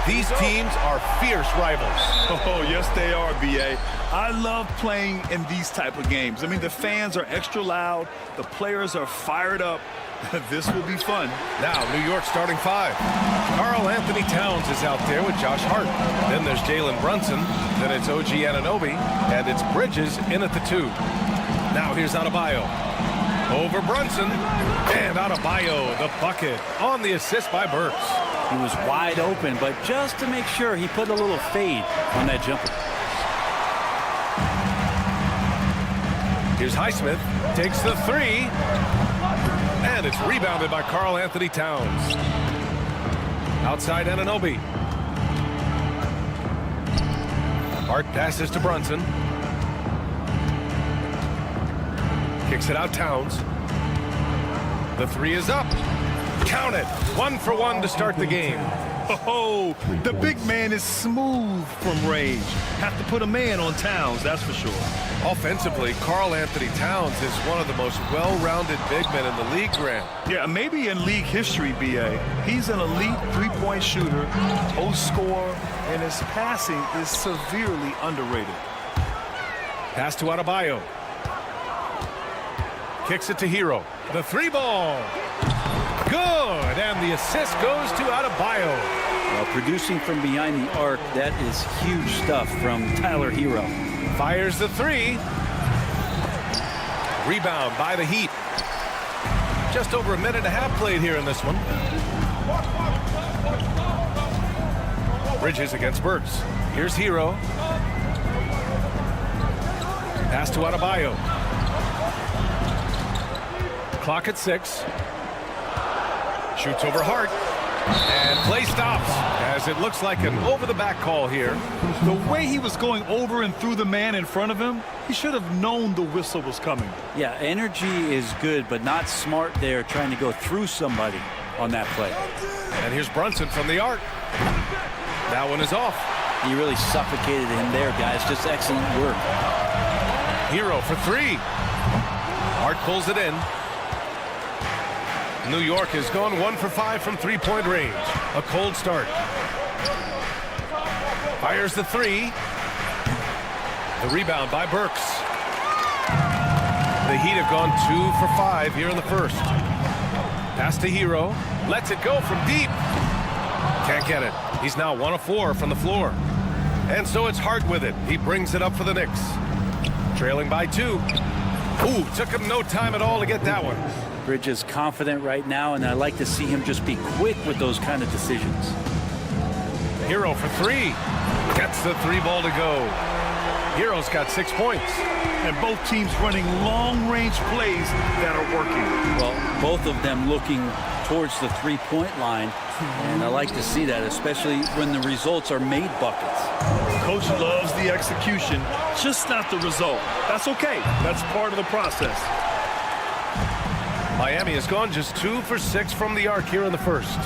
These teams are fierce rivals. Oh, yes, they are, B.A. I love playing in these type of games. I mean, the fans are extra loud. The players are fired up. This will be fun. Now, New York starting five. Karl Anthony Towns is out there with Josh Hart. Then there's Jalen Brunson. Then it's OG Anunoby. And it's Bridges in at the 2. Now here's Adebayo. Over Brunson. And Adebayo, the bucket, on the assist by Burks. He was wide open, but just to make sure, he put a little fade on that jumper. Here's Highsmith. Takes the 3. And it's rebounded by Karl Anthony Towns. Outside Anunoby. Hart passes to Brunson. Kicks it out Towns. The 3 is up. Count it. 1 for 1 to start the game. Oh, the big man is smooth from range. Have to put a man on Towns, that's for sure. Offensively, Karl Anthony Towns is one of the most well-rounded big men in the league, Grant. Yeah, maybe in league history, B.A. He's an elite three-point shooter, post scorer, and his passing is severely underrated. Pass to Adebayo. Kicks it to Hero. The 3 ball. Good, and the assist goes to Adebayo. Well, producing from behind the arc, that is huge stuff from Tyler Hero. Fires the 3. Rebound by the Heat. Just over a minute and a half played here in this one. Bridges against Burks. Here's Hero. Pass to Adebayo. Clock at 6. Shoots over Hart. And play stops as it looks like an over-the-back call here. The way he was going over and through the man in front of him, he should have known the whistle was coming. Yeah, energy is good, but not smart there trying to go through somebody on that play. And here's Brunson from the arc. That one is off. He really suffocated him there, guys. Just excellent work. Hero for 3. Hart pulls it in. New York has gone 1 for 5 from three-point range. A cold start. Fires the 3. The rebound by Burks. The Heat have gone 2 for 5 here in the first. Pass to Hero. Lets it go from deep. Can't get it. He's now 1 of 4 from the floor. And so it's Hart with it. He brings it up for the Knicks. Trailing by 2. Ooh, took him no time at all to get that one. Bridges confident right now, and I like to see him just be quick with those kind of decisions. Hero for 3. Gets the 3 ball to go. Hero's got 6 points. And both teams running long-range plays that are working. Well, both of them looking towards the three-point line, and I like to see that, especially when the results are made buckets. Coach loves the execution, just not the result. That's okay. That's part of the process. Miami has gone just 2 for 6 from the arc here in the first.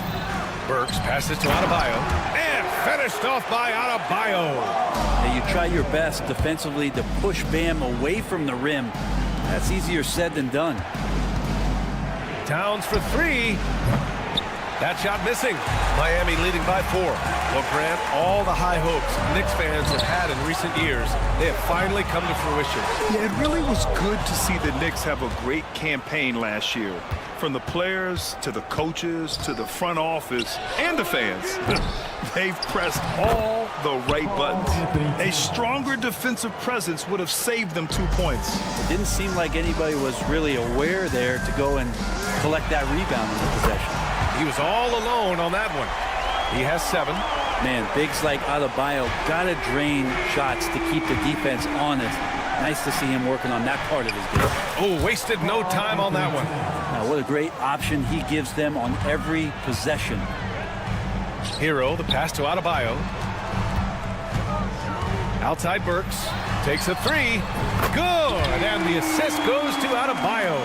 Burks passes to Adebayo. And finished off by Adebayo. Now you try your best defensively to push Bam away from the rim. That's easier said than done. Towns for 3. That shot missing. Miami leading by 4. Well, Grant, all the high hopes Knicks fans have had in recent years, they have finally come to fruition. Yeah, it really was good to see the Knicks have a great campaign last year. From the players to the coaches to the front office and the fans. They've pressed all the right buttons. A stronger defensive presence would have saved them 2 points. It didn't seem like anybody was really aware there to go and collect that rebound in the possession. He was all alone on that one. He has 7. Man, bigs like Adebayo gotta drain shots to keep the defense honest. Nice to see him working on that part of his game. Oh, wasted no time on that one. Now, what a great option he gives them on every possession. Hero, the pass to Adebayo. Outside Burks. Takes a 3. Good, and the assist goes to Adebayo.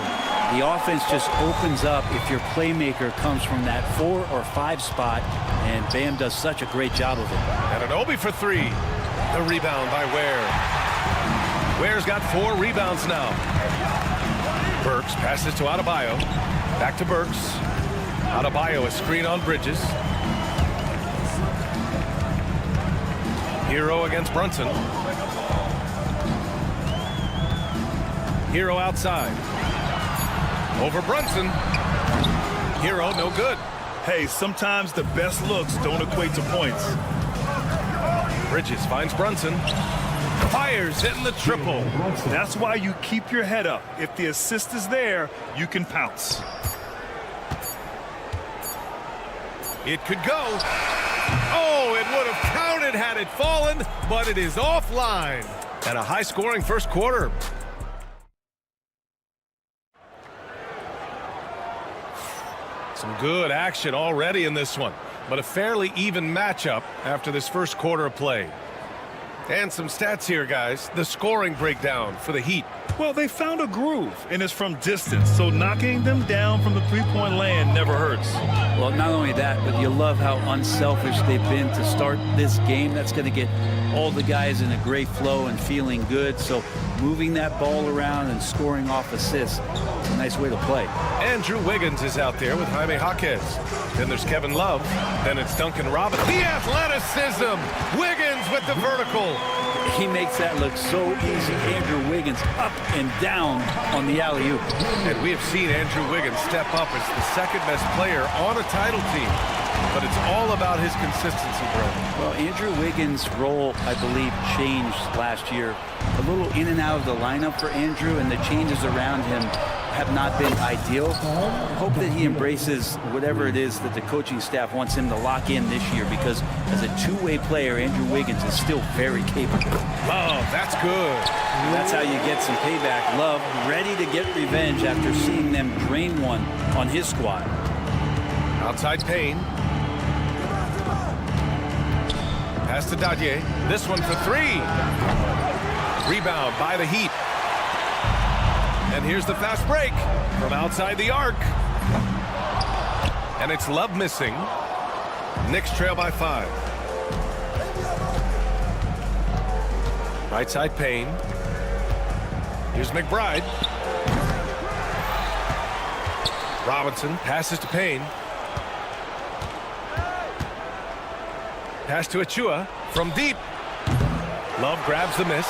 The offense just opens up if your playmaker comes from that 4 or 5 spot, and Bam does such a great job of it. Anunoby for 3. The rebound by Ware. Ware's got 4 rebounds now. Burks passes to Adebayo. Back to Burks. Adebayo, a screen on Bridges. Hero against Brunson. Hero outside. Over Brunson. Hero no good. Hey, sometimes the best looks don't equate to points. Bridges finds Brunson. Fires, hitting the triple. That's why you keep your head up. If the assist is there, you can pounce. It could go. Oh, it would have counted had it fallen, but it is offline. And a high-scoring first quarter. Some good action already in this one, but a fairly even matchup after this first quarter of play. And some stats here, guys. The scoring breakdown for the Heat. Well, they found a groove, and it's from distance, so knocking them down from the three-point land never hurts. Well, not only that, but you love how unselfish they've been to start this game. That's going to get all the guys in a great flow and feeling good. So moving that ball around and scoring off assists, it's a nice way to play. Andrew Wiggins is out there with Jaime Jaquez. Then there's Kevin Love. Then it's Duncan Robinson. The athleticism. Wiggins with the vertical. He makes that look so easy. Andrew Wiggins up and down on the alley-oop. And we have seen Andrew Wiggins step up as the second-best player on a title team. But it's all about his consistency, Brett. Well, Andrew Wiggins' role, I believe, changed last year. A little in and out of the lineup for Andrew, and the changes around him have not been ideal. I hope that he embraces whatever it is that the coaching staff wants him to lock in this year, because as a two-way player, Andrew Wiggins is still very capable. Love, that's good. That's how you get some payback. Love ready to get revenge after seeing them drain one on his squad. Outside Payne. Pass to Dadye. This one for three. Rebound by the Heat. And here's the fast break from outside the arc. And it's Love missing. Knicks trail by 5. Right side Payne. Here's McBride. Robinson passes to Payne. Pass to Achua from deep. Love grabs the miss.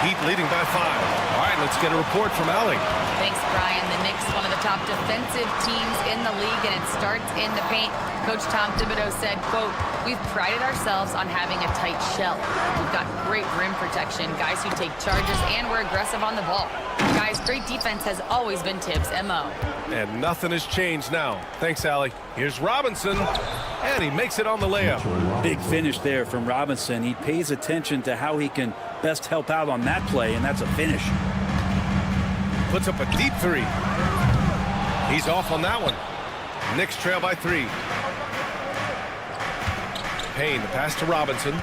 Heat leading by 5. All right, let's get a report from Allie. Thanks, Brian. The Knicks, one of the top defensive teams in the league, and it starts in the paint. Coach Tom Thibodeau said, quote, "We've prided ourselves on having a tight shell. We've got great rim protection, guys who take charges, and we're aggressive on the ball. Guys, great defense has always been Tibbs' MO." And nothing has changed now. Thanks, Allie. Here's Robinson, and he makes it on the layup. Big finish there from Robinson. He pays attention to how he can best help out on that play, and that's a finish. Puts up a deep three. He's off on that one. Knicks trail by 3. Payne, the pass to Robinson.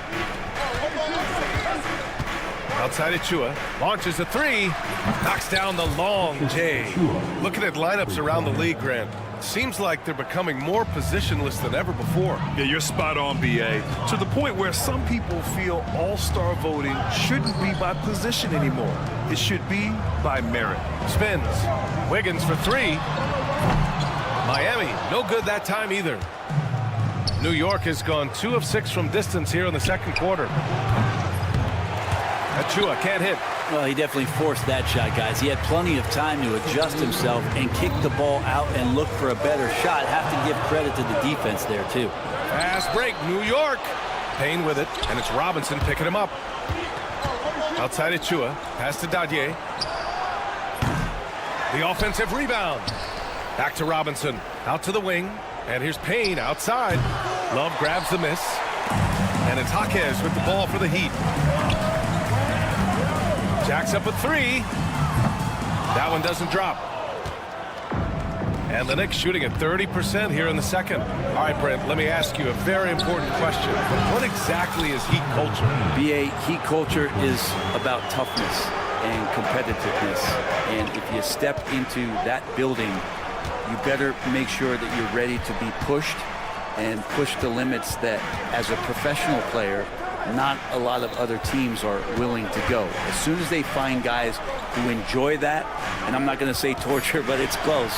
Outside Achua, launches a 3, knocks down the long J. Looking at lineups around the league, Grant, seems like they're becoming more positionless than ever before. Yeah, you're spot on, BA. To the point where some people feel all-star voting shouldn't be by position anymore. It should be by merit. Spins. Wiggins for 3. Miami, no good that time either. New York has gone 2 of 6 from distance here in the second quarter. Achua can't hit. Well, he definitely forced that shot, guys. He had plenty of time to adjust himself and kick the ball out and look for a better shot. Have to give credit to the defense there, too. Fast break, New York. Payne with it, and it's Robinson picking him up. Outside Achua, pass to Dadye. The offensive rebound. Back to Robinson, out to the wing, and here's Payne outside. Love grabs the miss, and it's Jaquez with the ball for the Heat. Jacks up a 3. That one doesn't drop. And the Knicks shooting at 30% here in the second. All right, Brent, let me ask you a very important question. What exactly is Heat culture? BA, Heat culture is about toughness and competitiveness. And if you step into that building, you better make sure that you're ready to be pushed and push the limits that, as a professional player, not a lot of other teams are willing to go. As soon as they find guys who enjoy that, and I'm not going to say torture, but it's close,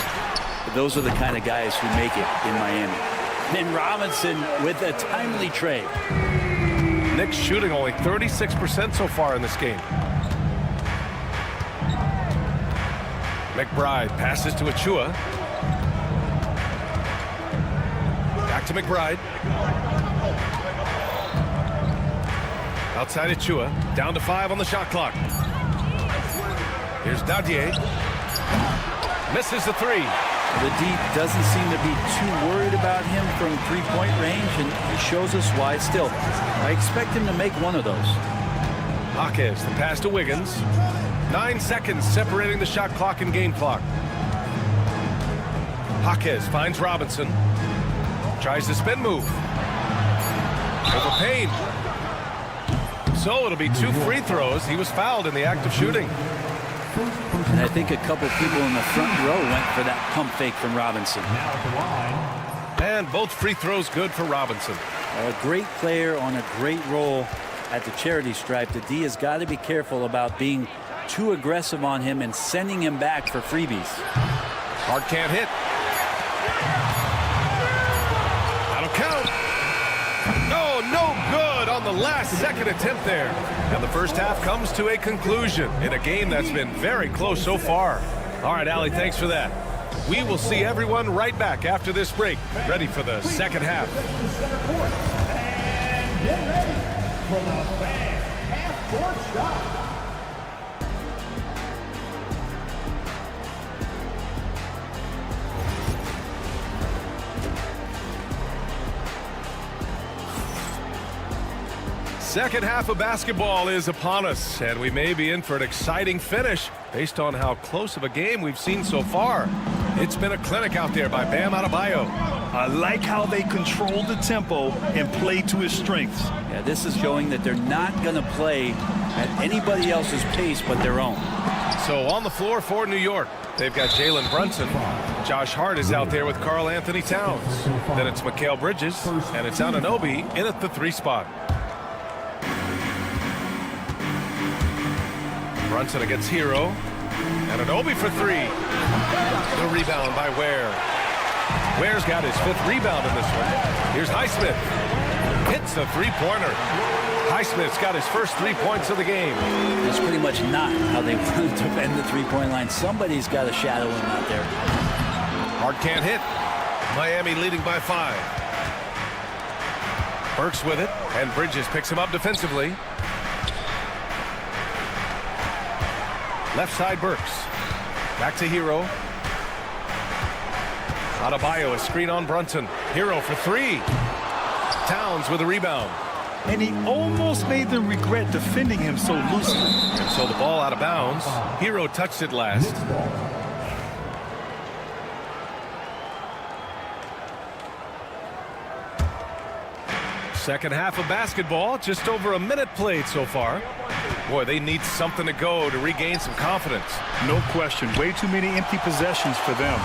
but those are the kind of guys who make it in Miami. Then Robinson with a timely trade. Knicks shooting only 36% so far in this game. McBride passes to Achua. Back to McBride. Outside Achua. Down to 5 on the shot clock. Here's Dadier. Misses the 3. The D doesn't seem to be too worried about him from three-point range, and he shows us why still. I expect him to make one of those. Jaquez, the pass to Wiggins. 9 seconds separating the shot clock and game clock. Jaquez finds Robinson. Tries the spin move. Over Payne. So it'll be 2 free throws. He was fouled in the act of shooting. And I think a couple people in the front row went for that pump fake from Robinson. And both free throws good for Robinson. A great player on a great role at the charity stripe. The D has got to be careful about being too aggressive on him and sending him back for freebies. Hart can't hit. That'll count. No, no good on the last second attempt there. And the first half comes to a conclusion in a game that's been very close so far. All right, Allie, thanks for that. We will see everyone right back after this break, ready for the second half. And get ready for the fan half-court shot. Second half of basketball is upon us, and we may be in for an exciting finish based on how close of a game we've seen so far. It's been a clinic out there by Bam Adebayo. I like how they control the tempo and play to his strengths. Yeah, this is showing that they're not going to play at anybody else's pace but their own. So on the floor for New York, they've got Jalen Brunson. Josh Hart is out there with Karl Anthony Towns. Then it's Mikal Bridges, and it's Anunoby in at the 3 spot. Brunson against Hero. Anunoby for 3. The rebound by Ware. Ware's got his 5th rebound in this one. Here's Highsmith. Hits a 3-pointer. Highsmith's got his first 3 points of the game. It's pretty much not how they want to defend the three-point line. Somebody's got to shadow him out there. Hart can't hit. Miami leading by 5. Burks with it, and Bridges picks him up defensively. Left side Burks. Back to Hero. Adebayo, a screen on Brunson. Hero for 3. Towns with a rebound. And he almost made them regret defending him so loosely. And so the ball out of bounds. Hero touched it last. Second half of basketball, just over a minute played so far. Boy, they need something to go to regain some confidence. No question. Way too many empty possessions for them.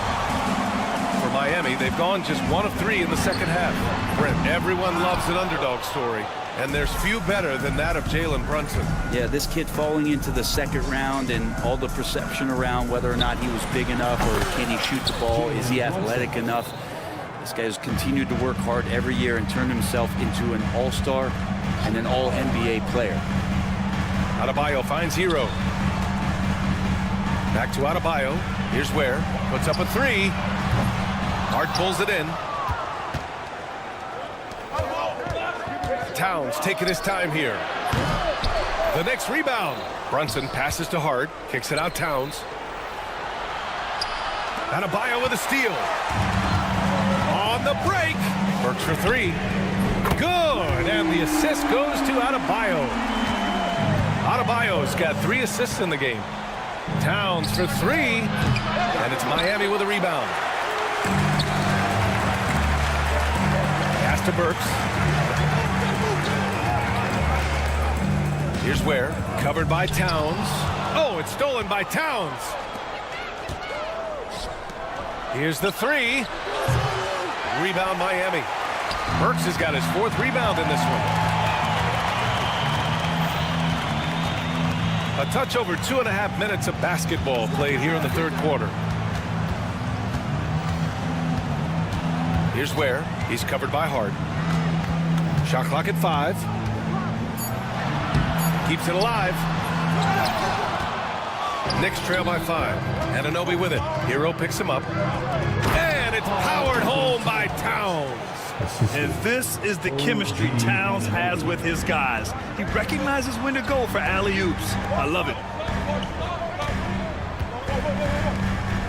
For Miami, they've gone just 1 of 3 in the second half. Brent, everyone loves an underdog story, and there's few better than that of Jalen Brunson. Yeah, this kid falling into the second round and all the perception around whether or not he was big enough or can he shoot the ball, is he athletic enough. This guy has continued to work hard every year and turned himself into an all-star and an all-NBA player. Adebayo finds Hero. Back to Adebayo. Here's Ware. Puts up a 3. Hart pulls it in. Towns taking his time here. The Knicks rebound. Brunson passes to Hart. Kicks it out Towns. Adebayo with a steal. On the break. Works for 3. Good. And the assist goes to Adebayo. Adebayo's got 3 assists in the game. Towns for 3. And it's Miami with a rebound. Pass to Burks. Here's Ware. Covered by Towns. Oh, it's stolen by Towns. Here's the 3. Rebound Miami. Burks has got his 4th rebound in this one. A touch over 2.5 minutes of basketball played here in the third quarter. Here's Ware. He's covered by Hart. Shot clock at 5. Keeps it alive. Knicks trail by 5. Anunoby with it. Hero picks him up. And it's powered home by Towns. And this is the chemistry Towns has with his guys. He recognizes when to go for alley-oops. I love it.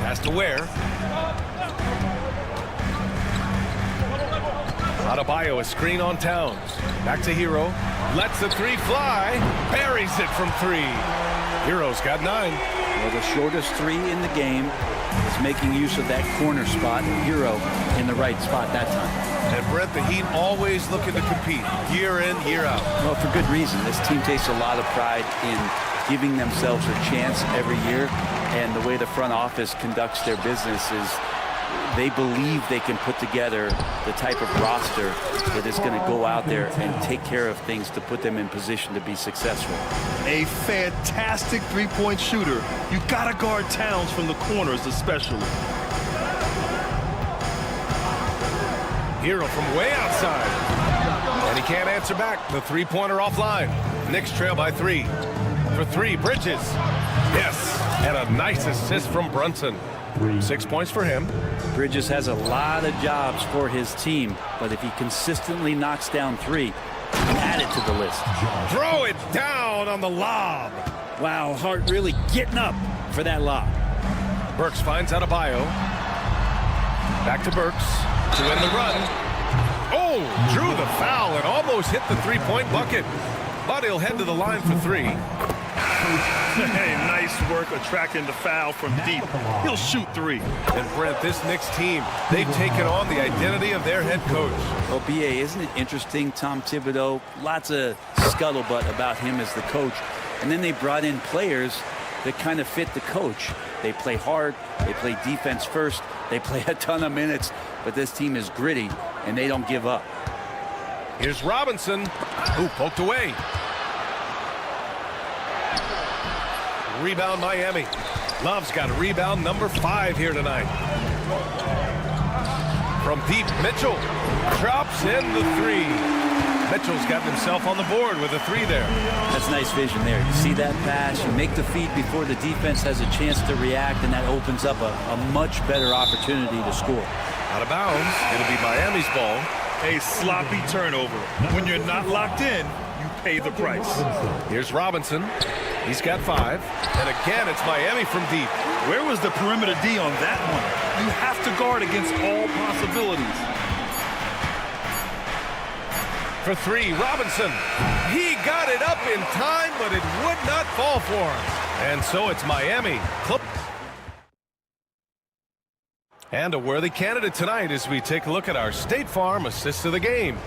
Pass to Ware. Adebayo, a screen on Towns. Back to Hero. Lets the three fly. Buries it from 3. Hero's got 9. Well, the shortest 3 in the game is making use of that corner spot. Hero in the right spot that time. And Brett, the Heat always looking to compete year in, year out. Well, for good reason. This team takes a lot of pride in giving themselves a chance every year. And the way the front office conducts their business is they believe they can put together the type of roster that is going to go out there and take care of things to put them in position to be successful. A fantastic three-point shooter. You got to guard Towns from the corners especially. Hero from way outside. And he can't answer back. The three-pointer offline. Knicks trail by 3. For 3, Bridges. Yes. And a nice assist from Brunson. 6 points for him. Bridges has a lot of jobs for his team, but if he consistently knocks down 3, add it to the list. Throw it down on the lob. Wow, Hart really getting up for that lob. Burks finds Adebayo. Back to Burks to win the run. Oh, drew the foul and almost hit the three-point bucket. But he'll head to the line for 3. Hey, nice work attracting the foul from deep. He'll shoot 3. And Brent, this Knicks team, they've taken on the identity of their head coach. Well, B.A., isn't it interesting, Tom Thibodeau? Lots of scuttlebutt about him as the coach. And then they brought in players that kind of fit the coach. They play hard. They play defense first. They play a ton of minutes. But this team is gritty, and they don't give up. Here's Robinson, who poked away. Rebound Miami. Love's got a rebound number 5 here tonight. From deep, Mitchell drops in the 3. Mitchell's got himself on the board with a 3 there. That's nice vision there. You see that pass, you make the feed before the defense has a chance to react, and that opens up a much better opportunity to score. Out of bounds. It'll be Miami's ball. A sloppy turnover. When you're not locked in, you pay the price. Here's Robinson. He's got 5. And again, it's Miami from deep. Where was the perimeter D on that one? You have to guard against all possibilities. For 3, Robinson. He got it up in time, but it would not fall for him. And so it's Miami. And a worthy candidate tonight as we take a look at our State Farm assist of the game.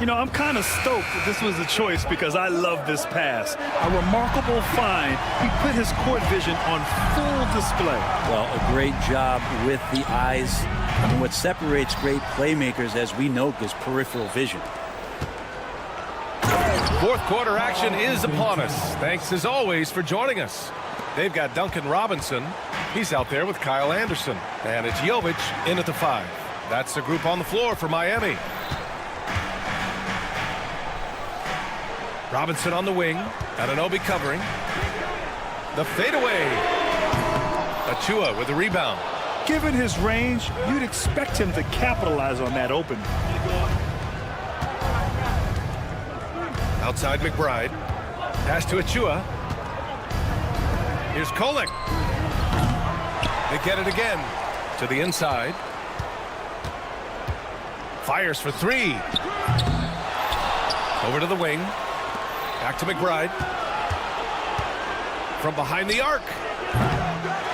You know, I'm kind of stoked that this was a choice because I love this pass. A remarkable find. He put his court vision on full display. Well, a great job with the eyes. And what separates great playmakers, as we know, is peripheral vision. Fourth quarter action is upon us. Thanks as always for joining us. They've got Duncan Robinson. He's out there with Kyle Anderson. And it's Jovic in at the 5. That's the group on the floor for Miami. Robinson on the wing. Anunoby covering. The fadeaway. Achua with the rebound. Given his range, you'd expect him to capitalize on that opening. Outside McBride. Pass to Achua. Here's Kolek. They get it again. To the inside. Fires for 3. Over to the wing. Back to McBride. From behind the arc.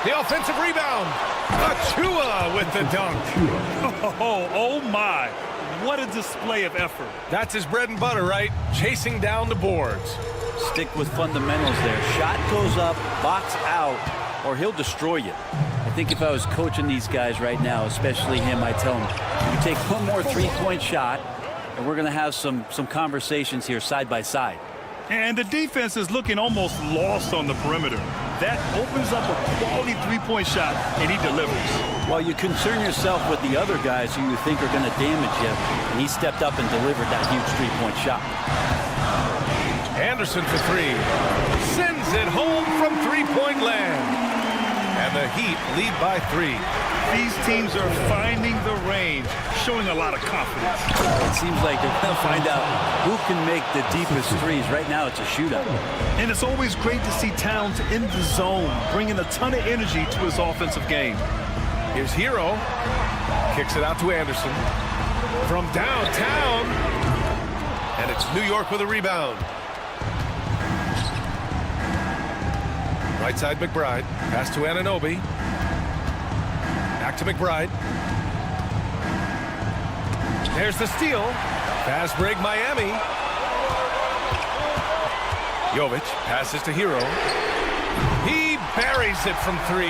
The offensive rebound. Achua with the dunk. Oh my. What a display of effort. That's his bread and butter, right? Chasing down the boards. Stick with fundamentals there. Shot goes up, box out, or he'll destroy you. I think if I was coaching these guys right now, especially him, I'd tell him, you take one more three-point shot, and we're going to have some conversations here side by side. And the defense is looking almost lost on the perimeter. That opens up a quality three-point shot, and he delivers. Well, you concern yourself with the other guys who you think are going to damage you, and he stepped up and delivered that huge three-point shot. Anderson for three. Sends it home from three-point land. And the Heat lead by 3. These teams are finding the range, showing a lot of confidence. It seems like they're going to find out who can make the deepest threes. Right now, it's a shootout. And it's always great to see Towns in the zone, bringing a ton of energy to his offensive game. Here's Hero. Kicks it out to Anderson. From downtown. And it's New York with a rebound. Right side McBride. Pass to Anunoby. Back to McBride. There's the steal. Fast break Miami. Jovic passes to Hero. He buries it from 3.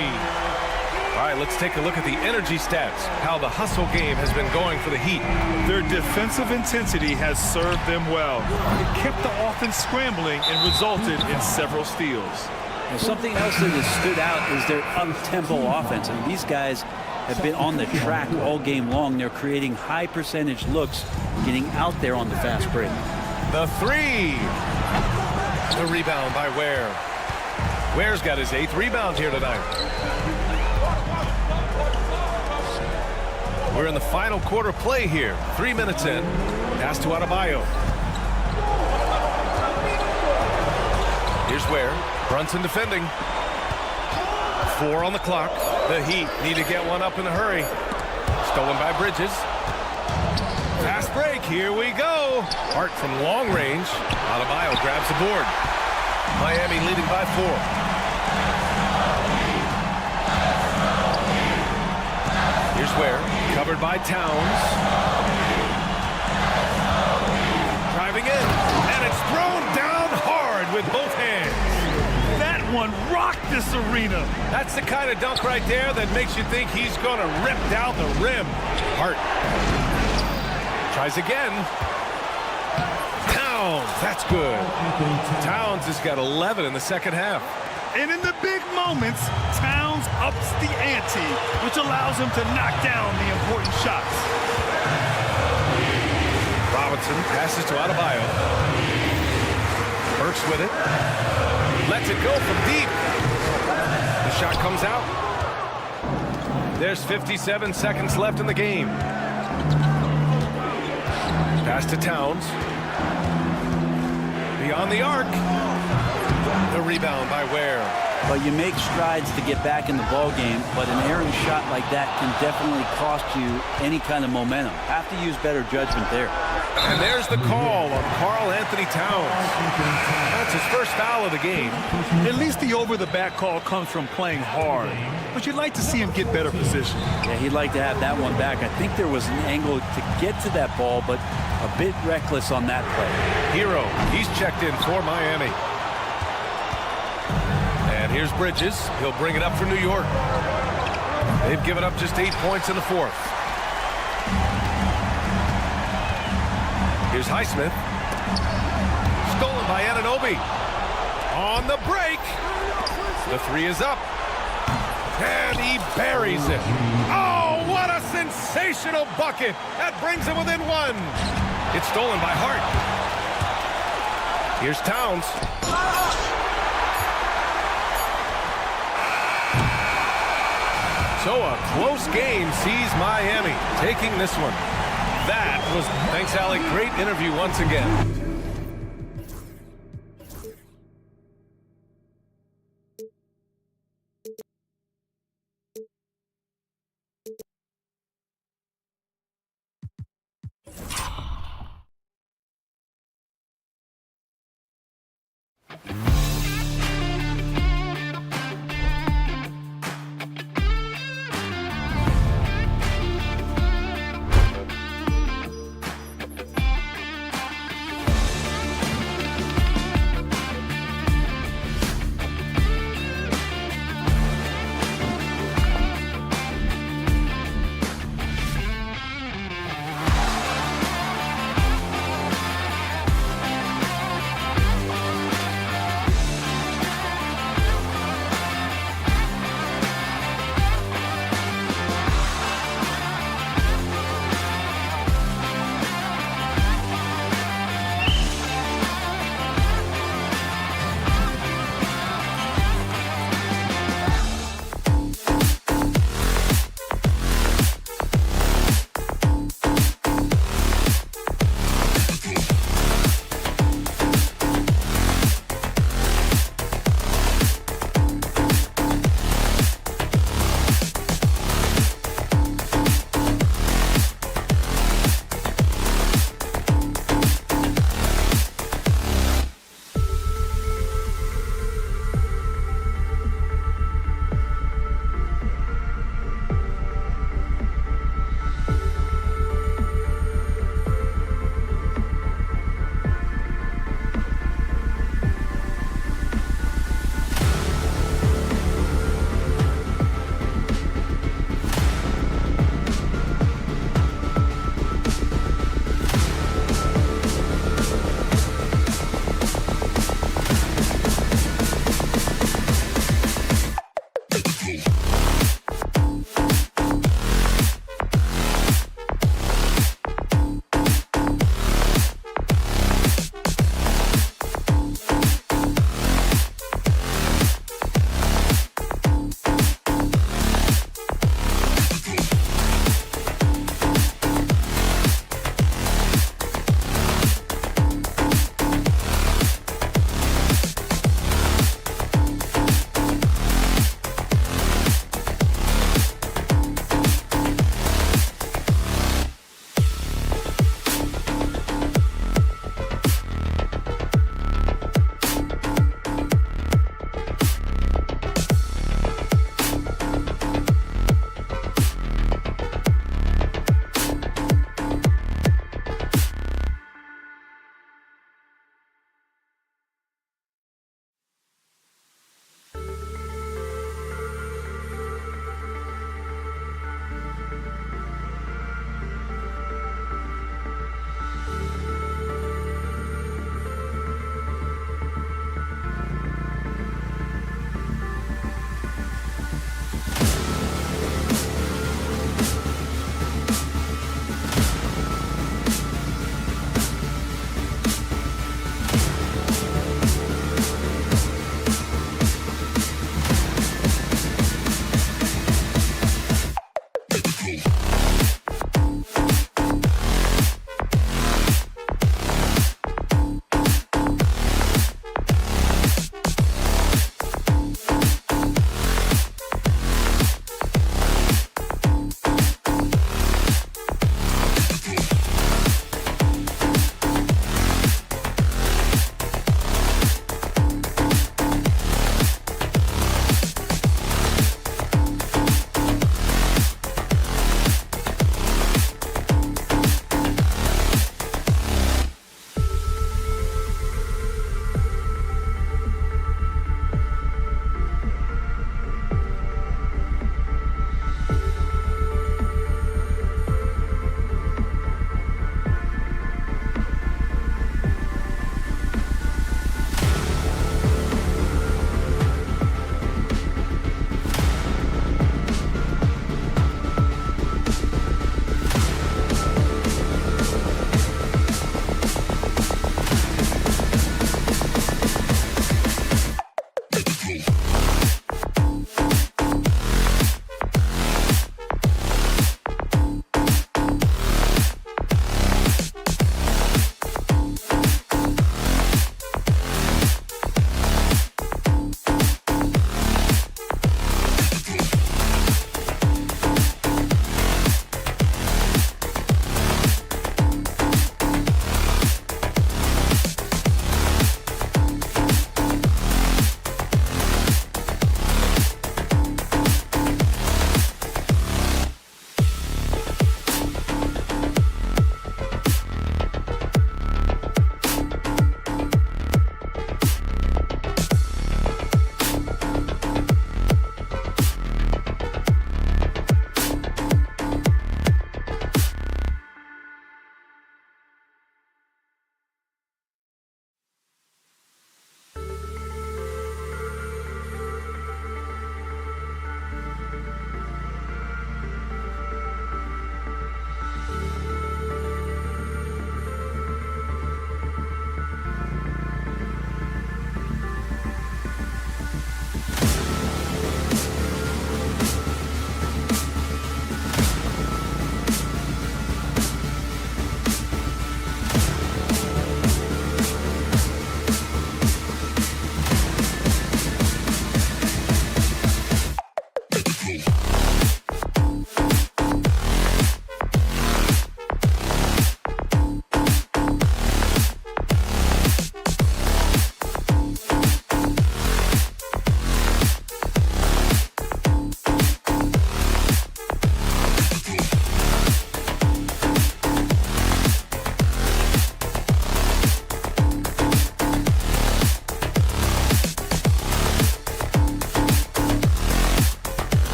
All right, let's take a look at the energy stats. How the hustle game has been going for the Heat. Their defensive intensity has served them well. It kept the offense scrambling and resulted in several steals. And something else that has stood out is their up-tempo offense. I mean, these guys have been on the track all game long. They're creating high percentage looks, getting out there on the fast break. The 3. The rebound by Ware. Ware's got his 8th rebound here tonight. We're in the final quarter play here. 3 minutes in. Pass to Adebayo. Here's Ware. Brunson defending. 4 on the clock. The Heat need to get one up in a hurry. Stolen by Bridges. Fast break. Here we go. Hart from long range. Adebayo grabs the board. Miami leading by 4. Here's Ware. Covered by Towns. Driving in. And it's thrown down hard with both hands. That one rocked this arena. That's the kind of dunk right there that makes you think he's going to rip down the rim. Hart tries again. Towns, that's good. Towns has got 11 in the second half. And in the big moments, Towns ups the ante, which allows him to knock down the important shots. Robinson passes to Adebayo. Burks with it. Lets it go from deep. The shot comes out. There's 57 seconds left in the game. Pass to Towns. Beyond the arc. The rebound by Ware. But you make strides to get back in the ball game, but an errant shot like that can definitely cost you any kind of momentum. Have to use better judgment there. And there's the call on Karl Anthony Towns. That's his first foul of the game. At least the over-the-back call comes from playing hard, but you'd like to see him get better position. Yeah, he'd like to have that one back. I think there was an angle to get to that ball, but a bit reckless on that play. Hero, he's checked in for Miami. And here's Bridges. He'll bring it up for New York. They've given up just 8 points in the 4th. Here's Highsmith. Stolen by Anunoby. On the break. The 3 is up. And he buries it. Oh, what a sensational bucket. That brings him within 1. It's stolen by Hart. Here's Towns. So a close game sees Miami taking this one. That was, thanks, Alec. Great interview once again.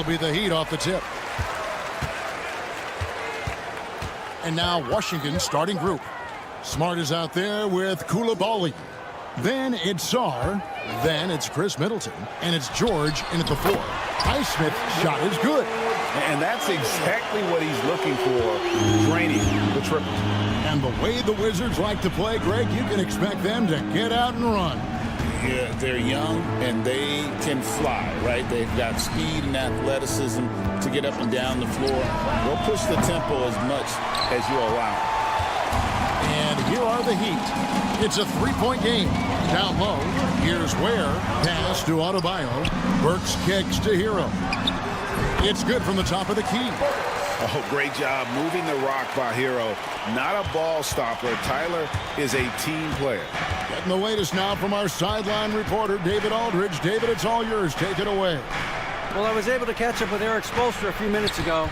be the Heat off the tip. And now Washington's starting group. Smart is out there with Koulibaly. Then it's Sarr. Then it's Chris Middleton. And it's George in at the 4. Highsmith's shot is good. And that's exactly what he's looking for, draining the triple. And the way the Wizards like to play, Greg, you can expect them to get out and run. Yeah, they're young and they can fly, right? They've got speed and athleticism to get up and down the floor. They'll push the tempo as much as you allow. And here are the Heat. It's a 3-point game. Down low, here's Ware. Pass to Adebayo. Burks kicks to Hero. It's good from the top of the key. Oh, great job moving the rock by Hero. Not a ball stopper. Tyler is a team player. Getting the latest now from our sideline reporter, David Aldridge. David, it's all yours. Take it away. Well, I was able to catch up with Eric Spoelstra a few minutes ago.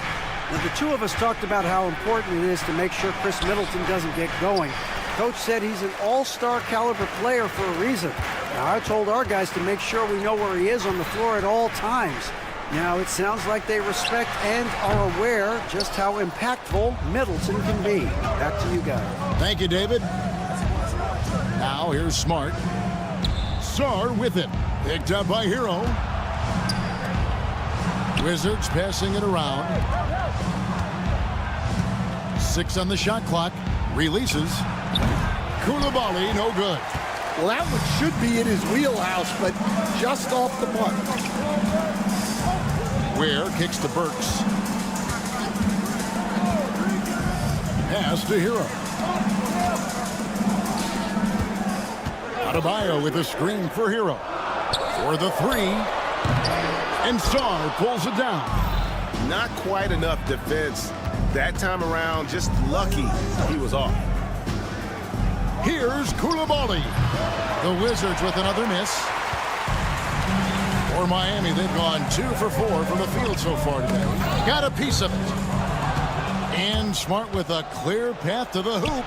Now, the two of us talked about how important it is to make sure Chris Middleton doesn't get going. Coach said he's an all-star caliber player for a reason. Now, I told our guys to make sure we know where he is on the floor at all times. Now, it sounds like they respect and are aware just how impactful Middleton can be. Back to you guys. Thank you, David. Now here's Smart. Sarr with it. Picked up by Hero. Wizards passing it around. 6 on the shot clock. Releases. Koulibaly, no good. Well, that one should be in his wheelhouse, but just off the mark. Ware kicks to Burks. Pass to Hero. Adebayo with a screen for Hero. For the 3. And Sarr pulls it down. Not quite enough defense that time around. Just lucky he was off. Here's Koulibaly. The Wizards with another miss. For Miami, they've gone 2 for 4 from the field so far today. Got a piece of it. And Smart with a clear path to the hoop.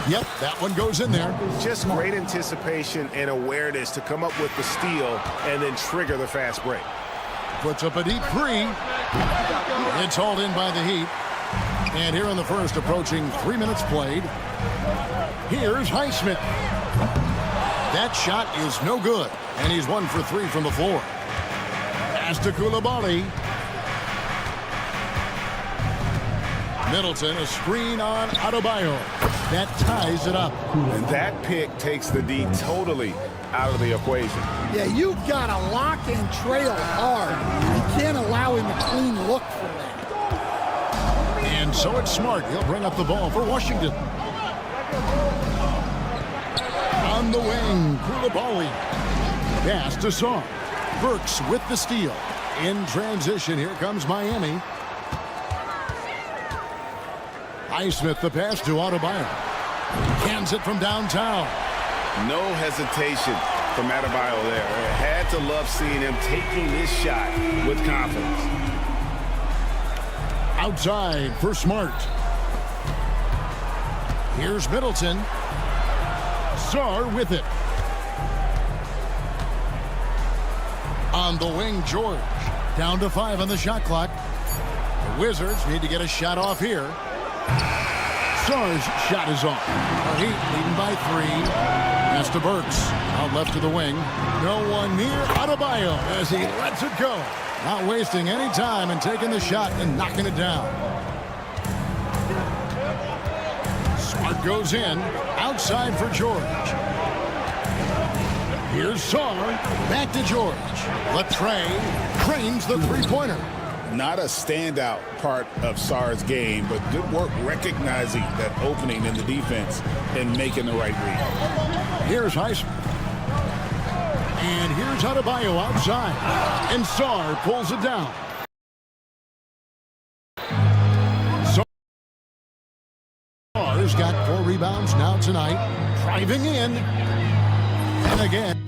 Yep, that one goes in there. Just great anticipation and awareness to come up with the steal and then trigger the fast break. Puts up a deep 3. It's hauled in by the Heat. And here in the first, approaching 3 minutes played. Here's Highsmith. That shot is no good. And he's 1 for 3 from the floor. Pass to Koulibaly. Middleton, a screen on Adebayo. That ties it up. And that pick takes the D totally out of the equation. Yeah, you've got to lock and trail hard. You can't allow him a clean look from that. And so it's Smart. He'll bring up the ball for Washington. On the wing, Koulibaly. Pass to Sarr. Burks with the steal. In transition, here comes Miami. Highsmith the pass to Adebayo. Cans it from downtown. No hesitation from Adebayo there. I had to love seeing him taking this shot with confidence. Outside for Smart. Here's Middleton. Sarr with it. On the wing, George. Down to 5 on the shot clock. The Wizards need to get a shot off here. Sarr's shot is off. The Heat leading by 3. Pass to Burks. Out left to the wing. No one near Adebayo as he lets it go. Not wasting any time and taking the shot and knocking it down. Smart goes in. Outside for George. Here's Sarr. Back to George. Latrey trains the three-pointer. Not a standout part of Sarr's game, but good work recognizing that opening in the defense and making the right read. Here's Highsmith. And here's Adebayo outside. And Sarr pulls it down. Sarr's got 4 rebounds now tonight. Driving in. And again.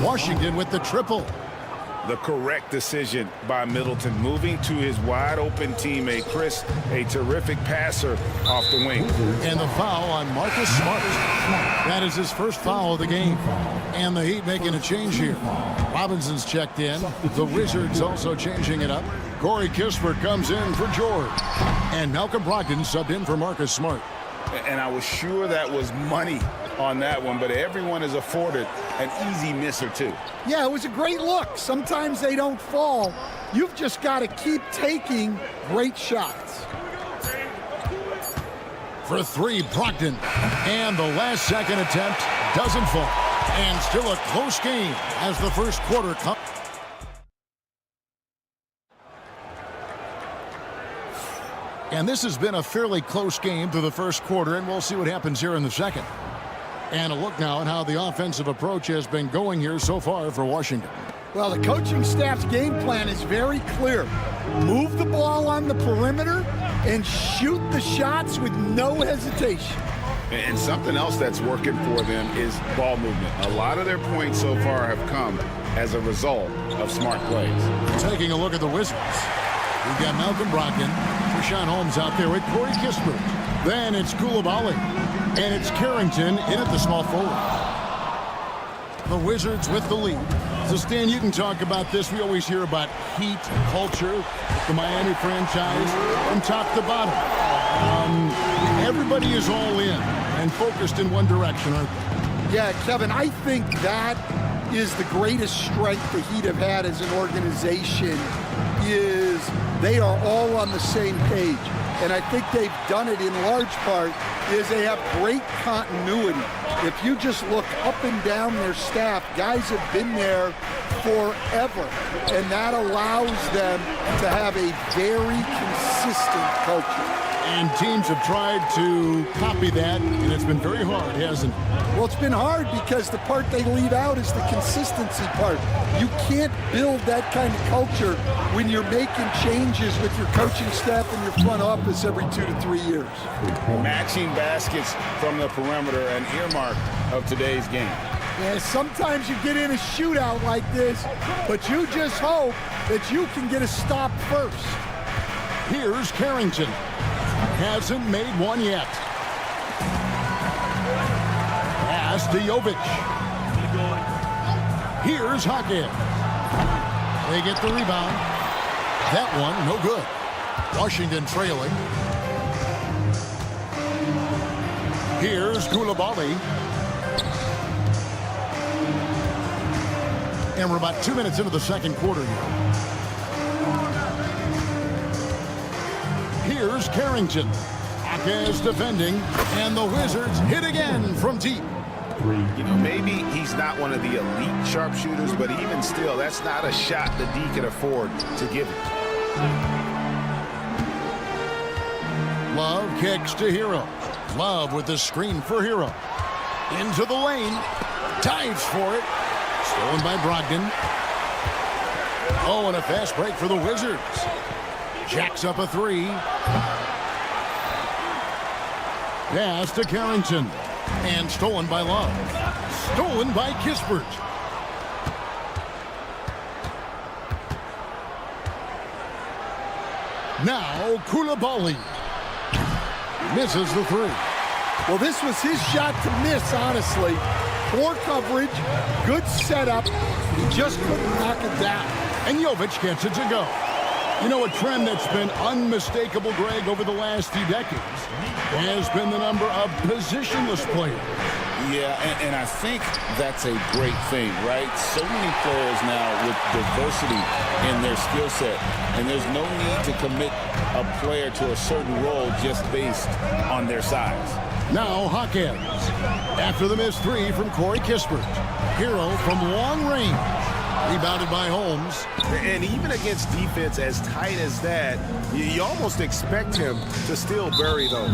Washington with the triple. The correct decision by Middleton, moving to his wide-open teammate, Chris, a terrific passer off the wing. And the foul on Marcus Smart. That is his first foul of the game. And the Heat making a change here. Robinson's checked in. The Wizards also changing it up. Corey Kispert comes in for George. And Malcolm Brogdon subbed in for Marcus Smart. And I was sure that was money on that one, but everyone is afforded an easy miss or two. Yeah, it was a great look. Sometimes they don't fall. You've just got to keep taking great shots. For three, Brogdon. And the last second attempt doesn't fall. And still a close game as the first quarter comes. And this has been a fairly close game through the first quarter, and we'll see what happens here in the second. And a look now at how the offensive approach has been going here so far for Washington. Well, the coaching staff's game plan is very clear. Move the ball on the perimeter and shoot the shots with no hesitation. And something else that's working for them is ball movement. A lot of their points so far have come as a result of smart plays. Taking a look at the Wizards. We've got Malcolm Brogdon, Rashawn Holmes out there with Corey Kispert. Then it's Koulibaly. And it's Carrington in at the small forward. The Wizards with the lead. So, Stan, you can talk about this. We always hear about Heat culture, the Miami franchise, from top to bottom. Everybody is all in and focused in one direction, aren't they? Yeah, Kevin, I think that is the greatest strength the Heat have had as an organization is they are all on the same page. And I think they've done it in large part is they have great continuity. If you just look up and down their staff, guys have been there forever. And that allows them to have a very consistent culture. And teams have tried to copy that, and it's been very hard, hasn't it? Well, it's been hard because the part they leave out is the consistency part. You can't build that kind of culture when you're making changes with your coaching staff and your front office every 2 to 3 years. Matching baskets from the perimeter, an earmark of today's game. Yeah, sometimes you get in a shootout like this, but you just hope that you can get a stop first. Here's Carrington. Hasn't made one yet. Pass to Jovic. Here's Hackett. They get the rebound. That one, no good. Washington trailing. Here's Koulibaly. And we're about 2 minutes into the second quarter here. Here's Carrington. Hackett defending, and the Wizards hit again from deep. You know, maybe he's not one of the elite sharpshooters, but even still, that's not a shot the D can afford to give him. Love kicks to Hero. Love with the screen for Hero. Into the lane. Dives for it. Stolen by Brogdon. Oh, and a fast break for the Wizards. Jacks up a three. Pass to Carrington. And stolen by Love. Stolen by Kispert. Now Koulibaly. Misses the three. Well, this was his shot to miss, honestly. Poor coverage, good setup. He just couldn't knock it down. And Jovic gets it to go. You know, a trend that's been unmistakable, Greg, over the last few decades has been the number of positionless players. Yeah, and I think that's a great thing, right? So many players now with diversity in their skill set, and there's no need to commit a player to a certain role just based on their size. Now Hackett. After the missed three from Corey Kispert. Hero from long range. Rebounded by Holmes. And even against defense as tight as that, you almost expect him to still bury those.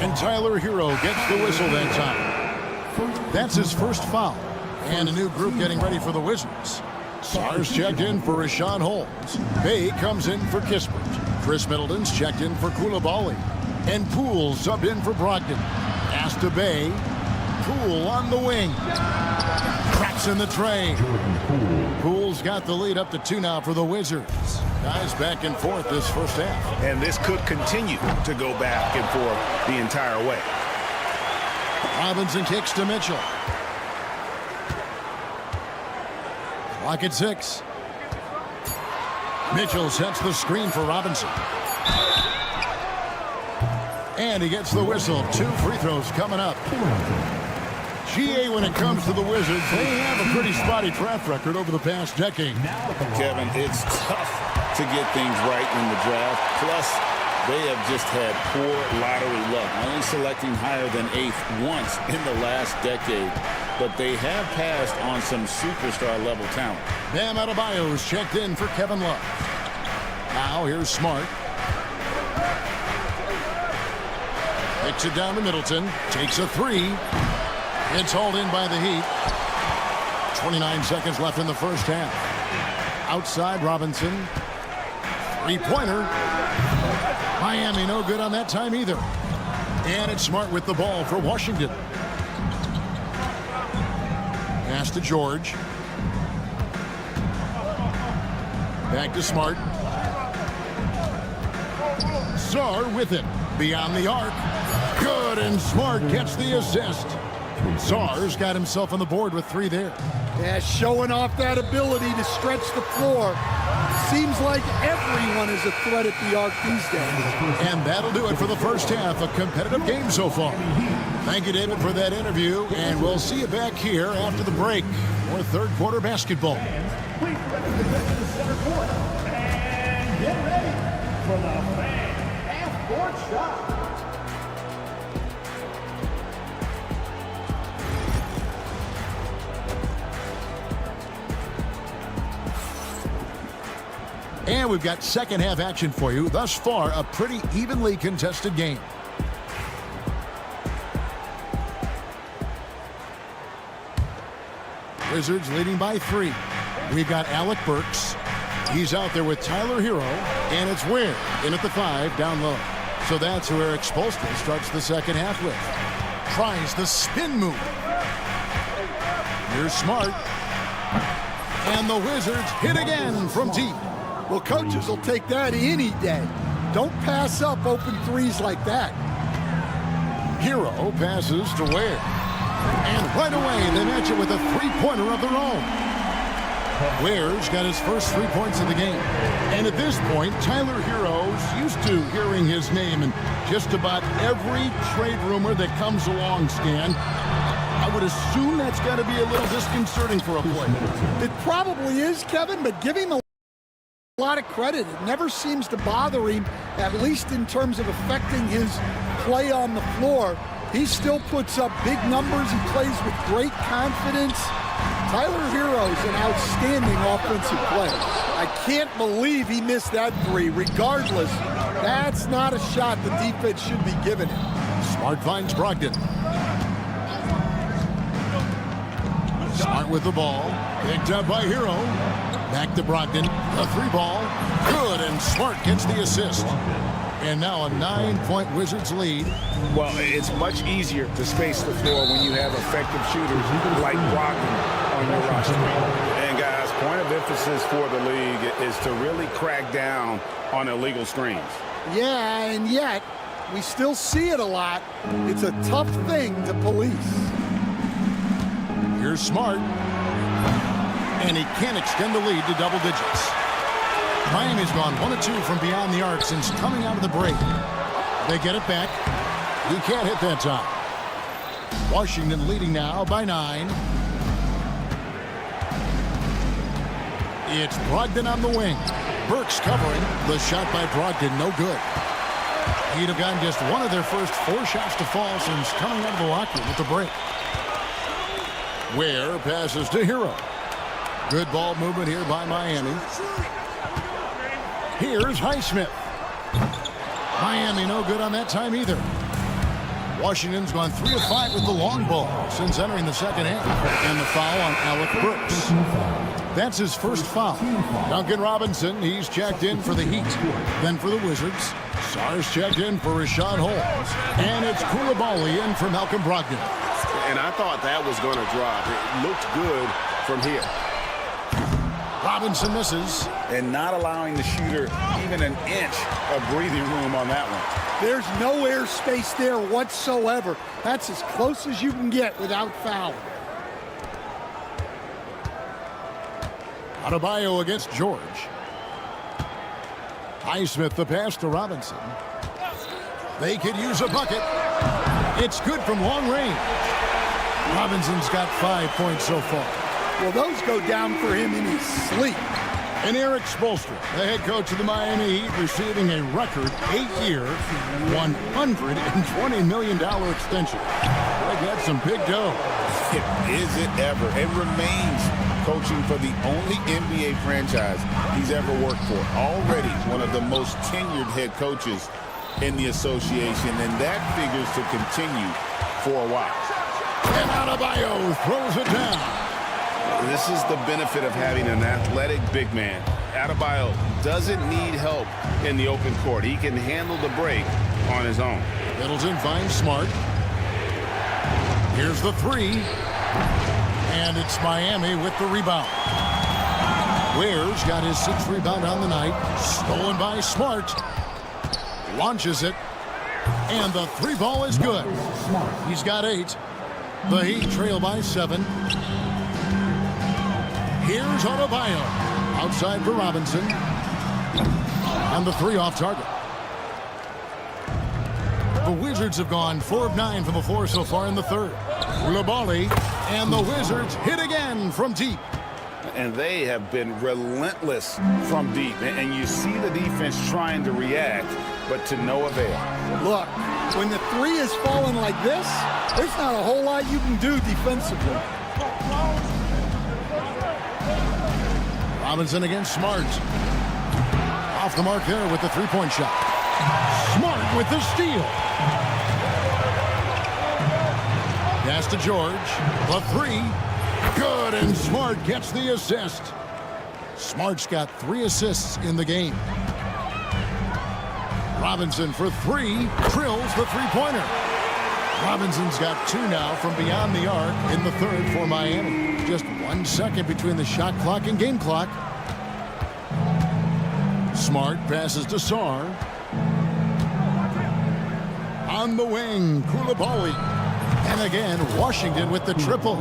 And Tyler Hero gets the whistle that time. That's his first foul. And a new group getting ready for the Wizards. Sars checked in for Rashawn Holmes. Bay comes in for Kispert. Chris Middleton's checked in for Koulibaly. And Poole subbed in for Brogdon. Pass to Bay. Poole on the wing. Cracks in the tray. Poole's got the lead up to 2 now for the Wizards. Guys back and forth this first half. And this could continue to go back and forth the entire way. Robinson kicks to Mitchell. Clock at 6. Mitchell sets the screen for Robinson. And he gets the whistle. 2 free throws coming up. GA, when it comes to the Wizards, they have a pretty spotty track record over the past decade. Kevin, it's tough to get things right in the draft. Plus, they have just had poor lottery luck, only selecting higher than 8th once in the last decade. But they have passed on some superstar-level talent. Bam Adebayo's checked in for Kevin Love. Now here's Smart. Kicks it down to Middleton. Takes a 3. It's hauled in by the Heat. 29 seconds left in the first half. Outside Robinson. 3-pointer. Miami no good on that time either. And it's Smart with the ball for Washington. Pass to George. Back to Smart. Sarr with it. Beyond the arc. Good, and Smart gets the assist. Sarr's got himself on the board with 3 there. Yeah, showing off that ability to stretch the floor. Seems like everyone is a threat at the arc these days. And that'll do it for the first half. A competitive game so far. Thank you, David, for that interview. And we'll see you back here after the break for third quarter basketball. Please represent the center court and get ready for the fan half-court shot. And we've got second half action for you. Thus far, a pretty evenly contested game. Wizards leading by 3. We've got Alec Burks. He's out there with Tyler Hero. And it's Ware in at the 5 down low. So that's who Eric Spoelstra starts the second half with. Tries the spin move. Here's Smart. And the Wizards hit again from deep. Well, coaches will take that any day. Don't pass up open threes like that. Hero passes to Ware. And right away, they match it with a 3-pointer of their own. Ware's got his first 3 points of the game. And at this point, Tyler Hero's used to hearing his name in just about every trade rumor that comes along, Stan. I would assume that's got to be a little disconcerting for a player. It probably is, Kevin, but give him a lot of credit. It never seems to bother him, at least in terms of affecting his play on the floor. He still puts up big numbers. He plays with great confidence. Tyler Hero's an outstanding offensive player. I can't believe he missed that 3. Regardless, that's not a shot the defense should be giving him. Smart finds Brogdon. Smart with the ball. Picked up by Hero. Back to Brogdon. The 3 ball. Good, and Smart gets the assist. And now a 9-point Wizards lead. Well, it's much easier to space the floor when you have effective shooters like Brogdon on your roster. And guys, point of emphasis for the league is to really crack down on illegal screens. Yeah, and yet we still see it a lot. It's a tough thing to police. Here's Smart. And he can't extend the lead to double digits. Miami's gone 1 of 2 from beyond the arc since coming out of the break. They get it back. He can't hit that time. Washington leading now by 9. It's Brogdon on the wing. Burks covering. The shot by Brogdon, no good. He'd have gotten just 1 of their first 4 shots to fall since coming out of the locker room with the break. Ware passes to Hero. Good ball movement here by Miami. Here's Highsmith. Miami no good on that time either. Washington's gone 3 of 5 with the long ball since entering the second half. And the foul on Alec Burks. That's his first foul. Duncan Robinson, he's checked in for the Heat. Then for the Wizards, Sar's checked in for Rashad Holmes. And it's Koulibaly in for Malcolm Brogdon. And I thought that was going to drop. It looked good from here. Robinson misses. And not allowing the shooter even an inch of breathing room on that one. There's no air space there whatsoever. That's as close as you can get without fouling. Adebayo against George. Highsmith the pass to Robinson. They could use a bucket. It's good from long range. Robinson's got 5 points so far. Well, those go down for him in his sleep. And Eric Spoelstra, the head coach of the Miami Heat, receiving a record 8-year, $120 million extension. Boy, that's some big dough. Is it ever? It remains coaching for the only NBA franchise he's ever worked for. Already one of the most tenured head coaches in the association, and that figures to continue for a while. And Adebayo throws it down. This is the benefit of having an athletic big man. Adebayo doesn't need help in the open court. He can handle the break on his own. Middleton finds Smart. Here's the three. And it's Miami with the rebound. Ware's got his 6th rebound on the night. Stolen by Smart. Launches it. And the 3 ball is good. He's got 8. The Heat trail by 7. Here's Adebayo. Outside for Robinson. And the 3 off target. The Wizards have gone 4 of 9 from the floor so far in the 3rd. Koulibaly, and the Wizards hit again from deep. And they have been relentless from deep. And you see the defense trying to react, but to no avail. Look, when the 3 is falling like this, there's not a whole lot you can do defensively. Robinson against Smart. Off the mark there with the 3-point shot. Smart with the steal. Pass to George. The 3. Good, and Smart gets the assist. Smart's got 3 assists in the game. Robinson for 3. Drills the 3-pointer. Robinson's got 2 now from beyond the arc in the 3rd for Miami. Just 1 second between the shot clock and game clock. Smart passes to Sar. On the wing, Koulibaly. And again, Washington with the triple.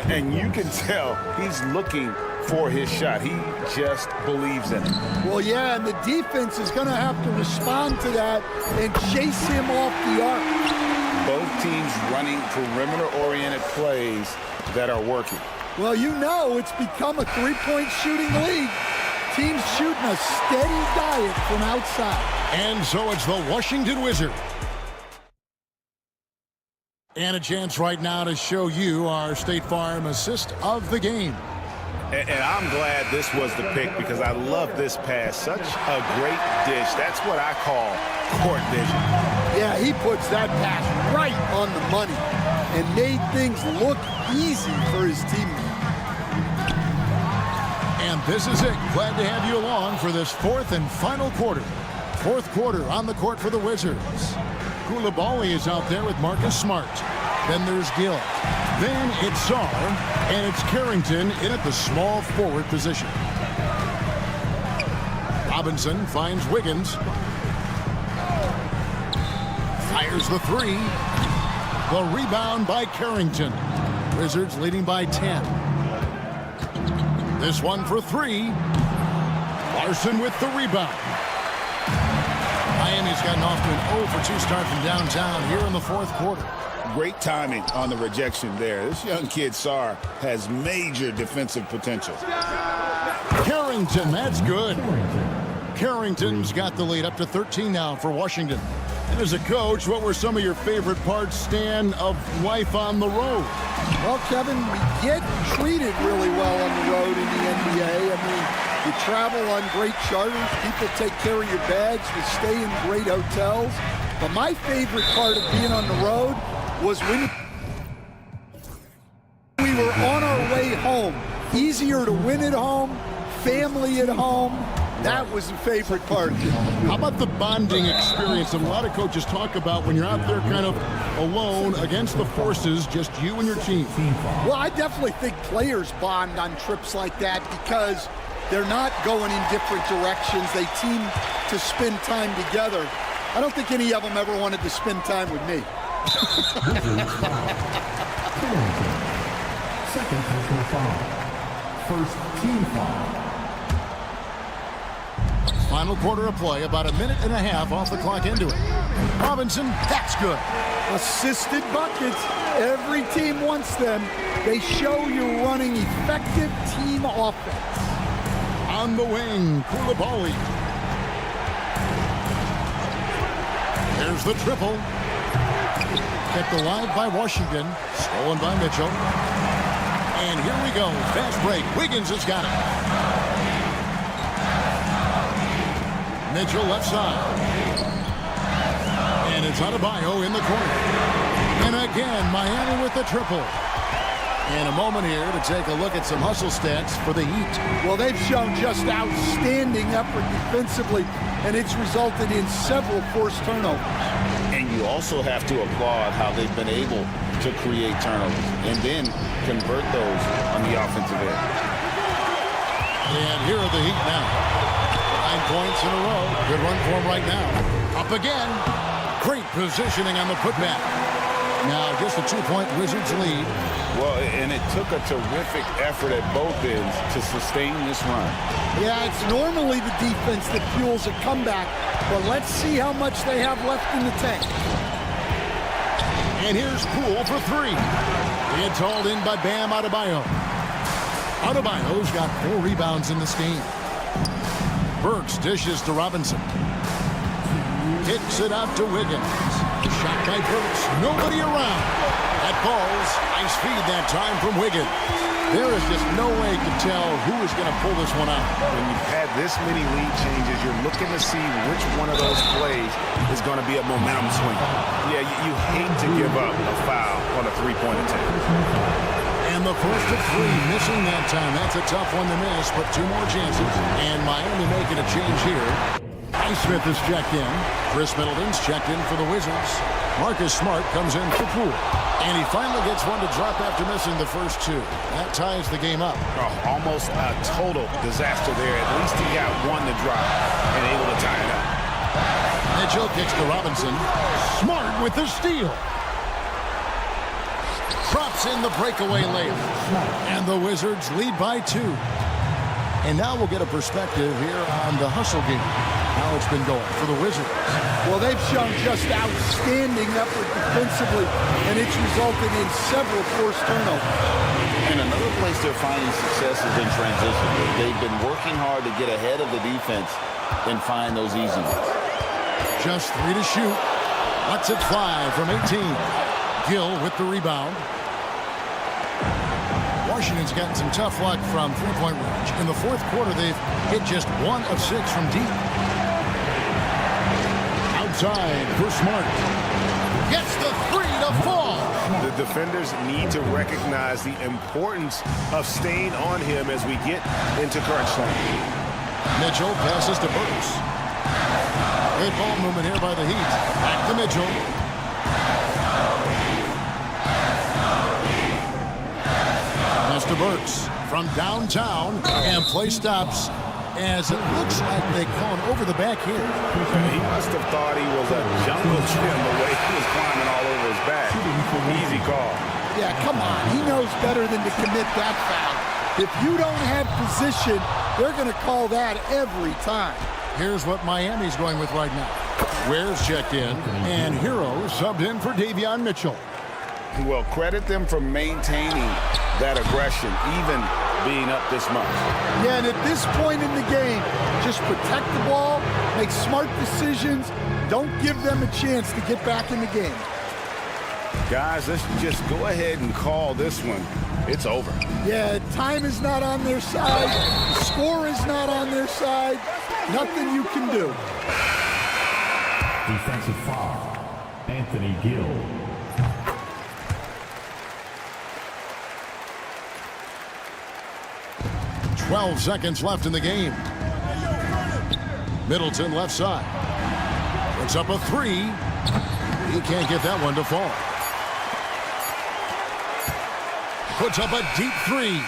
And you can tell he's looking for his shot. He just believes in it. Well, yeah, and the defense is going to have to respond to that and chase him off the arc. Both teams running perimeter-oriented plays that are working. Well, you know it's become a 3-point shooting league. Teams shooting a steady diet from outside. And so it's the Washington Wizards. And a chance right now to show you our State Farm assist of the game. And I'm glad this was the pick because I love this pass. Such a great dish. That's what I call court vision. Yeah, he puts that pass right on the money and made things look easy for his teammates. And this is it. Glad to have you along for this 4th and final quarter. 4th quarter on the court for the Wizards. Koulibaly is out there with Marcus Smart. Then there's Gill. Then it's Sar, and it's Carrington in at the small forward position. Robinson finds Wiggins. Fires the 3. The rebound by Carrington. Wizards leading by 10. This one for 3. Larson with the rebound. Miami's gotten off to an 0 for 2 start from downtown here in the 4th quarter. Great timing on the rejection there. This young kid, Sar, has major defensive potential. Carrington, that's good. Carrington's got the lead up to 13 now for Washington. And as a coach, what were some of your favorite parts, Stan, of life on the road? Well, Kevin, we get treated really well on the road in the NBA. I mean, you travel on great charters. People take care of your bags. You stay in great hotels. But my favorite part of being on the road was when we were on our way home easier to win at home, family at home. That was the favorite part. How about the bonding experience that a lot of coaches talk about when you're out there kind of alone against the forces, just you and your team? Well, I definitely think players bond on trips like that because they're not going in different directions. They team to spend time together. I don't think any of them ever wanted to spend time with me. Second personal foul. First team foul. Final quarter of play, about a minute and a half off the clock into it. Robinson, that's good. Assisted buckets. Every team wants them. They show you're running effective team offense. On the wing, Koulibaly. There's the triple. Kept alive by Washington. Stolen by Mitchell. And here we go. Fast break. Wiggins has got it. Mitchell left side. And it's Adebayo in the corner. And again, Miami with the triple. In a moment here to take a look at some hustle stats for the Heat. Well, they've shown just outstanding effort defensively, and it's resulted in several forced turnovers. And you also have to applaud how they've been able to create turnovers and then convert those on the offensive end. And here are the Heat now. 9 points in a row. Good run for them right now. Up again. Great positioning on the putback. Now just a 2-point Wizards lead. Well, and it took a terrific effort at both ends to sustain this run. Yeah, it's normally the defense that fuels a comeback, but let's see how much they have left in the tank. And here's Poole for 3. It's hauled in by Bam Adebayo. Adebayo's got 4 rebounds in this game. Burks dishes to Robinson. Kicks it out to Wiggins. Shot by Burks. Nobody around. That ball's nice feed that time from Wiggins. There is just no way to tell who is going to pull this one out. When you've had this many lead changes, you're looking to see which one of those plays is going to be a momentum swing. Yeah, you hate to give up a foul on a three-point attempt. And the first of 3, missing that time. That's a tough one to miss, but 2 more chances. And Miami making a change here. Highsmith is checked in. Chris Middleton's checked in for the Wizards. Marcus Smart comes in for Poole. And he finally gets one to drop after missing the first 2. That ties the game up. Oh, almost a total disaster there. At least he got one to drop and able to tie it up. Mitchell kicks to Robinson. Smart with the steal. Drops in the breakaway layup. And the Wizards lead by 2. And now we'll get a perspective here on the hustle game. How it's been going for the Wizards. Well, they've shown just outstanding effort defensively, and it's resulted in several forced turnovers. And another place they're finding success is in transition. They've been working hard to get ahead of the defense and find those easy ones. Just 3 to shoot. Lets it fly from 18. Gill with the rebound. Washington's gotten some tough luck from three-point range. In the fourth quarter, they've hit just 1 of 6 from deep. Outside for Smart. Gets the 3 to fall. The defenders need to recognize the importance of staying on him as we get into crunch time. Mitchell passes to Burks. Great ball movement here by the Heat. Back to Mitchell. To Burks from downtown, and play stops as it looks like they call him over the back here. He must have thought he was a jungle gym the way he was climbing all over his back. Easy call. Yeah, come on. He knows better than to commit that foul. If you don't have position, they're going to call that every time. Here's what Miami's going with right now. Ware's checked in, and Hero subbed in for Davion Mitchell. Well, credit them for maintaining that aggression, even being up this much. Yeah, and at this point in the game, just protect the ball, make smart decisions, don't give them a chance to get back in the game. Guys, let's just go ahead and call this one. It's over. Yeah, time is not on their side. The score is not on their side. Nothing you can do. Defensive foul. Anthony Gill. 12 seconds left in the game. Middleton left side. Puts up a three. He can't get that one to fall. Puts up a deep three.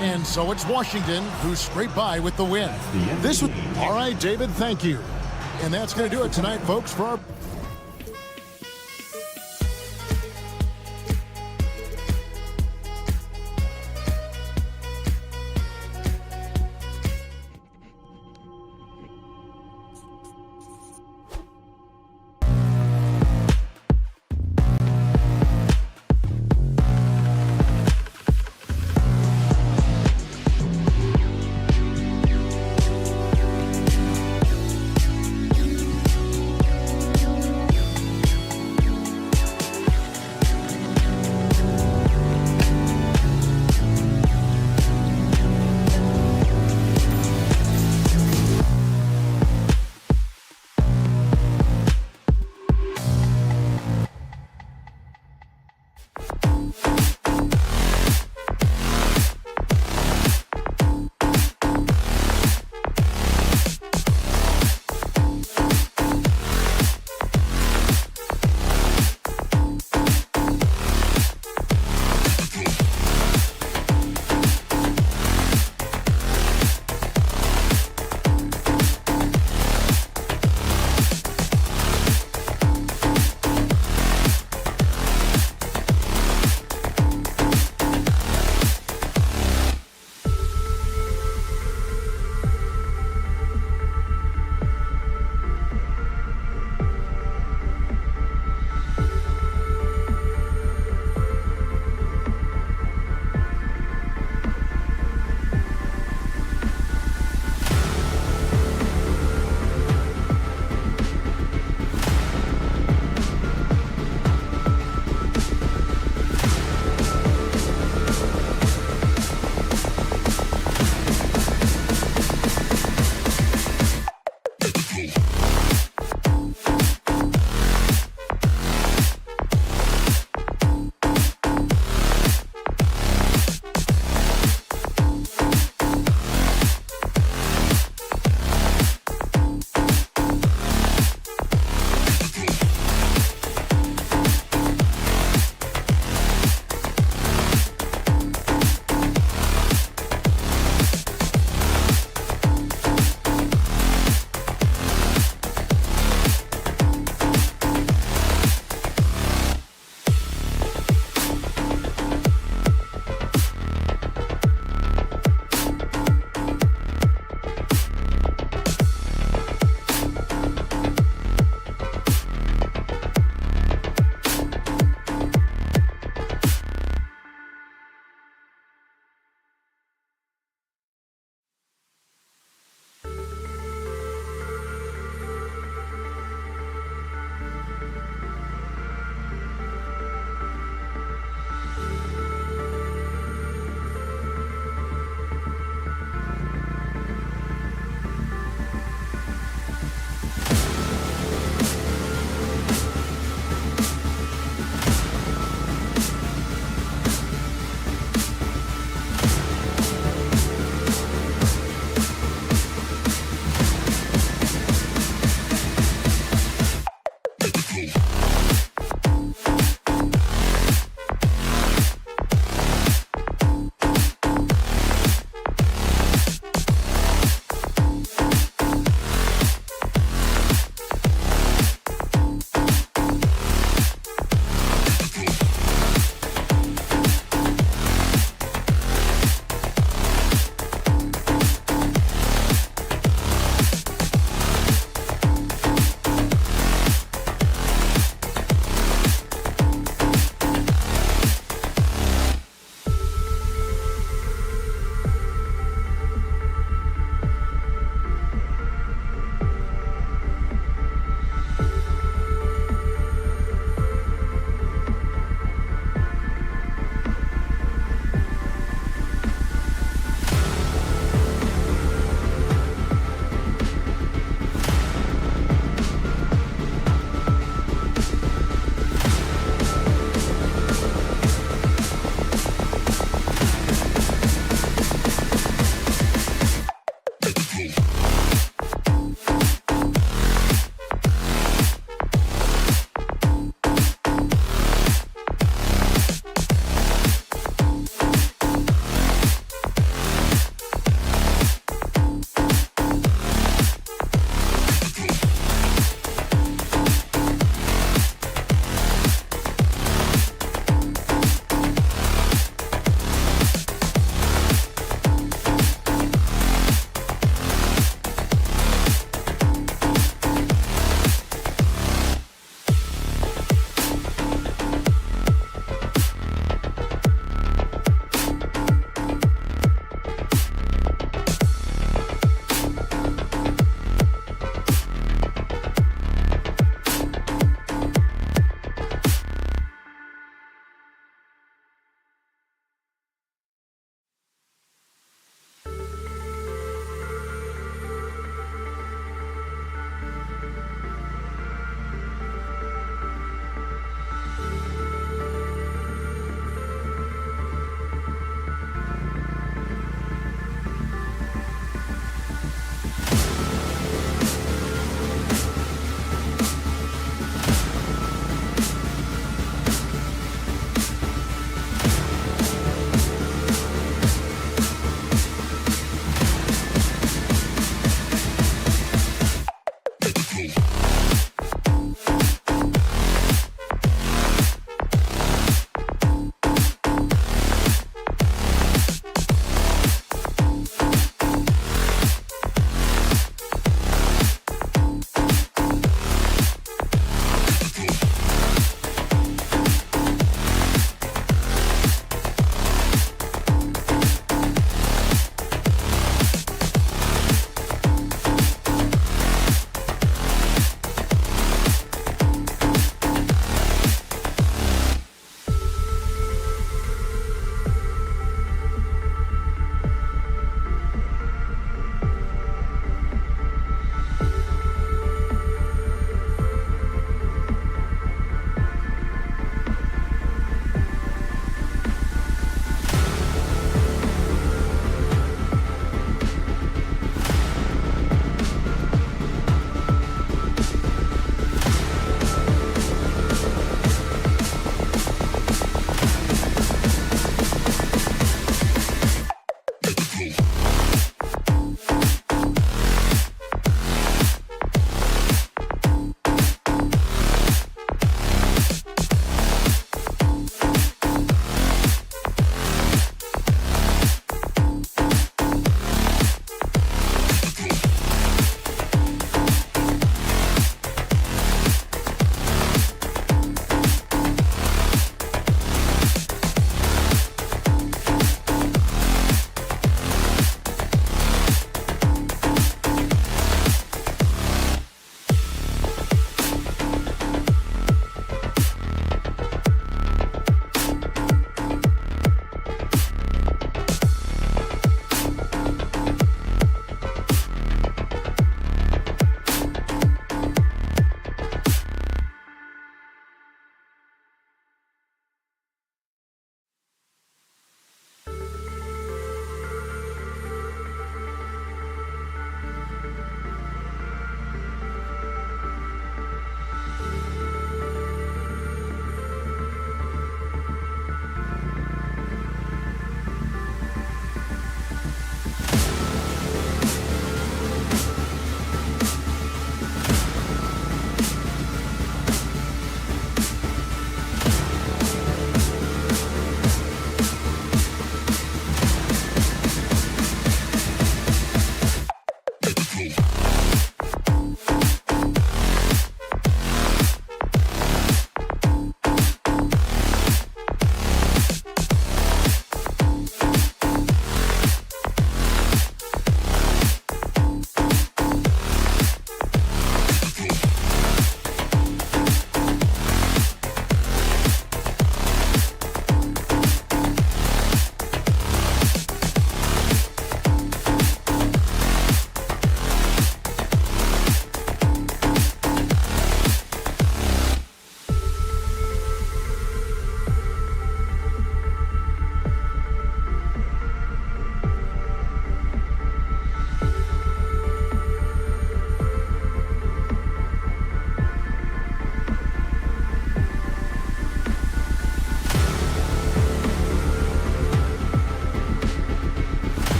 And so it's Washington who scraped by with the win. All right, David, thank you. And that's going to do it tonight, folks, for our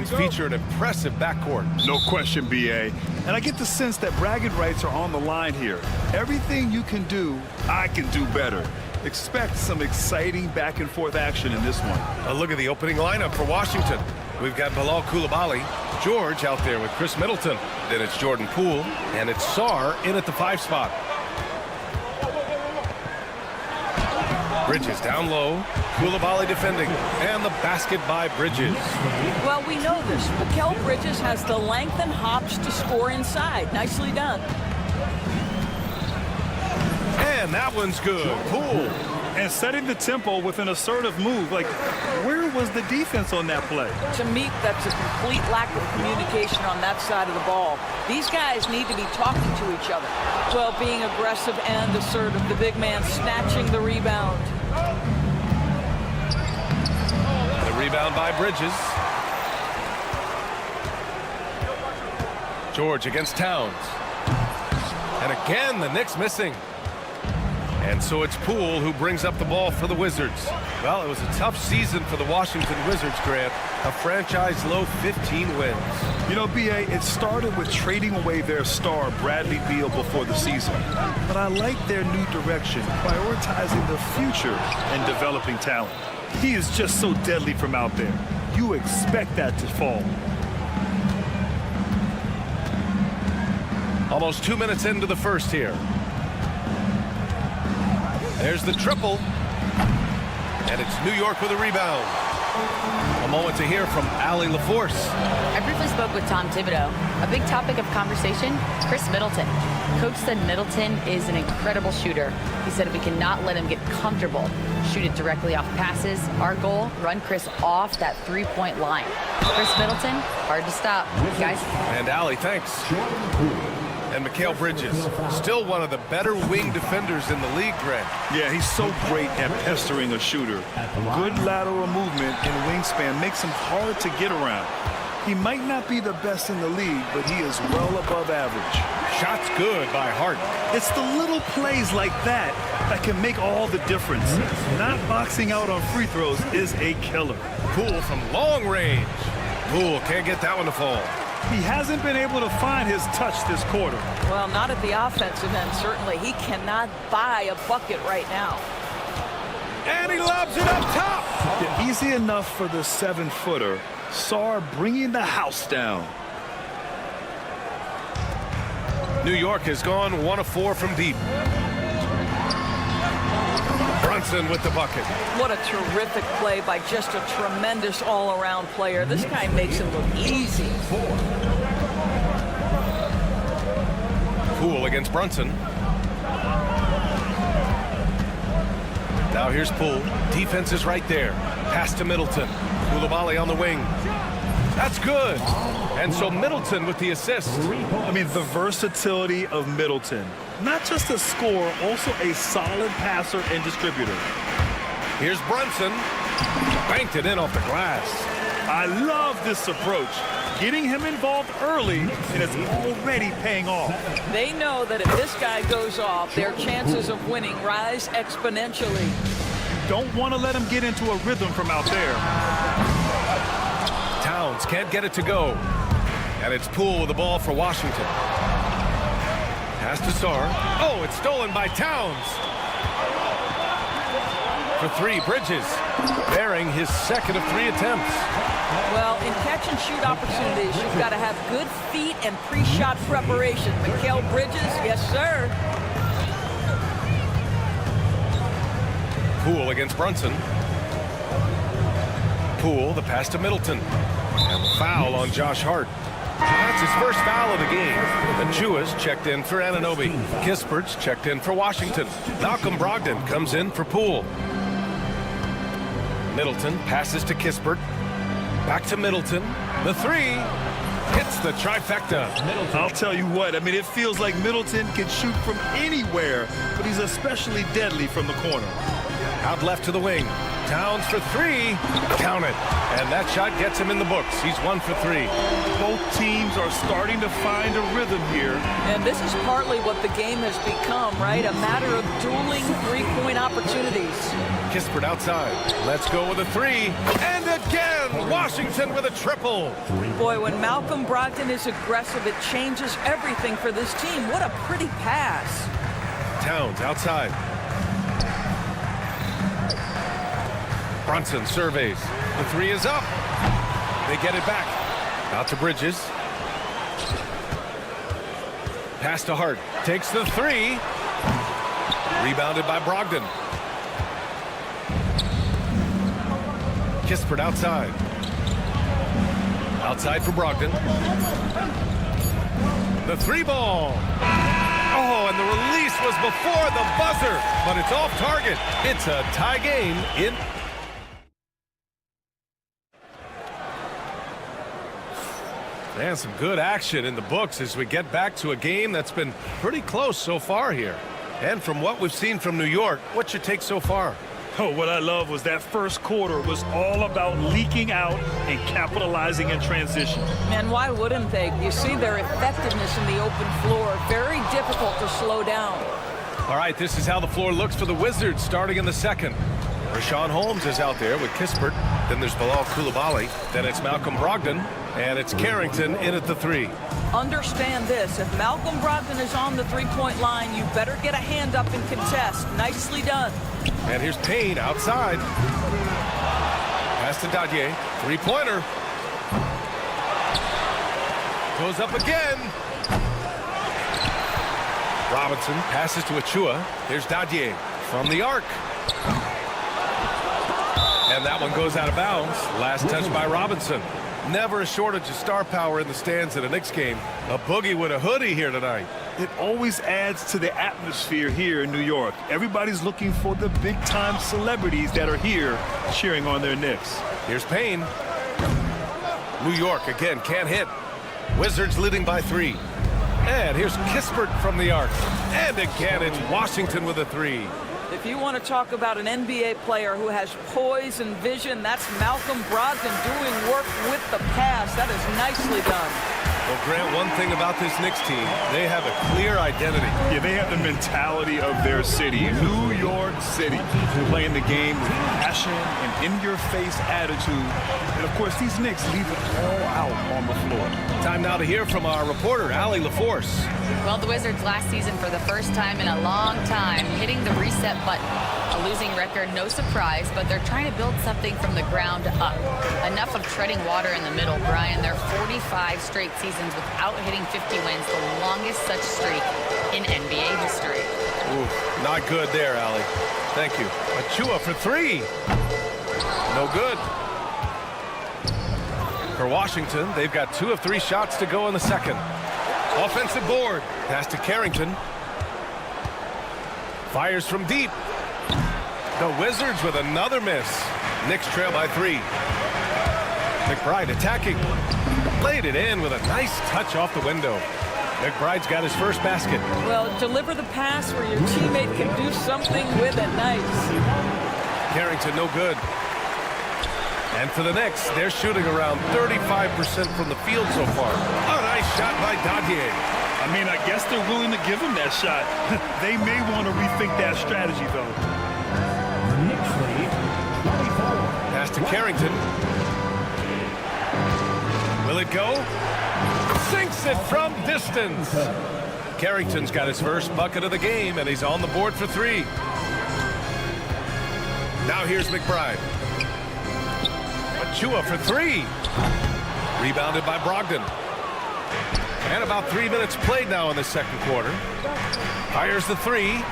teams feature an impressive backcourt. No question, B.A. And I get the sense that bragging rights are on the line here. Everything you can do, I can do better. Expect some exciting back-and-forth action in this one. A look at the opening lineup for Washington. We've got Bilal Coulibaly, George out there with Chris Middleton. Then it's Jordan Poole, and it's Sarr in at the 5 spot. Bridges down low, Coulibaly defending, and the basket by Bridges. Well, we know this. Mikal Bridges has the length and hops to score inside. Nicely done. And that one's good. Poole. And setting the tempo with an assertive move. Like, where was the defense on that play? To me, that's a complete lack of communication on that side of the ball. These guys need to be talking to each other. Well, being aggressive and assertive. The big man snatching the rebound. The rebound by Bridges. George against Towns. And again, the Knicks missing. And so it's Poole who brings up the ball for the Wizards. Well, it was a tough season for the Washington Wizards, Grant. A franchise-low 15 wins. You know, B.A., it started with trading away their star, Bradley Beal, before the season. But I like their new direction, prioritizing the future and developing talent. He is just so deadly from out there. You expect that to fall. Almost 2 minutes into the first here. There's the triple. And it's New York with a rebound. A moment to hear from Allie LaForce. I briefly spoke with Tom Thibodeau. A big topic of conversation, Chris Middleton. Coach said Middleton is an incredible shooter. He said we cannot let him get comfortable. Shoot it directly off passes. Our goal, run Chris off that three-point line. Chris Middleton, hard to stop. Guys. And Allie, thanks. And Mikal Bridges, still one of the better wing defenders in the league, Grant. Yeah, he's so great at pestering a shooter. Good lateral movement and wingspan makes him hard to get around. He might not be the best in the league, but he is well above average. Shots good by Hart. It's the little plays like that that can make all the difference. Not boxing out on free throws is a killer. Poole from long range. Poole can't get that one to fall. He hasn't been able to find his touch this quarter. Well, not at the offensive end, certainly. He cannot buy a bucket right now. And he lobs it up top. Yeah, easy enough for the 7-footer. Sarr bringing the house down. New York has gone 1 of 4 from deep. Brunson with the bucket. What a terrific play by just a tremendous all-around player. This guy makes it look easy. Poole against Brunson. Now here's Poole. Defense is right there. Pass to Middleton. Coulibaly on the wing. That's good. And so Middleton with the assist. I mean, the versatility of Middleton. Not just a scorer, also a solid passer and distributor. Here's Brunson. Banked it in off the glass. I love this approach. Getting him involved early, and it's already paying off. They know that if this guy goes off, their chances of winning rise exponentially. Don't want to let him get into a rhythm from out there. Towns can't get it to go. And it's Poole with the ball for Washington. Pass to Sarr. Oh, it's stolen by Towns. For 3, Bridges. Bearing his second of 3 attempts. Well, in catch-and-shoot opportunities, you've got to have good feet and pre-shot preparation. Mikal Bridges, yes, sir. Poole against Brunson. Poole, the pass to Middleton. And the foul on Josh Hart. That's his first foul of the game. Achua's checked in for Anunoby. Kispert's checked in for Washington. Malcolm Brogdon comes in for Poole. Middleton passes to Kispert. Back to Middleton. The 3 hits the trifecta. I'll tell you what, I mean, it feels like Middleton can shoot from anywhere, but he's especially deadly from the corner. Out left to the wing. Towns for three. Count it. And that shot gets him in the books. He's 1 for 3. Both teams are starting to find a rhythm here. And this is partly what the game has become, right? A matter of dueling three-point opportunities. Kispert outside. Let's go with a 3. And again, Washington with a triple. Boy, when Malcolm Brogdon is aggressive, it changes everything for this team. What a pretty pass. Towns outside. Brunson surveys. The 3 is up. They get it back. Out to Bridges. Pass to Hart. Takes the 3. Rebounded by Brogdon. Kispert outside. Outside for Brogdon. The 3 ball. Oh, and the release was before the buzzer, but it's off target. It's a tie game in. And some good action in the books as we get back to a game that's been pretty close so far here. And from what we've seen from New York, what's your take so far? Oh, what I love was that first quarter was all about leaking out and capitalizing in transition. And why wouldn't they? You see their effectiveness in the open floor. Very difficult to slow down. All right, this is how the floor looks for the Wizards starting in the second. Rashawn Holmes is out there with Kispert. Then there's Bilal Coulibaly. Then it's Malcolm Brogdon. And it's Carrington in at the 3. Understand this. If Malcolm Brogdon is on the three-point line, you better get a hand up and contest. Nicely done. And here's Payne outside. Pass to Dadier. 3-pointer. Goes up again. Robinson passes to Achua. Here's Dadier from the arc. And that one goes out of bounds. Last touch by Robinson. Never a shortage of star power in the stands at a Knicks game. A boogie with a hoodie here tonight. It always adds to the atmosphere here in New York. Everybody's looking for the big-time celebrities that are here cheering on their Knicks. Here's Payne. New York again can't hit. Wizards leading by 3. And here's Kispert from the arc. And again, it's Washington with a 3. If you want to talk about an NBA player who has poise and vision, that's Malcolm Brogdon doing work with the pass. That is nicely done. Well, Grant, one thing about this Knicks team, they have a clear identity. Yeah, they have the mentality of their city, New York City, playing the game with passion and in-your-face attitude. And, of course, these Knicks leave it all out on the floor. Time now to hear from our reporter, Allie LaForce. Well, the Wizards last season for the first time in a long time hitting the reset button. A losing record, no surprise, but they're trying to build something from the ground up. Enough of treading water in the middle, Brian. They're 45 straight seasons without hitting 50 wins, the longest such streak in NBA history. Ooh, not good there, Allie. Thank you. Achua for 3. No good. For Washington, they've got 2 of 3 shots to go in the second. Offensive board. Pass to Carrington. Fires from deep. The Wizards with another miss. Knicks trail by 3. McBride attacking. Laid it in with a nice touch off the window. McBride's got his first basket. Well, deliver the pass where your teammate can do something with it. Nice. Carrington no good. And for the Knicks, they're shooting around 35% from the field so far. A nice shot by Dadier. I mean, I guess they're willing to give him that shot. They may want to rethink that strategy, though. Knicks lead 24. Pass to Carrington. Will it go? Sinks it from distance. Carrington's got his first bucket of the game, and he's on the board for 3. Now here's McBride. Achua for 3. Rebounded by Brogdon. And about 3 minutes played now in the second quarter. Fires the 3.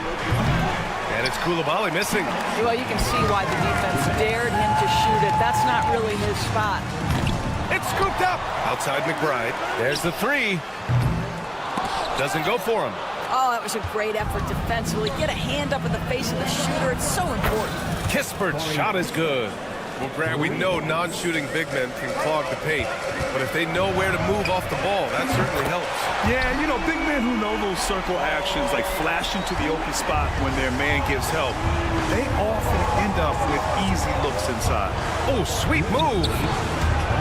And it's Coulibaly missing. Well, you can see why the defense dared him to shoot it. That's not really his spot. It's scooped up. Outside McBride. There's the 3. Doesn't go for him. Oh, that was a great effort defensively. Get a hand up in the face of the shooter. It's so important. Kispert's shot is good. Well, Grant, we know non-shooting big men can clog the paint, but if they know where to move off the ball, that certainly helps. Yeah, you know, big men who know those circle actions, like flashing to the open spot when their man gives help, they often end up with easy looks inside. Oh, sweet move.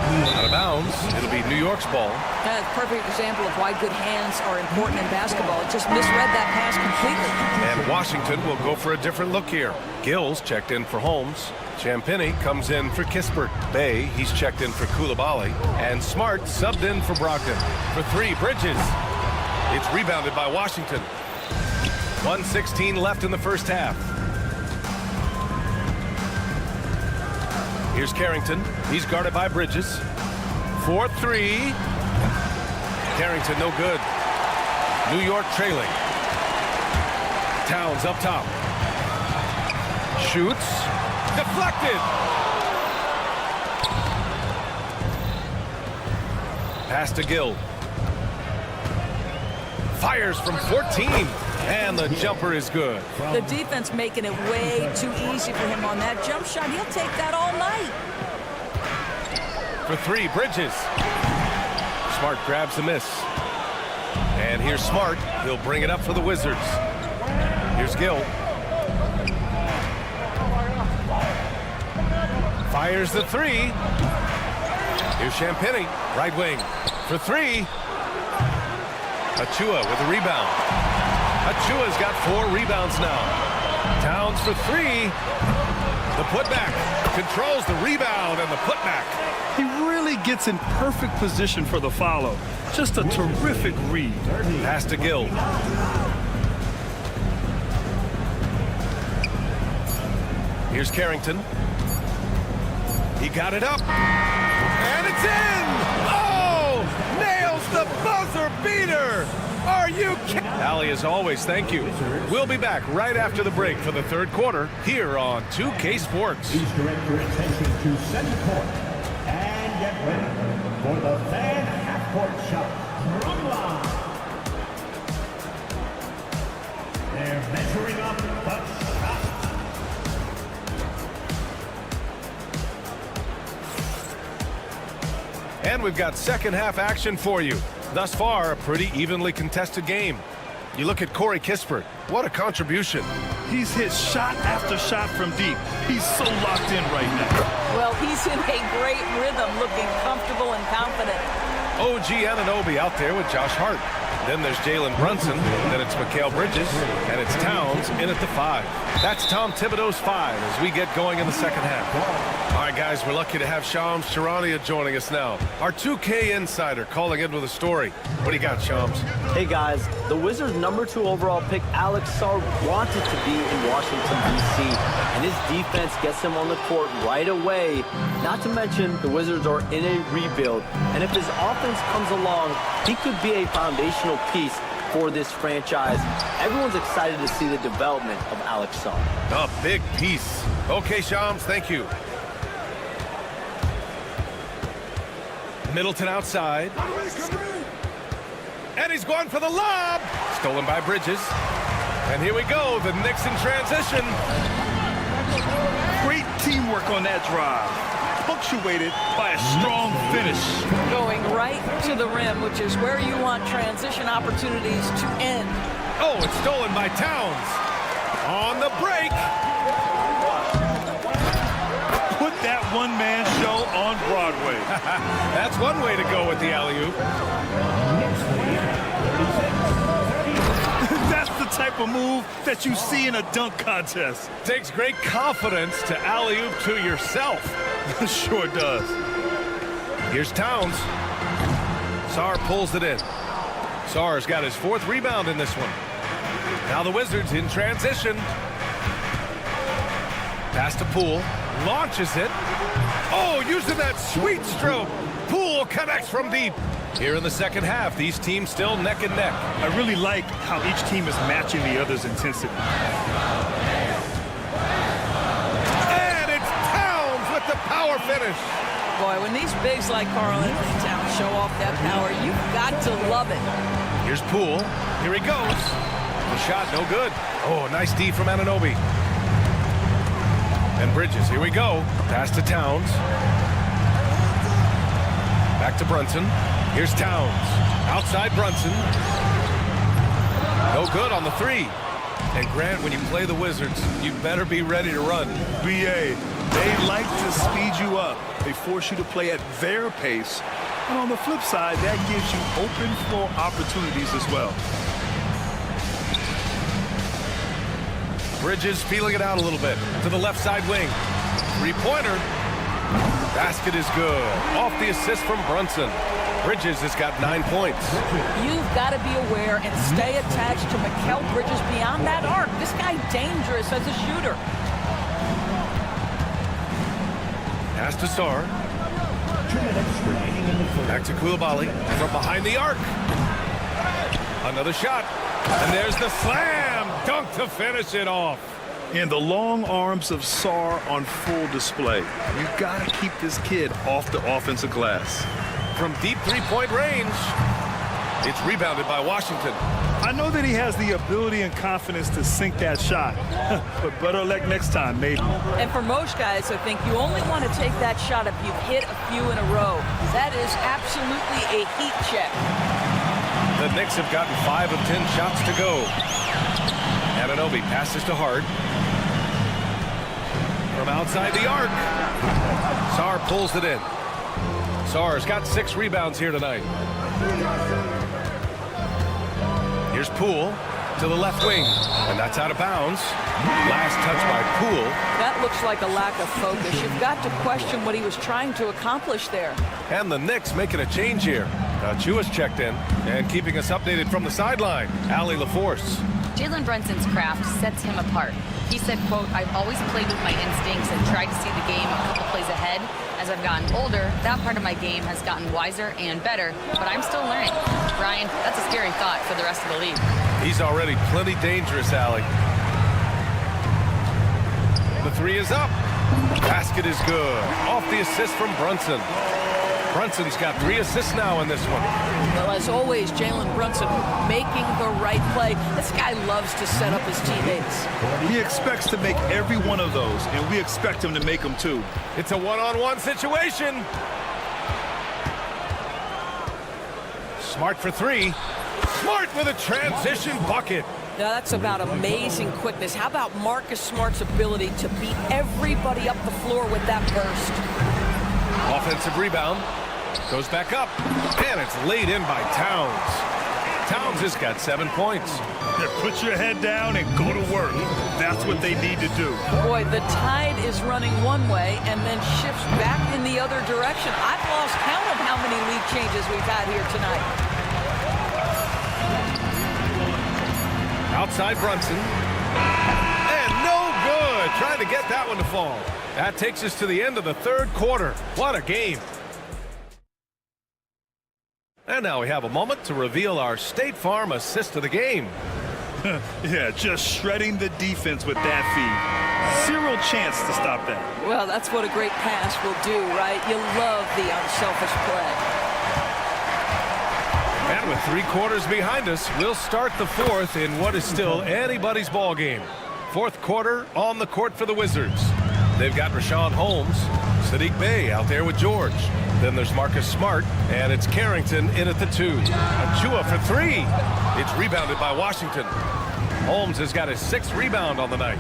Out of bounds. It'll be New York's ball. That's a perfect example of why good hands are important in basketball. It just misread that pass completely. And Washington will go for a different look here. Gills checked in for Holmes. Champagny comes in for Kispert. Bay, he's checked in for Koulibaly. And Smart subbed in for Brogdon. For three, Bridges. It's rebounded by Washington. 1:16 left in the first half. Here's Carrington. He's guarded by Bridges. 4-3. Carrington no good. New York trailing. Towns up top. Shoots. Deflected. Pass to Gill. Fires from 14. And the jumper is good. The defense making it way too easy for him on that jump shot. He'll take that all night. For three, Bridges. Smart grabs the miss. And here's Smart. He'll bring it up for the Wizards. Here's Gill. Fires the three. Here's Champagny, right wing. For three. Achua with a rebound. Achua's got 4 rebounds now. Towns for three. The putback. Controls the rebound and the putback. He really gets in perfect position for the follow. Just a terrific read. Pass to Gill. Here's Carrington. He got it up. And it's in! Oh! Nails the buzzer beater! Are you kidding? Allie, as always, thank you. We'll be back right after the break for the third quarter here on 2K Sports. Please direct your attention to center court and get ready for the fan half-court shot from line. They're measuring up the shot. And we've got second half action for you. Thus far, a pretty evenly contested game. You look at Corey Kispert. What a contribution. He's hit shot after shot from deep. He's so locked in right now. Well, he's in a great rhythm, looking comfortable and confident. OG Anunoby out there with Josh Hart. Then there's Jalen Brunson. Then it's Mikal Bridges. And it's Towns in at the 5. That's Tom Thibodeau's 5 as we get going in the second half. All right, guys, we're lucky to have Shams Charania joining us now. Our 2K insider calling in with a story. What do you got, Shams? Hey, guys. The Wizards' #2 overall pick, Alex Sarr, wanted to be in Washington, D.C., and his defense gets him on the court right away. Not to mention, the Wizards are in a rebuild, and if his offense comes along, he could be a foundational piece for this franchise. Everyone's excited to see the development of Alex Sarr. A big piece. Okay, Shams, thank you. Middleton outside. And he's going for the lob. Stolen by Bridges. And here we go, the Knicks in transition. Great teamwork on that drive, punctuated by a strong finish. Going right to the rim, which is where you want transition opportunities to end. Oh, it's stolen by Towns. On the break. Put that one-man show on Broadway. That's one way to go with the alley-oop. That's the type of move that you see in a dunk contest. Takes great confidence to alley-oop to yourself. Sure does. Here's Towns. Sarr pulls it in. Sarr's got his 4th rebound in this one. Now the Wizards in transition. Pass to Poole. Launches it. Oh, using that sweet stroke. Poole connects from deep. Here in the second half, these teams still neck and neck. I really like how each team is matching the other's intensity. And it's Towns with the power finish. Boy, when these bigs like Karl Anthony Towns show off that power, you've got to love it. Here's Poole. Here he goes. The shot, no good. Oh, nice D from Anunoby. And Bridges, here we go. Pass to Towns. Back to Brunson. Here's Towns. Outside Brunson. No good on the three. And Grant, when you play the Wizards, you better be ready to run. BA, they like to speed you up. They force you to play at their pace. And on the flip side, that gives you open floor opportunities as well. Bridges feeling it out a little bit to the left side wing. Three-pointer. Basket is good. Off the assist from Brunson. Bridges has got 9 points. You've got to be aware and stay attached to Mikal Bridges beyond that arc. This guy dangerous as a shooter. Pass to Sar. Back to Koulibaly from behind the arc. Another shot. And there's the slam dunk to finish it off. And the long arms of Sar on full display. You've got to keep this kid off the offensive glass. From deep three-point range, it's rebounded by Washington. I know that he has the ability and confidence to sink that shot, but better luck next time, maybe. And for most guys, I think you only want to take that shot if you've hit a few in a row. That is absolutely a heat check. The Knicks have gotten 5 of 10 shots to go. Anunoby passes to Hart. From outside the arc, Sar pulls it in. Sar's got 6 rebounds here tonight. Here's Poole to the left wing, and that's out of bounds. Last touch by Poole. That looks like a lack of focus. You've got to question what he was trying to accomplish there. And the Knicks making a change here. Chua's checked in, and keeping us updated from the sideline, Allie LaForce. Jalen Brunson's craft sets him apart. He said, quote, "I've always played with my instincts and tried to see the game a couple plays ahead. As I've gotten older, that part of my game has gotten wiser and better, but I'm still learning." Brian, that's a scary thought for the rest of the league. He's already plenty dangerous, Allie. The three is up. Basket is good. Off the assist from Brunson. Brunson's got 3 assists now in this one. Well, as always, Jalen Brunson making the right play. This guy loves to set up his teammates. He expects to make every one of those, and we expect him to make them too. It's a one-on-one situation. Smart for 3. Smart with a transition bucket. Now that's about amazing quickness. How about Marcus Smart's ability to beat everybody up the floor with that burst? Offensive rebound. Goes back up. And it's laid in by Towns. Towns has got 7 points. Yeah, put your head down and go to work. That's what they need to do. Boy, the tide is running one way and then shifts back in the other direction. I've lost count of how many lead changes we've had here tonight. Outside Brunson. And no good. Trying to get that one to fall. That takes us to the end of the third quarter. What a game. And now we have a moment to reveal our State Farm assist of the game. Yeah, just shredding the defense with that feed. 0 chance to stop that. Well, that's what a great pass will do, right? You love the unselfish play. And with 3 quarters behind us, we'll start the fourth in what is still anybody's ball game. Fourth quarter on the court for the Wizards. They've got Rashawn Holmes, Sadiq Bey out there with George. Then there's Marcus Smart, and it's Carrington in at the 2. Chua for 3. It's rebounded by Washington. Holmes has got his 6th rebound on the night.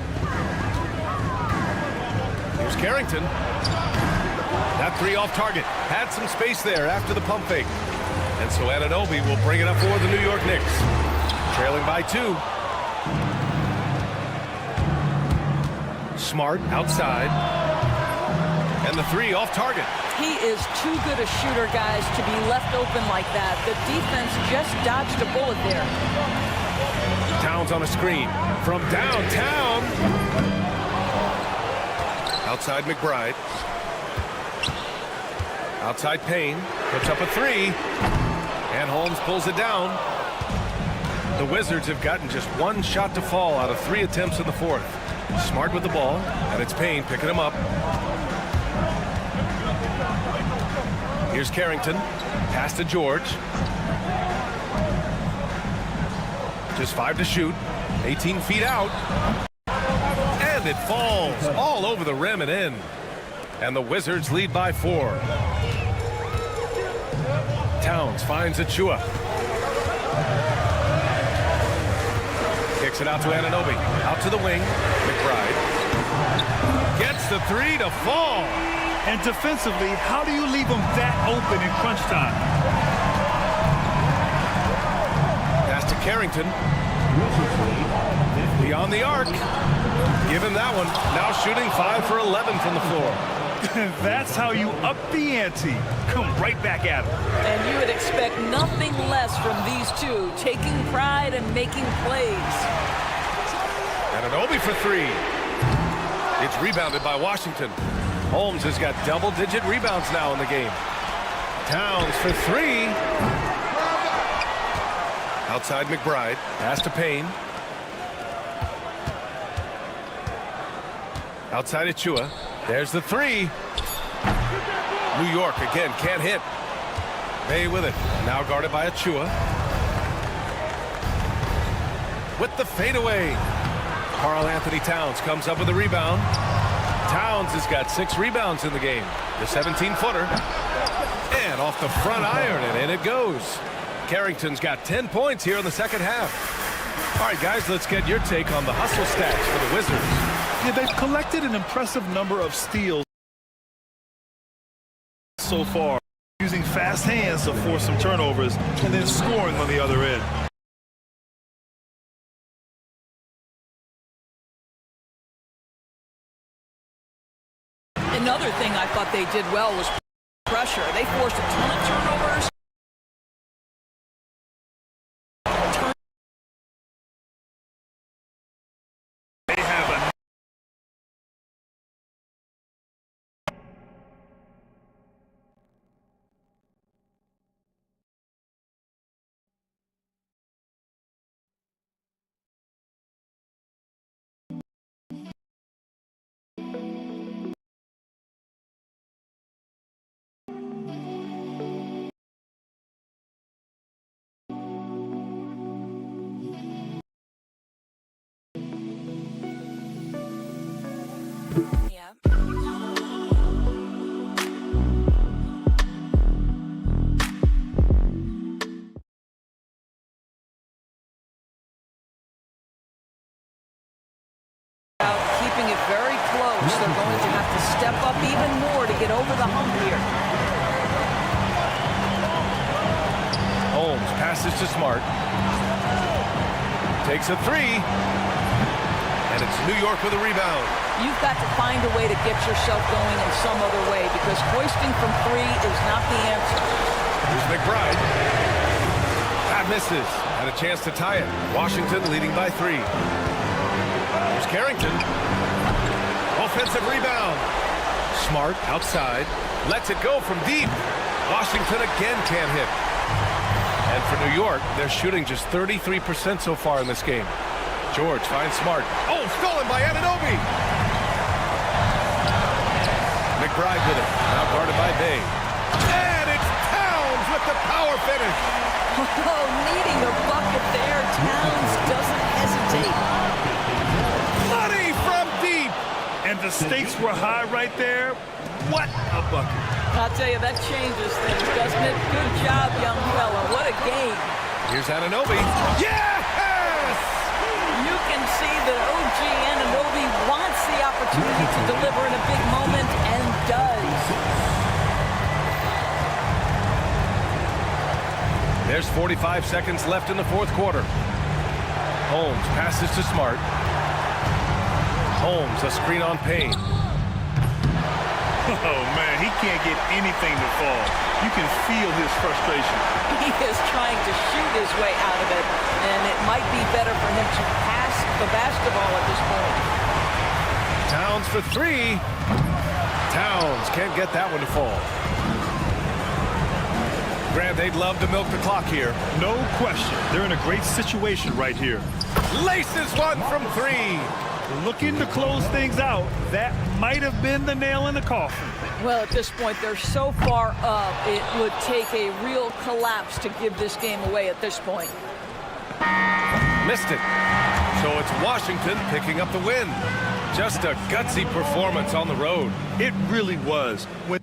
Here's Carrington. That 3 off target. Had some space there after the pump fake. And so Anunoby will bring it up for the New York Knicks. Trailing by 2. Smart outside. And the 3 off target. He is too good a shooter, guys, to be left open like that. The defense just dodged a bullet there. Towns on a screen from downtown. Outside McBride. Outside Payne. Puts up a 3. And Holmes pulls it down. The Wizards have gotten just 1 shot to fall out of 3 attempts in the fourth. Smart with the ball, and it's Payne picking him up. Here's Carrington. Pass to George. Just 5 to shoot. 18 feet out. And it falls all over the rim and in. And the Wizards lead by 4. Towns finds Achua. Kicks it out to Anunoby. Out to the wing. McBride gets the 3 to fall. And defensively, how do you leave them that open in crunch time? Pass to Carrington. Beyond the arc. Give him that one. Now shooting 5 for 11 from the floor. That's how you up the ante. Come right back at him. And you would expect nothing less from these two, taking pride and making plays. Anunoby for 3. It's rebounded by Washington. Holmes has got double-digit rebounds now in the game. Towns for 3. Outside McBride. Pass to Payne. Outside Achua. There's the 3. New York again can't hit. Bay with it. Now guarded by Achua. With the fadeaway. Karl Anthony Towns comes up with a rebound. Towns has got 6 rebounds in the game. The 17-footer. And off the front iron, and in it goes. Carrington's got 10 points here in the second half. All right, guys, let's get your take on the hustle stats for the Wizards. Yeah, they've collected an impressive number of steals so far, using fast hands to force some turnovers and then scoring on the other end. Another thing I thought they did well was pressure. They forced a ton of turnovers. They have a keeping it very close. They're going to have to step up even more to get over the hump here. Holmes passes to Smart. Takes a 3. And it's New York with a rebound. You've got to find a way to get yourself going in some other way because hoisting from 3 is not the answer. Here's McBride. That misses. Had a chance to tie it. Washington leading by 3. Here's Carrington. Offensive rebound. Smart outside. Lets it go from deep. Washington again can't hit. And for New York, they're shooting just 33% so far in this game. George finds Smart. Oh, stolen by Anunoby. McBride with it. Now guarded by Bay. And it's Towns with the power finish. Oh, needing a bucket there. Towns doesn't hesitate. Money from deep. and the stakes were high right there. What a bucket. I'll tell you, that changes things, doesn't it? Good job, young fella. What a game. Here's Anunoby. Yes! You can see that OG Anunoby wants the opportunity to deliver in a big moment and does. There's 45 seconds left in the fourth quarter. Holmes passes to Smart. Holmes, a screen on Payne. Oh, man, he can't get anything to fall. You can feel his frustration. He is trying to shoot his way out of it, and it might be better for him to pass the basketball at this point. Towns for three. Towns can't get that one to fall. Grant, they'd love to milk the clock here. No question. They're in a great situation right here. Laces one from three. Looking to close things out. That might have been the nail in the coffin. Well, at this point, they're so far up, it would take a real collapse to give this game away at this point. Missed it. So it's Washington picking up the win. Just a gutsy performance on the road. It really was. When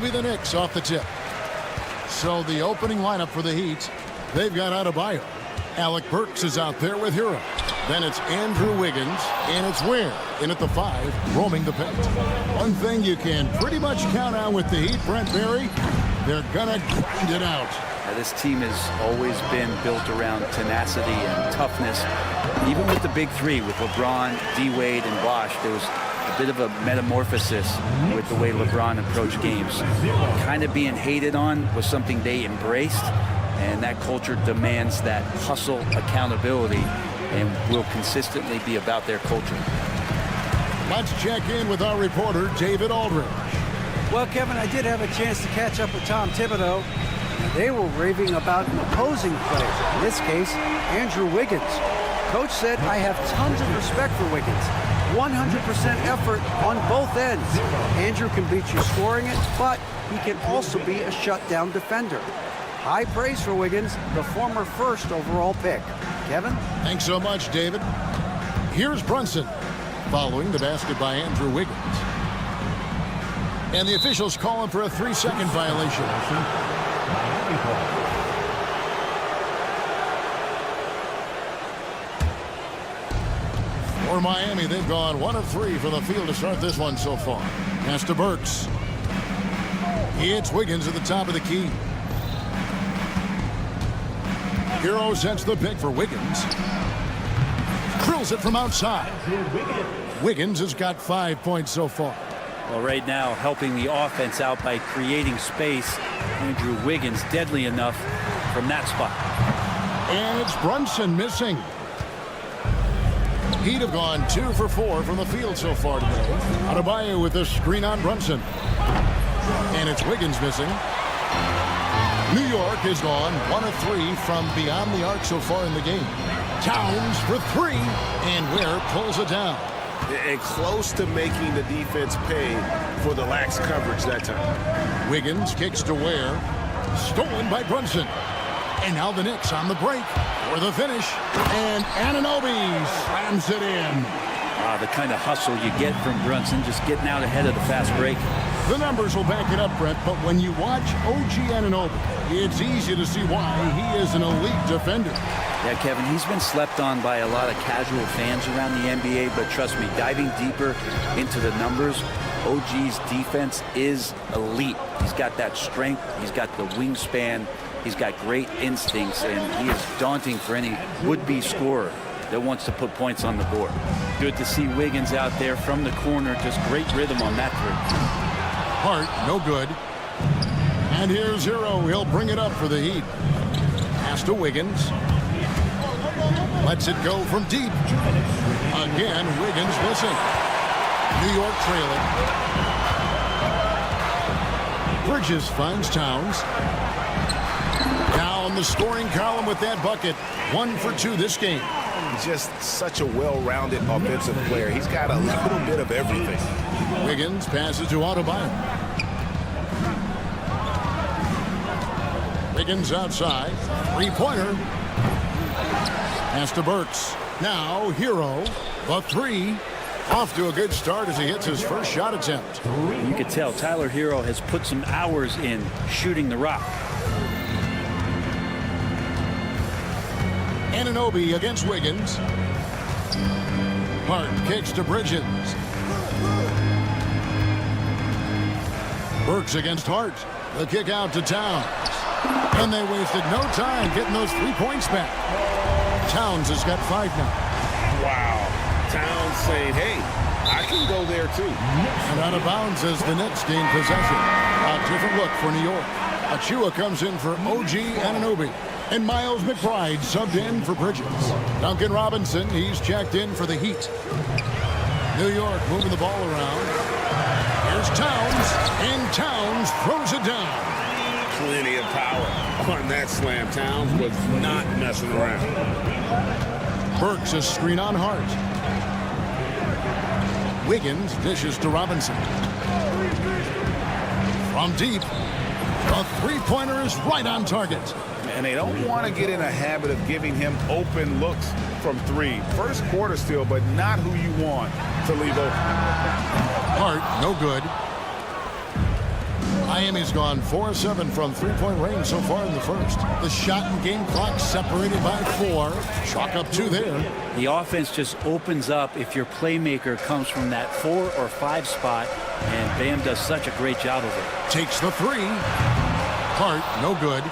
be the Knicks off the tip. So the opening lineup for the Heat, they've got Adebayo. Alec Burks is out there with Hero. Then it's Andrew Wiggins, and it's Ware in at the 5, roaming the paint. One thing you can pretty much count on with the Heat, Brent Barry, they're gonna grind it out. Now, this team has always been built around tenacity and toughness. Even with the big three, with LeBron, D-Wade, and Bosh, there was a bit of a metamorphosis with the way LeBron approached games. Kind of being hated on was something they embraced, and that culture demands that hustle accountability and will consistently be about their culture. Let's check in with our reporter, David Aldridge. Well, Kevin, I did have a chance to catch up with Tom Thibodeau. They were raving about an opposing player, in this case, Andrew Wiggins. Coach said, I have tons of respect for Wiggins. 100% effort on both ends. Andrew can beat you scoring it, but he can also be a shutdown defender. High praise for Wiggins, the former first overall pick. Kevin? Thanks so much, David. Here's Brunson, following the basket by Andrew Wiggins. And the officials call him for a 3-second violation. For Miami, they've gone 1 of 3 from the field to start this one so far. Pass to Burks. He hits Wiggins at the top of the key. Hero sets the pick for Wiggins. Drills it from outside. Wiggins has got 5 points so far. Well, right now, helping the offense out by creating space. Andrew Wiggins deadly enough from that spot. And it's Brunson missing. He'd have gone 2 for 4 from the field so far today. Adebayo with a screen on Brunson. And it's Wiggins missing. New York has gone 1 of 3 from beyond the arc so far in the game. Towns for 3, and Ware pulls it down. And close to making the defense pay for the lax coverage that time. Wiggins kicks to Ware. Stolen by Brunson. And now the Knicks on the break for the finish. And Anunoby slams it in. The kind of hustle you get from Brunson, just getting out ahead of the fast break. The numbers will back it up, Brett, but when you watch OG Anunoby, it's easy to see why he is an elite defender. Yeah, Kevin, he's been slept on by a lot of casual fans around the NBA, but trust me, diving deeper into the numbers, OG's defense is elite. He's got that strength, he's got the wingspan, he's got great instincts, and he is daunting for any would-be scorer that wants to put points on the board. Good to see Wiggins out there from the corner, just great rhythm on that three. Hart, no good. And here's Hero. He'll bring it up for the Heat. Pass to Wiggins. Lets it go from deep. Again, Wiggins missing. New York trailing. Bridges finds Towns. Down the scoring column with that bucket. 1 for 2 this game. Just such a well-rounded offensive player. He's got a little bit of everything. Wiggins passes to Adebayo. Wiggins outside. 3-pointer. Pass to Burks. Now Hero. The 3. Off to a good start as he hits his first shot attempt. You could tell Tyler Hero has put some hours in shooting the rock. Anunoby against Wiggins. Hart kicks to Bridges. Burks against Hart. The kick out to Towns. And they wasted no time getting those 3 points back. Towns has got 5 now. Wow. Towns saying, hey, I can go there too. And out of bounds as the Knicks gain possession. A different look for New York. Achua comes in for OG Anunoby. And Miles McBride subbed in for Bridges. Duncan Robinson, he's checked in for the Heat. New York moving the ball around. Here's Towns, and Towns throws it down. Plenty of power on that slam. Towns was not messing around. Burks a screen on Hart. Wiggins dishes to Robinson. From deep, the 3-pointer is right on target. And they don't want to get in a habit of giving him open looks from 3. First quarter still, but not who you want to leave open. Hart, no good. Miami's gone 4-7 from three-point range so far in the first. The shot and game clock separated by 4. Chalk up 2 there. The offense just opens up if your playmaker comes from that 4 or 5 spot, and Bam does such a great job of it. Takes the 3. Hart, no good.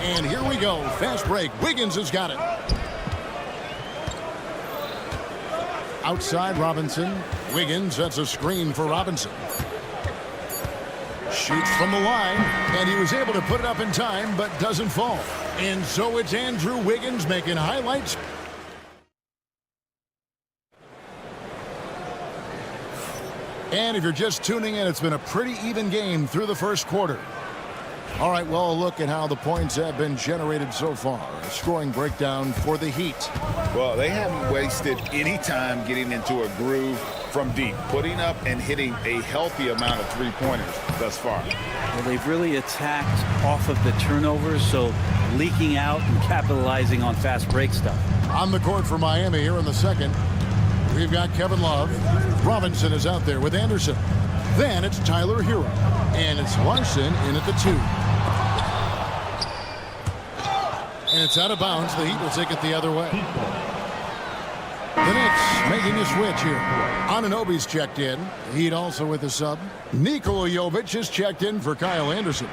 And here we go. Fast break. Wiggins has got it. Outside Robinson. Wiggins, that's a screen for Robinson. Shoots from the line, and he was able to put it up in time, but doesn't fall. And so it's Andrew Wiggins making highlights. And if you're just tuning in, it's been a pretty even game through the first quarter. All right, well, look at how the points have been generated so far. A scoring breakdown for the Heat. Well, they haven't wasted any time getting into a groove from deep, putting up and hitting a healthy amount of three-pointers thus far. Well, they've really attacked off of the turnovers, so leaking out and capitalizing on fast break stuff. On the court for Miami here in the second, we've got Kevin Love. Robinson is out there with Anderson. Then it's Tyler Hero. And it's Larson in at the 2. And it's out of bounds. The Heat will take it the other way. The Knicks making a switch here. Anunoby's checked in. The Heat also with a sub. Nikola Jovic is checked in for Kyle Anderson.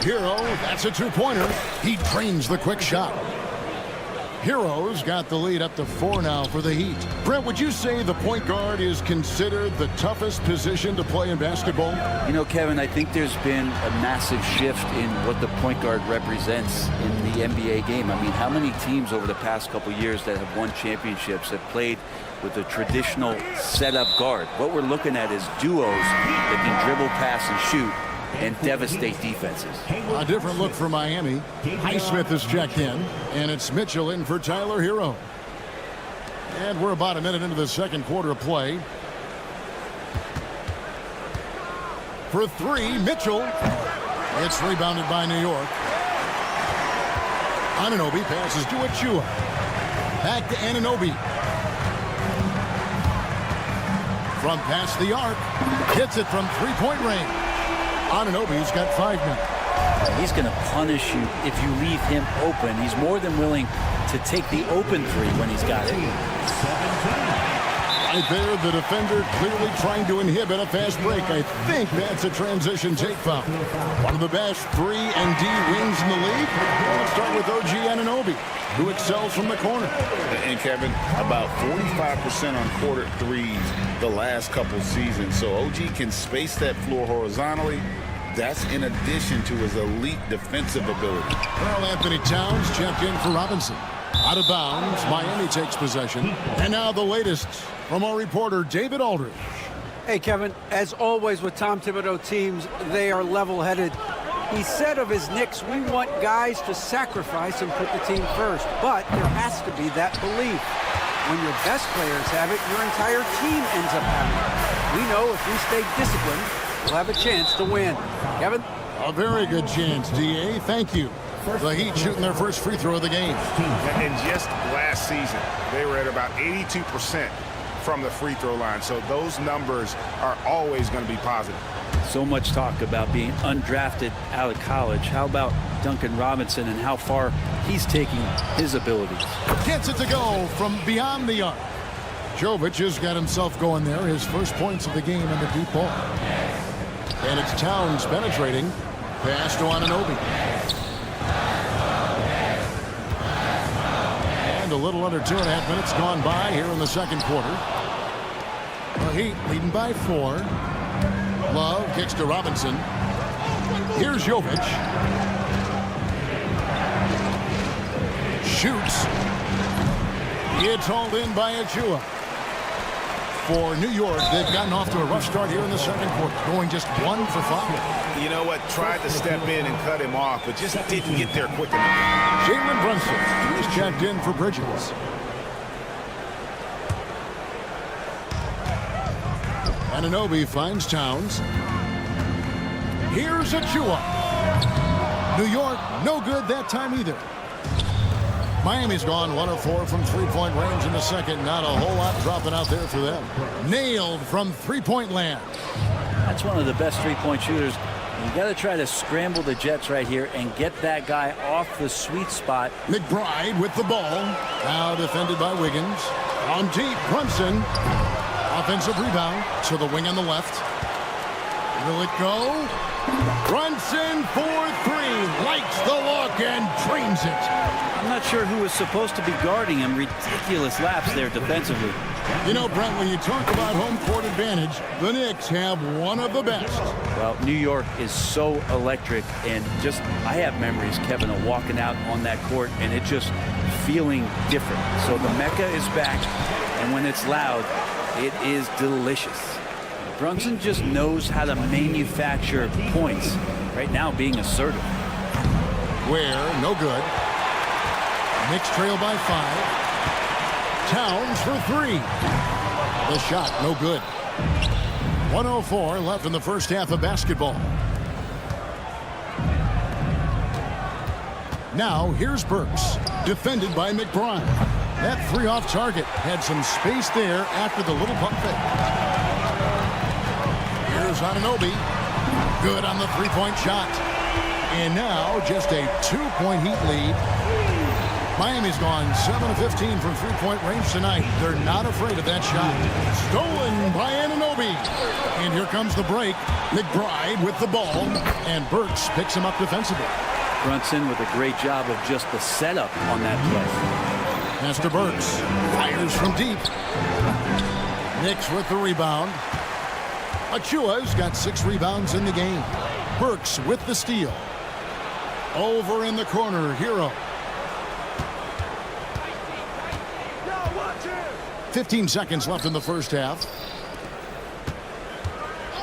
Hero, that's a 2-pointer. He drains the quick shot. Hero's got the lead up to 4 now for the Heat. Brent, would you say the point guard is considered the toughest position to play in basketball? You know, Kevin, I think there's been a massive shift in what the point guard represents in the NBA game. I mean, how many teams over the past couple years that have won championships have played with a traditional setup guard? What we're looking at is duos that can dribble, pass, and shoot and devastate defenses. A different look for Miami. Highsmith is checked in, and it's Mitchell in for Tyler Hero. And we're about a minute into the second quarter of play. For 3, Mitchell. It's rebounded by New York. Anunoby passes to Achua. Back to Anunoby. From past the arc. Hits it from three-point range. Anunoby's got 5 now. He's going to punish you if you leave him open. He's more than willing to take the open 3 when he's got it. Right there, the defender clearly trying to inhibit a fast break. I think that's a transition take foul. One of the best 3 and D wings in the league. Let's start with OG Anunoby, who excels from the corner. And Kevin, about 45% on quarter threes the last couple seasons. So OG can space that floor horizontally. That's in addition to his elite defensive ability. Well, Anthony Towns checked in for Robinson. Out of bounds, Miami takes possession. And now the latest from our reporter, David Aldridge. Hey, Kevin, as always with Tom Thibodeau teams, they are level-headed. He said of his Knicks, we want guys to sacrifice and put the team first. But there has to be that belief. When your best players have it, your entire team ends up having it. We know if we stay disciplined, we'll have a chance to win. Kevin? A very good chance, D.A. Thank you. The Heat shooting their first free throw of the game. And just last season, they were at about 82% from the free throw line. So those numbers are always going to be positive. So much talk about being undrafted out of college. How about Duncan Robinson and how far he's taking his abilities? Gets it to go from beyond the arc. Jovic has got himself going there. His first points of the game in the deep ball. And it's Towns penetrating. Pass to Anunoby. And a little under 2.5 minutes gone by here in the second quarter. The Heat leading by 4. Love kicks to Robinson. Here's Jovic. Shoots. It's hauled in by Achua. For New York, they've gotten off to a rough start here in the second quarter, going just 1 for 5. You know what? Tried to step in and cut him off, but just didn't get there quick enough. Jalen Brunson is checked in for Bridges. Anunoby finds Towns. Here's Achua. New York, no good that time either. Miami's gone 1 of 4 from three-point range in the second. Not a whole lot dropping out there for them. Nailed from three-point land. That's one of the best three-point shooters. You got to try to scramble the Jets right here and get that guy off the sweet spot. McBride with the ball. Now defended by Wiggins. On deep, Brunson. Offensive rebound to the wing on the left. Will it go? Brunson for three. Likes the look and drains it. I'm not sure who was supposed to be guarding him. Ridiculous lapse there defensively. You know, Brent, when you talk about home court advantage, the Knicks have one of the best. Well, New York is so electric, and just, I have memories, Kevin, of walking out on that court and it just feeling different. So the Mecca is back, and when it's loud, it is delicious. Brunson just knows how to manufacture points. Right now, being assertive. Where, no good. Knicks trail by 5. Towns for 3. The shot, no good. 1:04 left in the first half of basketball. Now, here's Burks, defended by McBride. That three off target had some space there after the little pump fake. Here's Anunoby. Good on the three-point shot. And now just a 2-point Heat lead. Miami's gone 7 of 15 from three-point range tonight. They're not afraid of that shot. Stolen by Anunoby. And here comes the break. McBride with the ball. And Burks picks him up defensively. Brunson with a great job of just the setup on that play. Pass to Burks. Fires from deep. Knicks with the rebound. Achua's got 6 rebounds in the game. Burks with the steal. Over in the corner, Hero. 15 seconds left in the first half.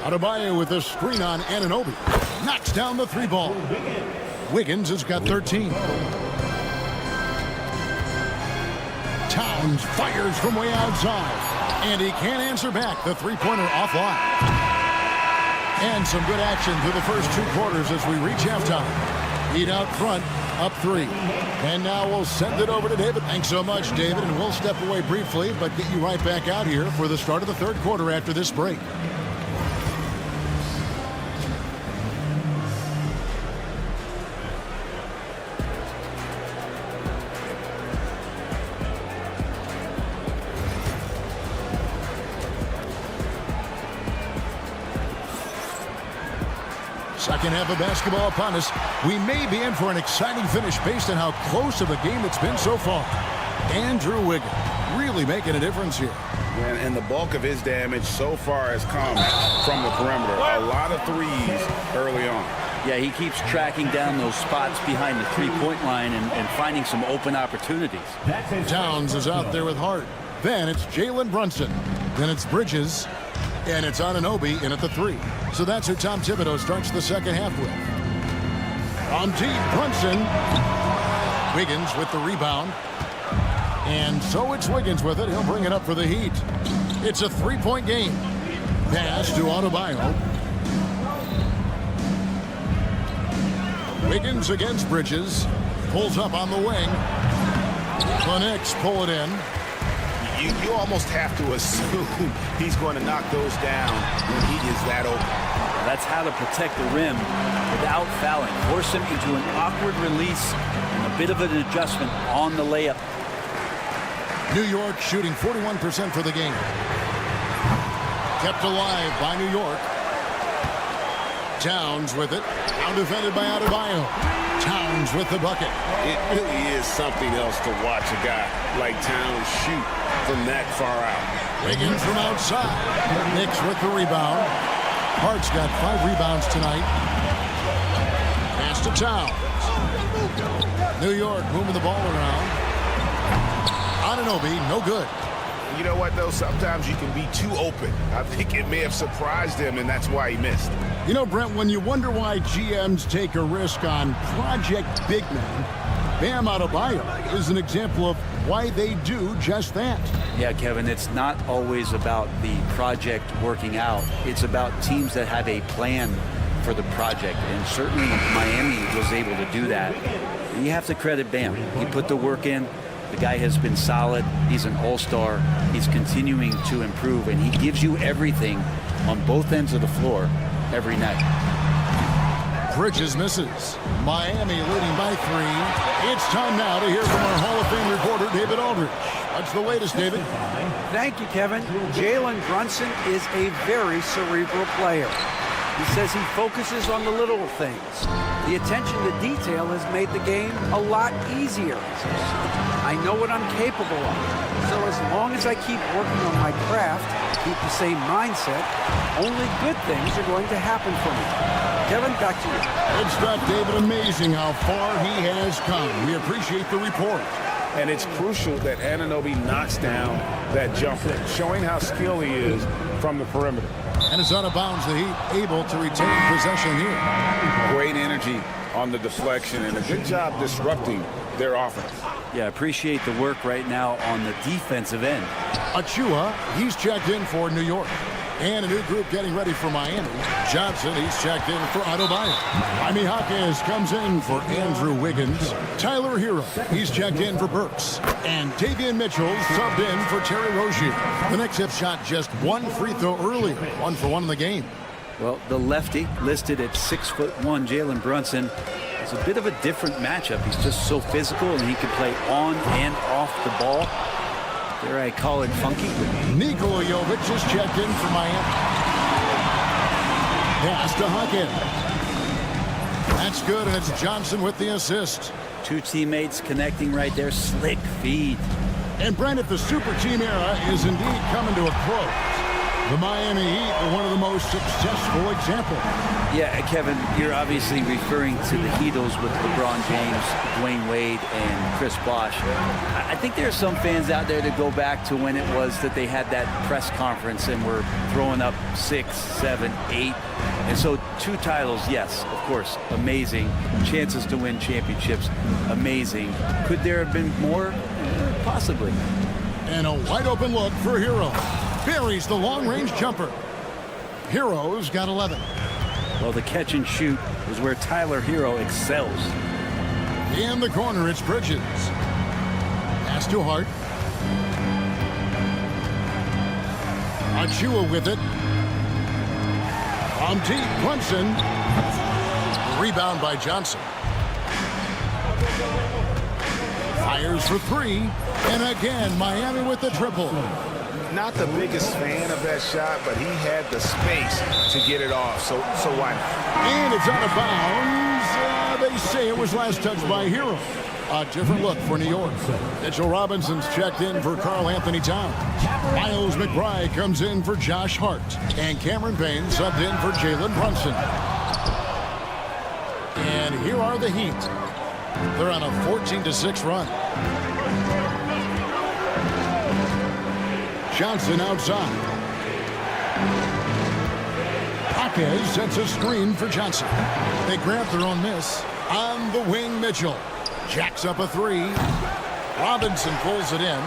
Adebayo with a screen on Anunoby. Knocks down the 3 ball. Wiggins has got 13. Towns fires from way outside. And he can't answer back. The three-pointer offline. And some good action through the first 2 quarters as we reach halftime. Heat out front, up 3. And now we'll send it over to David. Thanks so much, David. And we'll step away briefly, but get you right back out here for the start of the third quarter after this break. Second half of basketball upon us. We may be in for an exciting finish based on how close of a game it's been so far. Andrew Wiggins really making a difference here. And the bulk of his damage so far has come from the perimeter. A lot of threes early on. Yeah, he keeps tracking down those spots behind the three-point line and finding some open opportunities. Towns is out there with Hart. Then it's Jalen Brunson. Then it's Bridges. And it's Anunoby in at the 3. So that's who Tom Thibodeau starts the second half with. On deep, Brunson. Wiggins with the rebound. And so it's Wiggins with it. He'll bring it up for the Heat. It's a 3-point game. Pass to Adebayo. Wiggins against Bridges. Pulls up on the wing. The Knicks pull it in. You almost have to assume he's going to knock those down when he is that open. That's how to protect the rim without fouling. Force him into an awkward release and a bit of an adjustment on the layup. New York shooting 41% for the game. Kept alive by New York. Towns with it. Now defended by Adebayo. Towns with the bucket. It really is something else to watch a guy like Towns shoot from that far out. Wiggins from outside. Knicks with the rebound. Hart's got 5 rebounds tonight. Pass to Towns. New York moving the ball around. Anunoby, no good. You know what, though? Sometimes you can be too open. I think it may have surprised him, and that's why he missed. You know, Brent, when you wonder why GMs take a risk on project big men, Bam Adebayo is an example of why they do just that. Yeah, Kevin, it's not always about the project working out. It's about teams that have a plan for the project, and certainly Miami was able to do that. You have to credit Bam. He put the work in. The guy has been solid. He's an all-star. He's continuing to improve, and he gives you everything on both ends of the floor every night. Bridges misses. Miami leading by 3. It's time now to hear from our Hall of Fame reporter, David Aldridge. What's the latest, David? Thank you, Kevin. Jalen Brunson is a very cerebral player. He says he focuses on the little things. The attention to detail has made the game a lot easier. I know what I'm capable of. So as long as I keep working on my craft, keep the same mindset, only good things are going to happen for me. Kevin, back to you. Good stuff, David. Amazing how far he has come. We appreciate the report. And it's crucial that Anunoby knocks down that jumper, showing how skilled he is from the perimeter. And it's out of bounds. The Heat able to retain possession here. Great energy on the deflection and a good job disrupting their offense. Yeah, appreciate the work right now on the defensive end. Achua, he's checked in for New York. And a new group getting ready for Miami. Johnson, he's checked in for Adebayo. Jaime Jaquez comes in for Andrew Wiggins. Tyler Hero, he's checked in for Burks. And Davion Mitchell subbed in for Terry Rozier. The Knicks have shot just one free throw earlier, 1 for 1 in the game. Well, the lefty listed at 6'1", Jalen Brunson. It's a bit of a different matchup. He's just so physical, and he can play on and off the ball. Dare I call it funky? Nikola Jovic is checked in for Miami. Pass to Hawkins. That's good, and it's Johnson with the assist. Two teammates connecting right there. Slick feed. And Brandon, the super team era is indeed coming to a close. The Miami Heat are one of the most successful examples. Yeah, Kevin, you're obviously referring to the Heatles with LeBron James, Dwayne Wade, and Chris Bosh. I think there are some fans out there that go back to when it was that they had that press conference and were throwing up 6, 7, 8. And so 2 titles, yes, of course, amazing. Chances to win championships, amazing. Could there have been more? Possibly. And a wide open look for Hero. Buries the long-range jumper. Hero's got 11. Well, the catch and shoot is where Tyler Hero excels. In the corner, it's Bridges. Pass to Hart. Achua with it. From deep, Brunson. Rebound by Johnson. Fires for 3. And again, Miami with the triple. Not the biggest fan of that shot, but he had the space to get it off, so why not? And it's out of bounds. They say it was last touched by Hero. A different look for New York. Mitchell Robinson's checked in for Karl Anthony Towns. Miles McBride comes in for Josh Hart. And Cameron Payne subbed in for Jalen Brunson. And here are the Heat. They're on a 14-6 run. Johnson outside. Jaquez sets a screen for Johnson. They grab their own miss. On the wing, Mitchell. Jacks up a 3. Robinson pulls it in.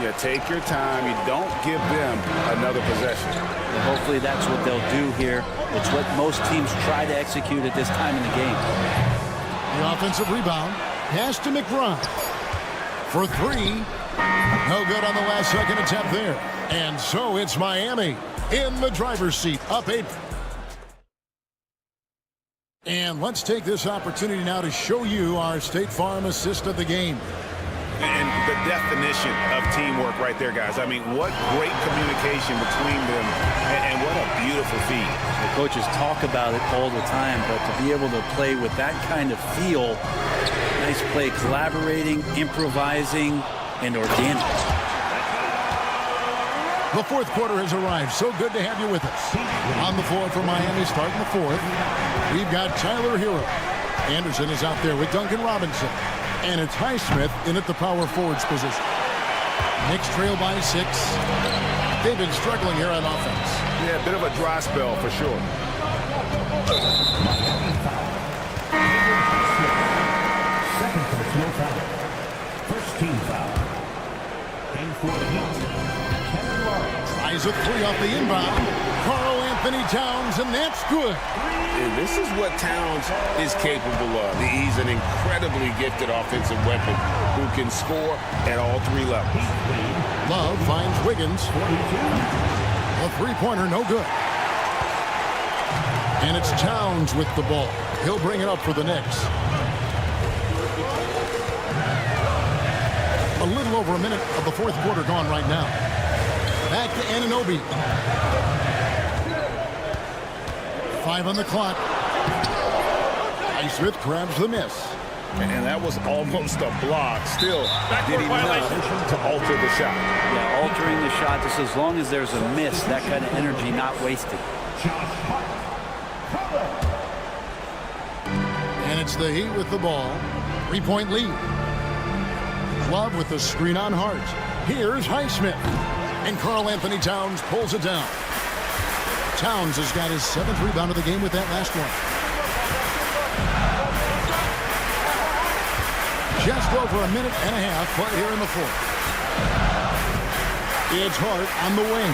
Yeah, take your time. You don't give them another possession. Well, hopefully that's what they'll do here. It's what most teams try to execute at this time in the game. The offensive rebound. Pass to McBride. For 3. No good on the last second attempt there. And so it's Miami in the driver's seat, up 8. And let's take this opportunity now to show you our State Farm assist of the game. And the definition of teamwork right there, guys. I mean, what great communication between them, and what a beautiful feed. The coaches talk about it all the time, but to be able to play with that kind of feel, nice play, collaborating, improvising, and organic. The fourth quarter has arrived. So good to have you with us. On the floor for Miami, starting the fourth, we've got Tyler Hero. Anderson is out there with Duncan Robinson. And it's Highsmith in at the power forwards position. Knicks trail by 6. They've been struggling here on offense. Yeah, a bit of a dry spell for sure. Second personal foul. First team foul. And for the Heat, Kevin Lawrence. Tries a 3 off the inbound. Karl Anthony Towns, and that's good. And this is what Towns is capable of. He's an incredibly gifted offensive weapon who can score at all three levels. Love finds Wiggins. A three-pointer, no good. And it's Towns with the ball. He'll bring it up for the Knicks. A little over a minute of the fourth quarter gone right now. Back to Anunoby. 5 on the clock. Highsmith grabs the miss. And that was almost a block. Still did enough to alter the shot. Yeah, altering the shot just as long as there's a miss, that kind of energy not wasted. And it's the Heat with the ball. 3-point lead. Love with the screen on Hart. Here's Highsmith. And Karl Anthony Towns pulls it down. Towns has got his 7th rebound of the game with that last one. Just over a minute and a half play here in the fourth. It's Hart on the wing.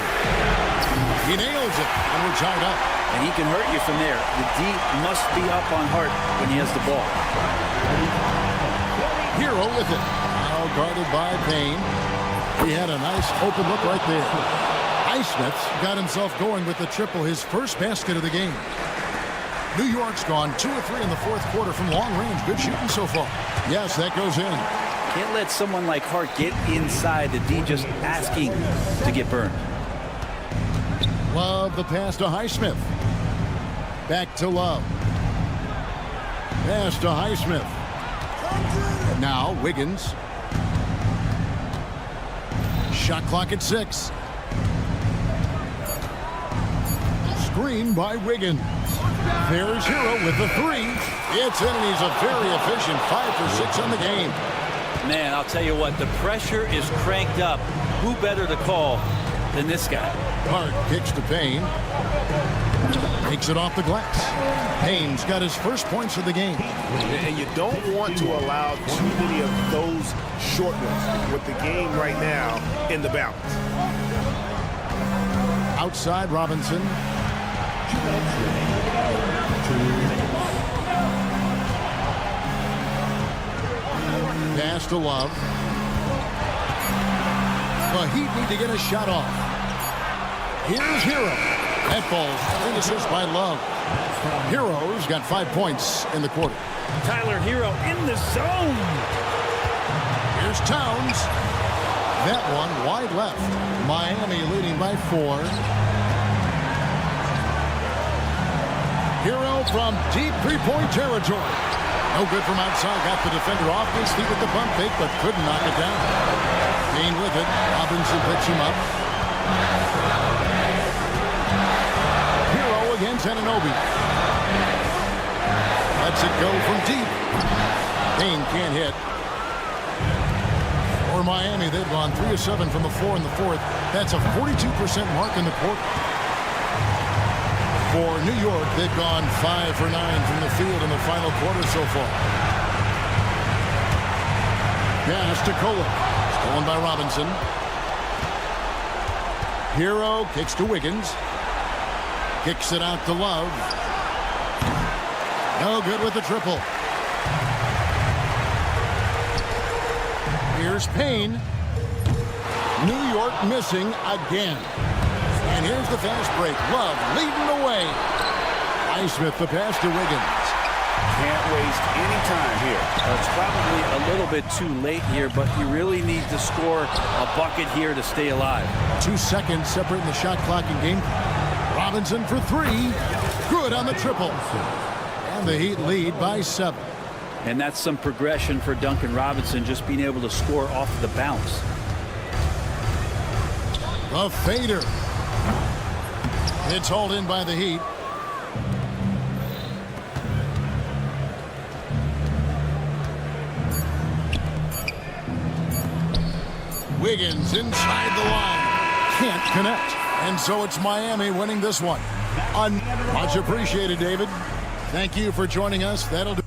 He nails it, and we're tied up. And he can hurt you from there. The D must be up on Hart when he has the ball. Hero with it. Now guarded by Payne. He had a nice open look right there. Highsmith got himself going with the triple, his first basket of the game. New York's gone 2 of 3 in the fourth quarter from long range. Good shooting so far. Yes, that goes in. Can't let someone like Hart get inside. The D just asking to get burned. Love the pass to Highsmith. Back to Love. Pass to Highsmith. Now Wiggins. Shot clock at 6. Screen by Wiggins. There's Hero with the 3. It's in, and he's a very efficient 5 for 6 on the game. Man, I'll tell you what, the pressure is cranked up. Who better to call than this guy? Hart kicks to Payne. Takes it off the glass. Payne's got his first points of the game. And you don't want to allow too many of those short ones with the game right now in the balance. Outside Robinson. Pass to Love. The Heat need to get a shot off. Here's Hero. That ball's finishes by Love. Hero's got 5 points in the quarter. Tyler Hero in the zone. Here's Towns. That one wide left. Miami leading by 4. Hero from deep 3-point territory. No good from outside. Got the defender off his feet with the pump fake, but couldn't knock it down. Payne with it. Robinson picks him up. Hero against Anunoby. Lets it go from deep. Payne can't hit. For Miami, they've gone 3 of 7 from the floor in the fourth. That's a 42% mark in the quarter. For New York, they've gone 5 for 9 from the field in the final quarter so far. Pass to Kohler. Stolen by Robinson. Hero kicks to Wiggins. Kicks it out to Love. No good with the triple. Here's Payne. New York missing again. And here's the fast break. Love leading the way. Highsmith the pass to Wiggins. Can't waste any time here. It's probably a little bit too late here, but you really need to score a bucket here to stay alive. 2 seconds separating the shot clock and game. Robinson for 3. Good on the triple. And the Heat lead by 7. And that's some progression for Duncan Robinson, just being able to score off the bounce. The fader. It's hauled in by the Heat. Wiggins inside the line. Can't connect. And so it's Miami winning this one. Much appreciated, David. Thank you for joining us. That'll do.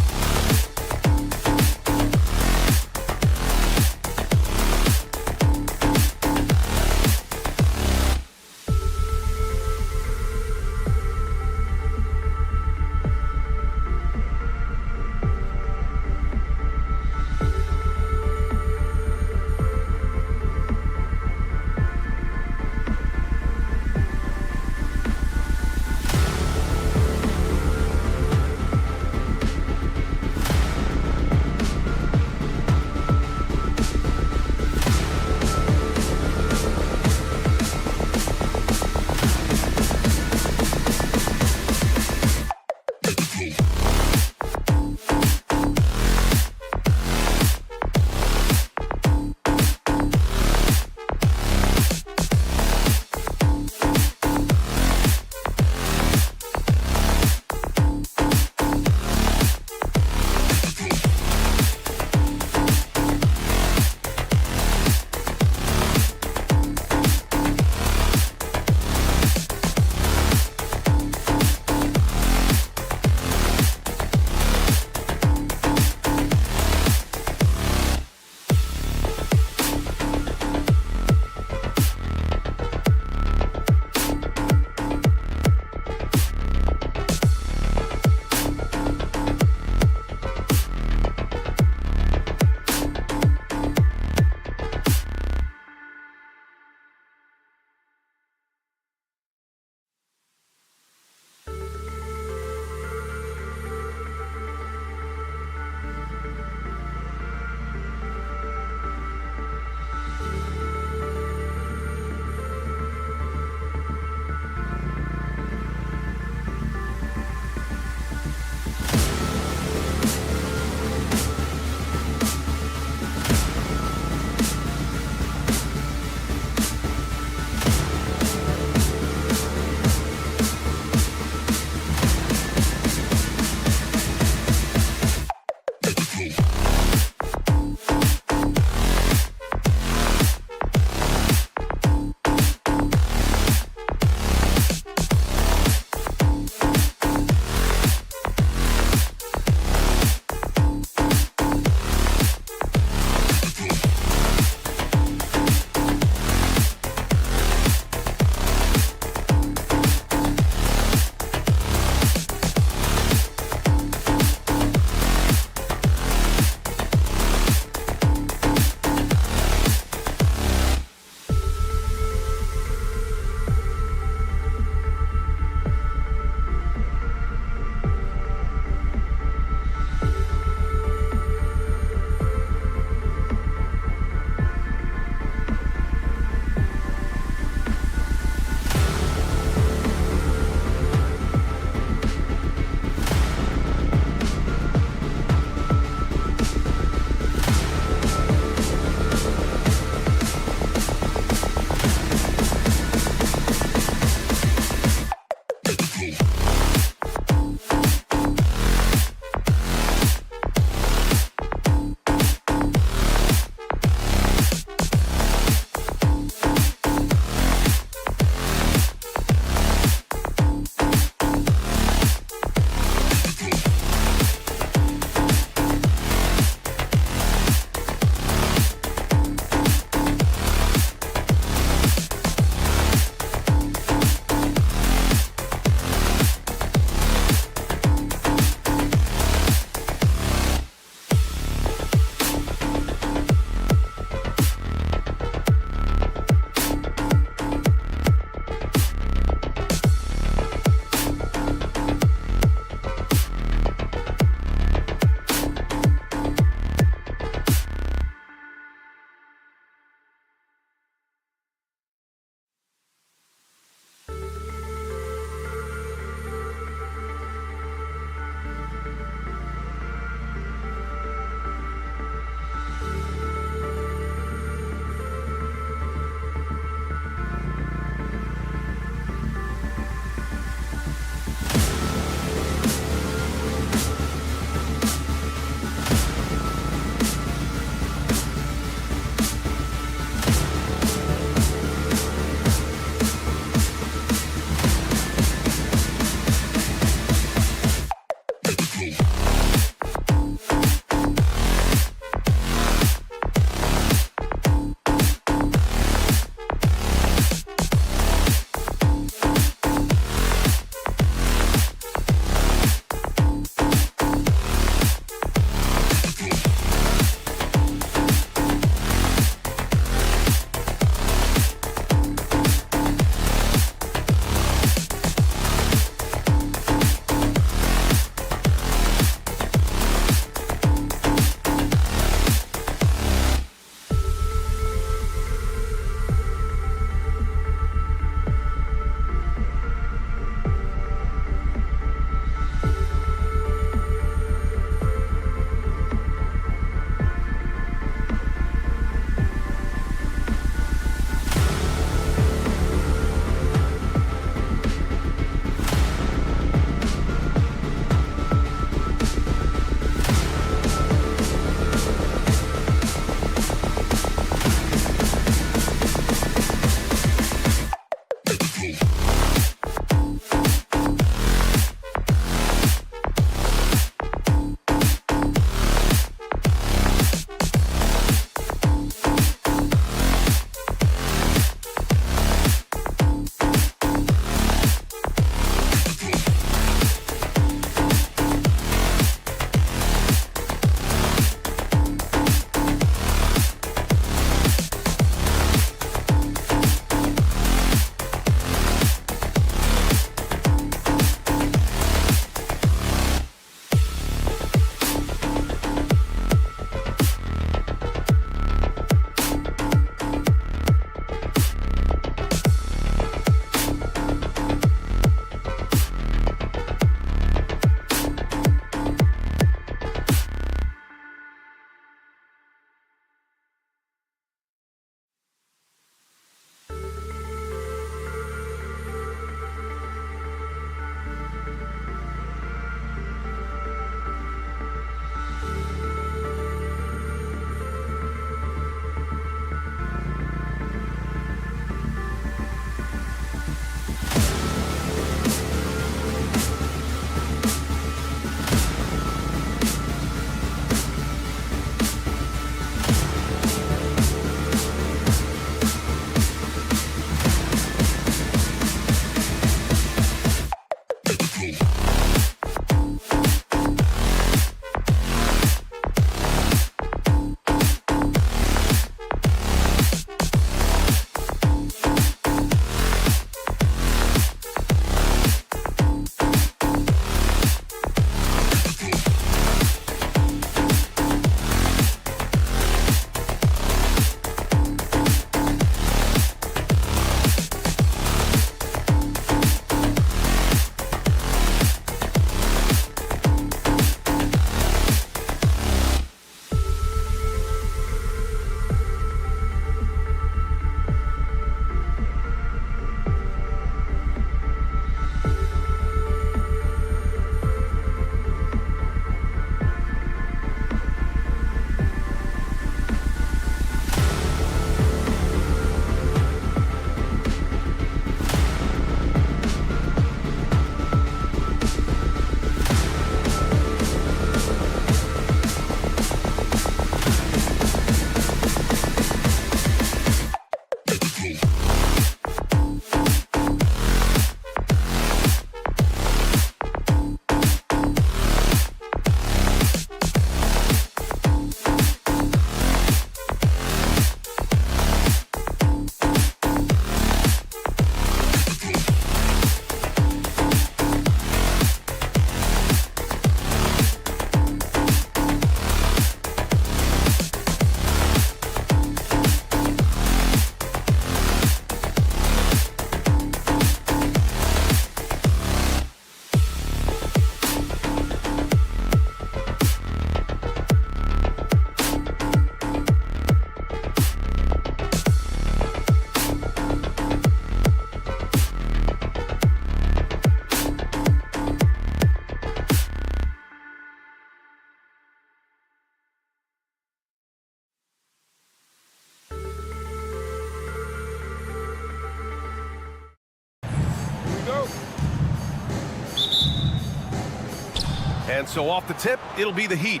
And so off the tip, it'll be the Heat.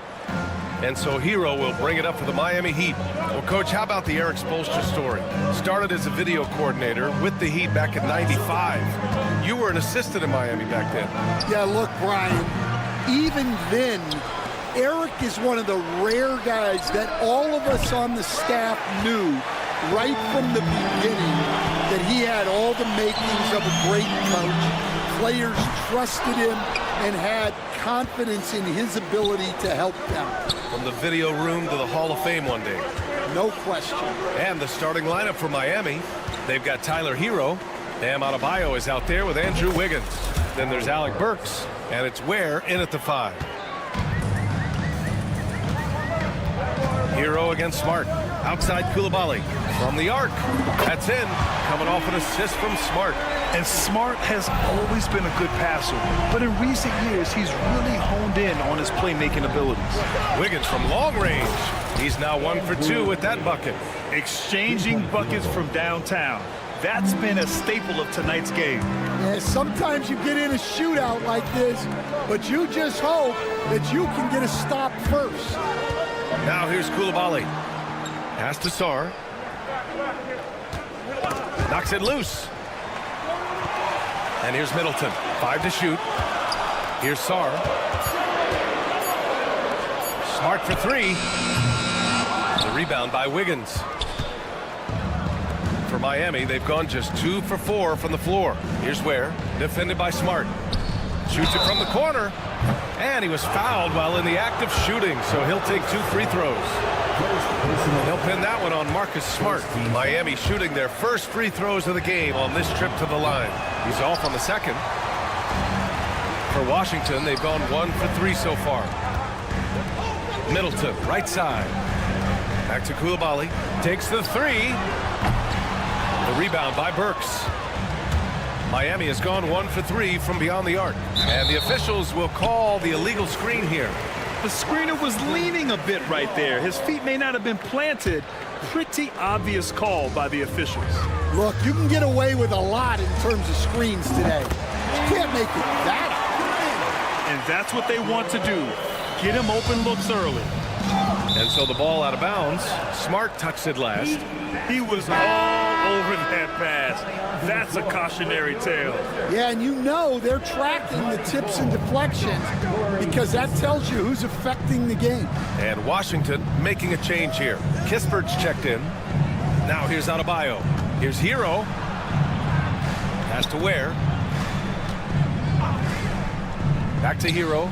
And so Hero will bring it up for the Miami Heat. Well, Coach, how about the Eric Spoelstra story? Started as a video coordinator with the Heat back in '95. You were an assistant in Miami back then. Yeah, look, Brian, even then, Eric is one of the rare guys that all of us on the staff knew right from the beginning that he had all the makings of a great coach. Players trusted him and had confidence in his ability to help them. From the video room to the Hall of Fame one day. No question. And the starting lineup for Miami, they've got Tyler Hero. Bam Adebayo is out there with Andrew Wiggins. Then there's Alec Burks, and it's Ware in at the 5. Hero against Smart. Outside Coulibaly. From the arc. That's in. Coming off an assist from Smart. And Smart has always been a good passer, but in recent years, he's really honed in on his playmaking abilities. Wiggins from long range. He's now 1 for 2 with that bucket. Exchanging buckets from downtown. That's been a staple of tonight's game. Yeah, sometimes you get in a shootout like this, but you just hope that you can get a stop first. Now here's Coulibaly. Pass to Sarr. Knocks it loose. And here's Middleton. 5 to shoot. Here's Sarr. Smart for 3. The rebound by Wiggins. For Miami, they've gone just 2 for 4 from the floor. Here's Ware, defended by Smart. Shoots it from the corner. And he was fouled while in the act of shooting, so he'll take 2 free throws. He'll pin that one on Marcus Smart. Miami shooting their first free throws of the game on this trip to the line. He's off on the second. For Washington, they've gone 1 for 3 so far. Middleton, right side. Back to Coulibaly. Takes the 3. The rebound by Burks. Miami has gone 1 for 3 from beyond the arc. And the officials will call the illegal screen here. The screener was leaning a bit right there. His feet may not have been planted. Pretty obvious call by the officials. Look, you can get away with a lot in terms of screens today. You can't make it that. And that's what they want to do. Get him open looks early. And so the ball out of bounds. Smart touched it last. He was all over that pass. That's a cautionary tale. Yeah, and you know they're tracking the tips and deflections because that tells you who's affecting the game. And Washington making a change here. Kispert's checked in. Now here's Adebayo. Here's Hero. Pass to Ware. Back to Hero.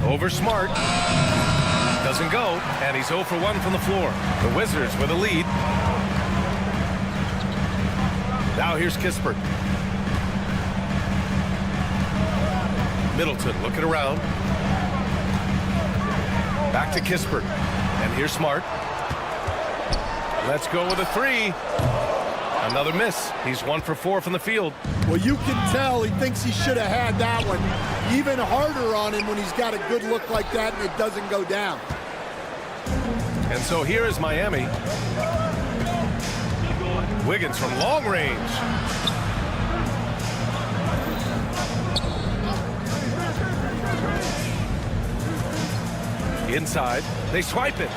Over Smart. Doesn't go, and he's 0 for 1 from the floor. The Wizards with a lead. Now here's Kispert. Middleton looking around. Back to Kispert. And here's Smart. Let's go with a 3. Another miss. He's 1 for 4 from the field. Well, you can tell he thinks he should have had that one. Even harder on him when he's got a good look like that and it doesn't go down. And so here is Miami. Wiggins from long range. Inside, they swipe it.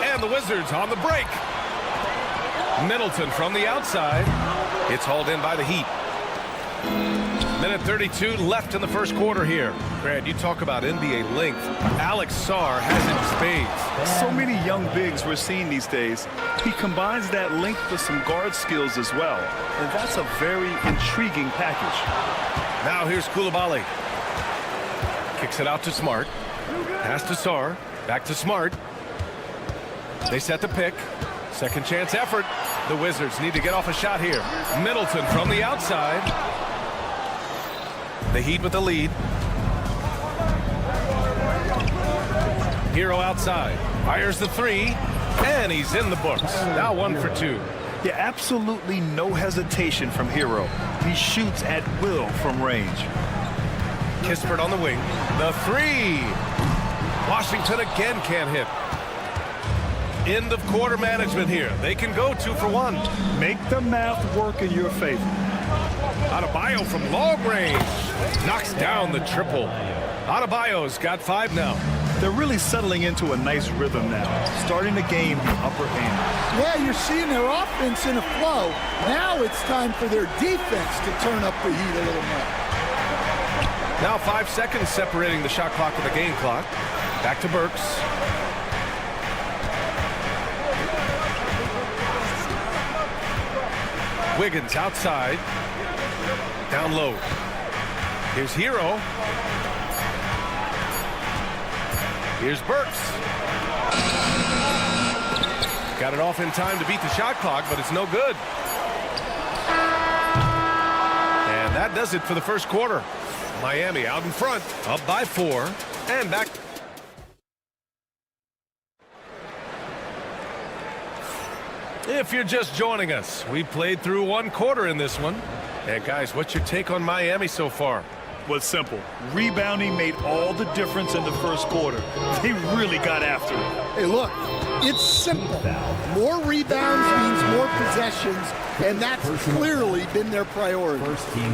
And the Wizards on the break. Middleton from the outside. It's hauled in by the Heat. Minute 32 left in the first quarter here. Grant, you talk about NBA length. Alex Sarr has it in spades. So many young bigs we're seeing these days. He combines that length with some guard skills as well. And that's a very intriguing package. Now here's Coulibaly. Kicks it out to Smart. Pass to Sarr. Back to Smart. They set the pick. Second chance effort. The Wizards need to get off a shot here. Middleton from the outside. The Heat with the lead. Hero outside. Fires the 3. And he's in the books. Now 1 for 2. Yeah, absolutely no hesitation from Hero. He shoots at will from range. Kispert on the wing. The 3. Washington again can't hit. End of quarter management here. They can go 2 for 1. Make the math work in your favor. Adebayo from long range knocks down the triple. Adebayo's got 5 now. They're really settling into a nice rhythm now, starting to gain the upper hand. Yeah, you're seeing their offense in a flow. Now it's time for their defense to turn up the heat a little more. Now 5 seconds separating the shot clock and the game clock. Back to Burks. Wiggins outside. Down low. Here's Hero. Here's Burks. Got it off in time to beat the shot clock, but it's no good. And that does it for the first quarter. Miami out in front, up by 4, and back. If you're just joining us, we played through 1 quarter in this one. And guys, what's your take on Miami so far? Was simple. Rebounding made all the difference in the first quarter. They really got after it. Hey, look, it's simple. More rebounds means more possessions, and that's clearly been their priority.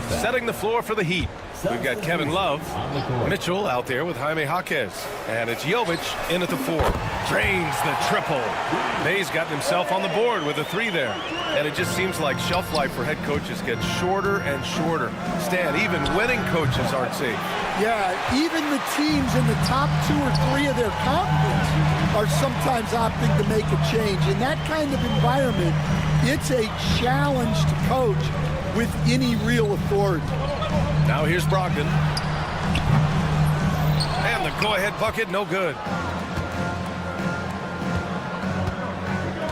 Setting the floor for the Heat. We've got Kevin Love, Mitchell out there with Jaime Jaquez, and it's Jovic in at the 4. Drains the triple. May's gotten himself on the board with a 3 there, and it just seems like shelf life for head coaches gets shorter and shorter. Stan, even winning coaches aren't safe. Yeah, even the teams in the top 2 or 3 of their conference are sometimes opting to make a change. In that kind of environment, it's a challenge to coach with any real authority. Now here's Brogdon. And the go-ahead bucket, no good.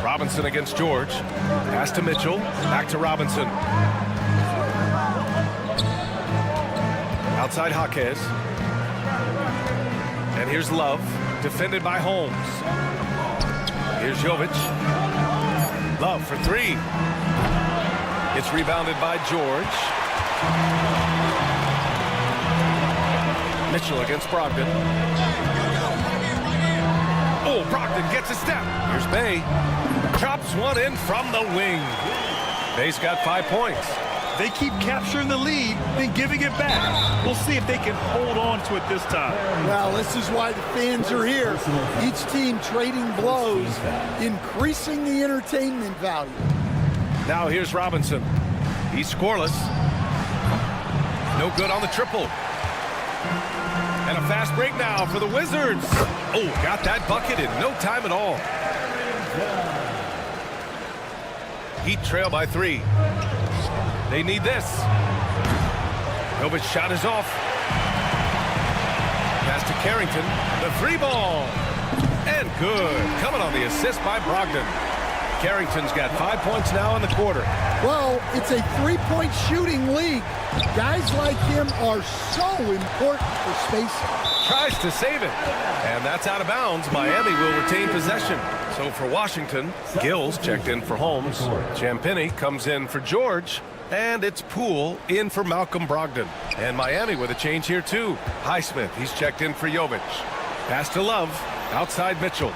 Robinson against George. Pass to Mitchell. Back to Robinson. Outside Jaquez. And here's Love. Defended by Holmes. Here's Jovic. Love for 3. It's rebounded by George. Mitchell against Brogdon. Oh, Brogdon gets a step. Here's Bay. Drops one in from the wing. Bay's got 5 points. They keep capturing the lead, then giving it back. We'll see if they can hold on to it this time. Well, this is why the fans are here. Each team trading blows, increasing the entertainment value. Now here's Robinson. He's scoreless. No good on the triple. And a fast break now for the Wizards. Oh, got that bucket in no time at all. Heat trail by 3. They need this. Novic's shot is off. Pass to Carrington. The 3 ball. And good. Coming on the assist by Brogdon. Carrington's got 5 points now in the quarter. Well, it's a 3-point shooting league. Guys like him are so important for spacing. Tries to save it. And that's out of bounds. Miami will retain possession. So for Washington, Gills checked in for Holmes. Champagny comes in for George. And it's Poole in for Malcolm Brogdon. And Miami with a change here too. Highsmith, he's checked in for Jovic. Pass to Love. Outside Mitchell.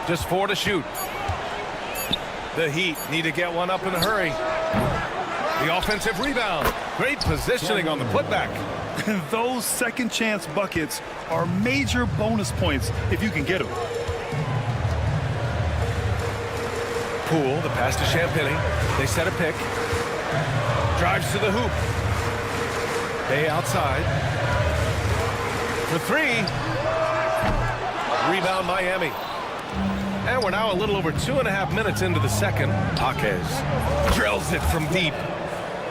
Just 4 to shoot. The Heat need to get one up in a hurry. The offensive rebound. Great positioning on the putback. Those second chance buckets are major bonus points if you can get them. Poole, the pass to Champagny. They set a pick. Drives to the hoop. Bay outside. For 3. Rebound Miami. And we're now a little over 2.5 minutes into the second. Jaquez drills it from deep.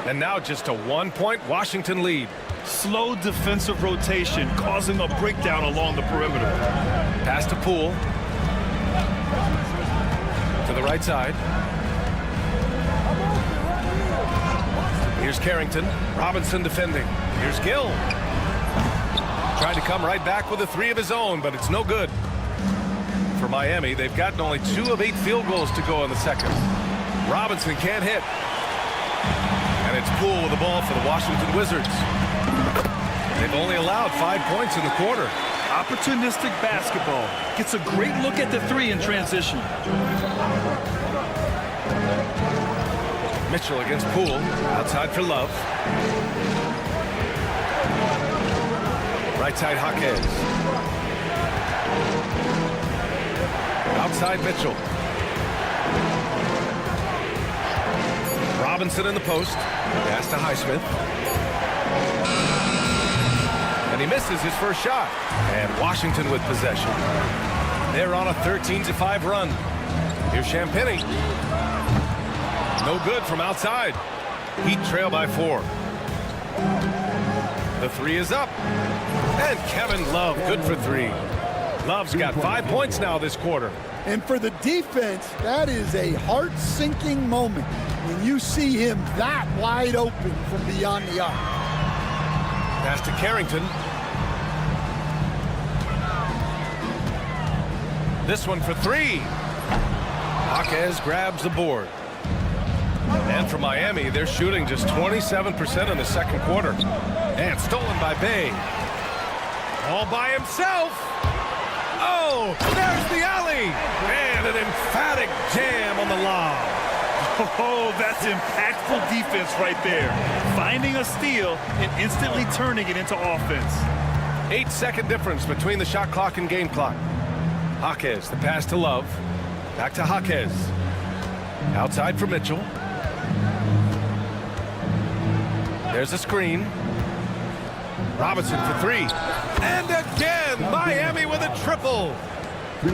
And now just a 1-point Washington lead. Slow defensive rotation causing a breakdown along the perimeter. Pass to Poole. To the right side. Here's Carrington. Robinson defending. Here's Gill. Tried to come right back with a 3 of his own, but it's no good. For Miami, they've gotten only 2 of 8 field goals to go in the second. Robinson can't hit. And it's Poole with the ball for the Washington Wizards. They've only allowed 5 points in the quarter. Opportunistic basketball. Gets a great look at the 3 in transition. Mitchell against Poole. Outside for Love. Right side Jaquez. Outside Mitchell. Robinson in the post. Pass to Highsmith. And he misses his first shot. And Washington with possession. They're on a 13-5 run. Here's Champagnie. No good from outside. Heat trail by 4. The 3 is up. And Kevin Love, good for 3. Love's got 5 points now this quarter. And for the defense, that is a heart-sinking moment when you see him that wide open from beyond the arc. Pass to Carrington. This one for 3. Jaquez grabs the board. And for Miami, they're shooting just 27% in the second quarter. And stolen by Bay. All by himself. Oh, there's the alley. And an emphatic jam on the lob. Oh, that's impactful defense right there. Finding a steal and instantly turning it into offense. 8-second difference between the shot clock and game clock. Jaquez, the pass to Love. Back to Jaquez. Outside for Mitchell. There's a screen. Robinson for 3. And again, Miami with a triple.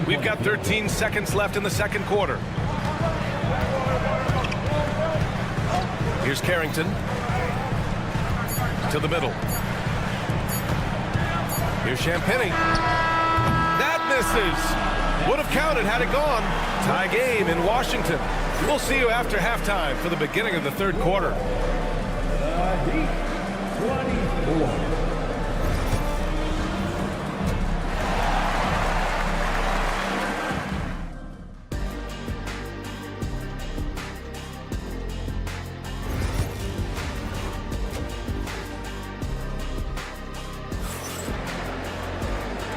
We've got 13 seconds left in the second quarter. Here's Carrington. To the middle. Here's Champagnie. That misses. Would have counted had it gone. Tie game in Washington. We'll see you after halftime for the beginning of the third quarter. Heat 24.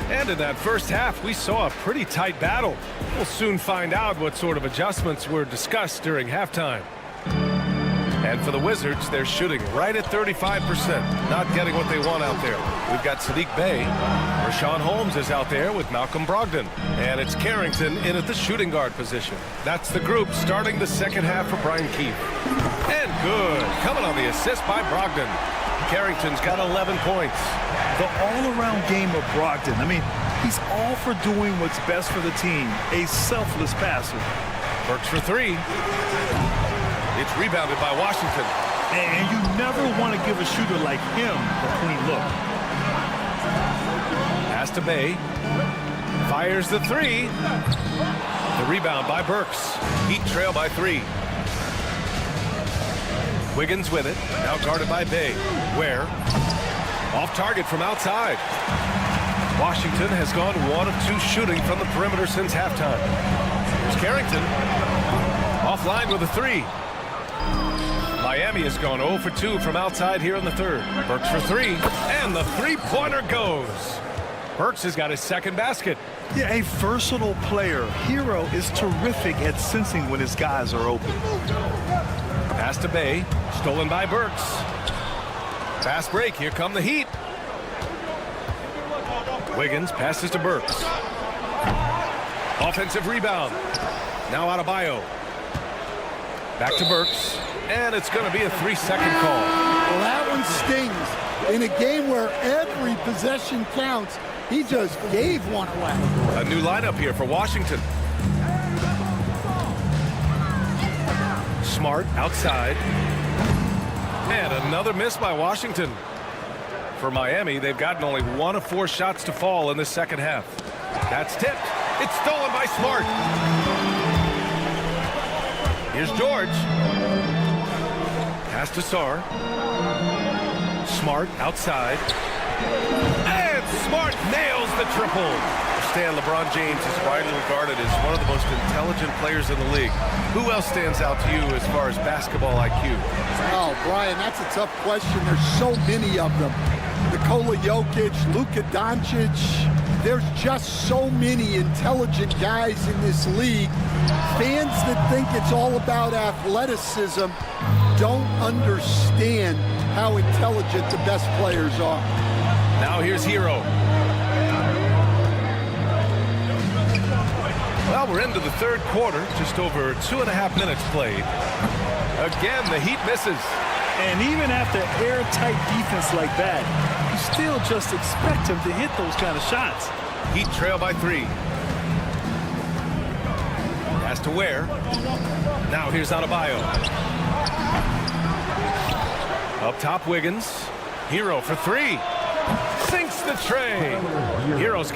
And in that first half, we saw a pretty tight battle. We'll soon find out what sort of adjustments were discussed during halftime. And for the Wizards, they're shooting right at 35%, not getting what they want out there. We've got Sadiq Bey. Rashawn Holmes is out there with Malcolm Brogdon. And it's Carrington in at the shooting guard position. That's the group starting the second half for Brian Keefe. And good. Coming on the assist by Brogdon. Carrington's got 11 points. The all-around game of Brogdon. I mean, he's all for doing what's best for the team. A selfless passer. Burks for 3. It's rebounded by Washington. And you never want to give a shooter like him a clean look. Pass to Bey. Fires the 3. The rebound by Burks. Heat trail by 3. Wiggins with it. Now guarded by Bey. Ware. Off target from outside. Washington has gone 1 of 2 shooting from the perimeter since halftime. Here's Carrington. Offline with a 3. Miami has gone 0 for 2 from outside here in the third. Burks for 3. And the three-pointer goes. Burks has got his second basket. Yeah, a versatile player. Hero is terrific at sensing when his guys are open. Pass to Bey. Stolen by Burks. Fast break. Here come the Heat. Wiggins passes to Burks. Offensive rebound. Now Adebayo. Back to Burks. And it's going to be a 3-second call. Well, that one stings. In a game where every possession counts, he just gave one away. A new lineup here for Washington. Smart outside. And another miss by Washington. For Miami, they've gotten only 1 of 4 shots to fall in the second half. That's tipped. It's stolen by Smart. Here's George. Pass to Sarr. Smart outside. And Smart nails the triple. Stan, LeBron James is widely regarded as one of the most intelligent players in the league. Who else stands out to you as far as basketball IQ? Oh, Brian, that's a tough question. There's so many of them. Nikola Jokic, Luka Doncic, there's just so many intelligent guys in this league. Fans that think it's all about athleticism don't understand how intelligent the best players are. Now here's Hero. Well, we're into the third quarter, just over 2.5 minutes played. Again, the Heat misses. And even after airtight defense like that, you still just expect him to hit those kind of shots. Heat trail by 3. Pass to Ware. Now here's Adebayo. Up top, Wiggins. Hero for 3. Sinks the tray. Hero's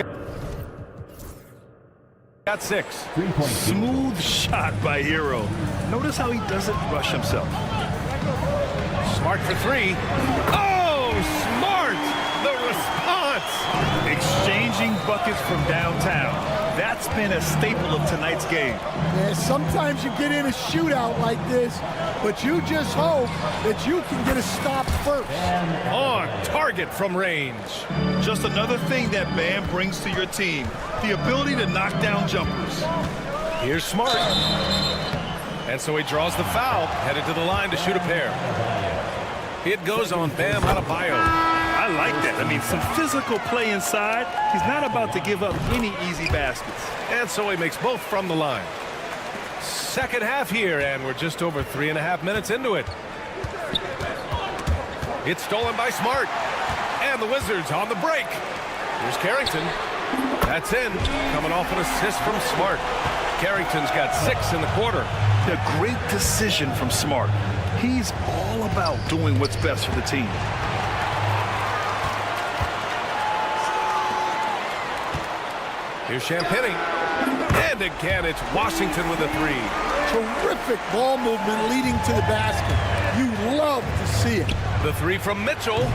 got 6. Smooth shot by Hero. Notice how he doesn't rush himself. Smart for 3. Oh, Smart! The response! Exchanging buckets from downtown. That's been a staple of tonight's game. Yeah, sometimes you get in a shootout like this, but you just hope that you can get a stop first. On target from range. Just another thing that Bam brings to your team, the ability to knock down jumpers. Here's Smart. And so he draws the foul, headed to the line to shoot a pair. It goes on Bam Adebayo. I like that. I mean, some physical play inside. He's not about to give up any easy baskets. And so he makes both from the line. Second half here, and we're just over 3.5 minutes into it. It's stolen by Smart. And the Wizards on the break. Here's Carrington. That's in. Coming off an assist from Smart. Carrington's got 6 in the quarter. A great decision from Smart. He's all about doing what's best for the team. Here's Champagnie. And again, it's Washington with a 3. Terrific ball movement leading to the basket. You love to see it. The 3 from Mitchell.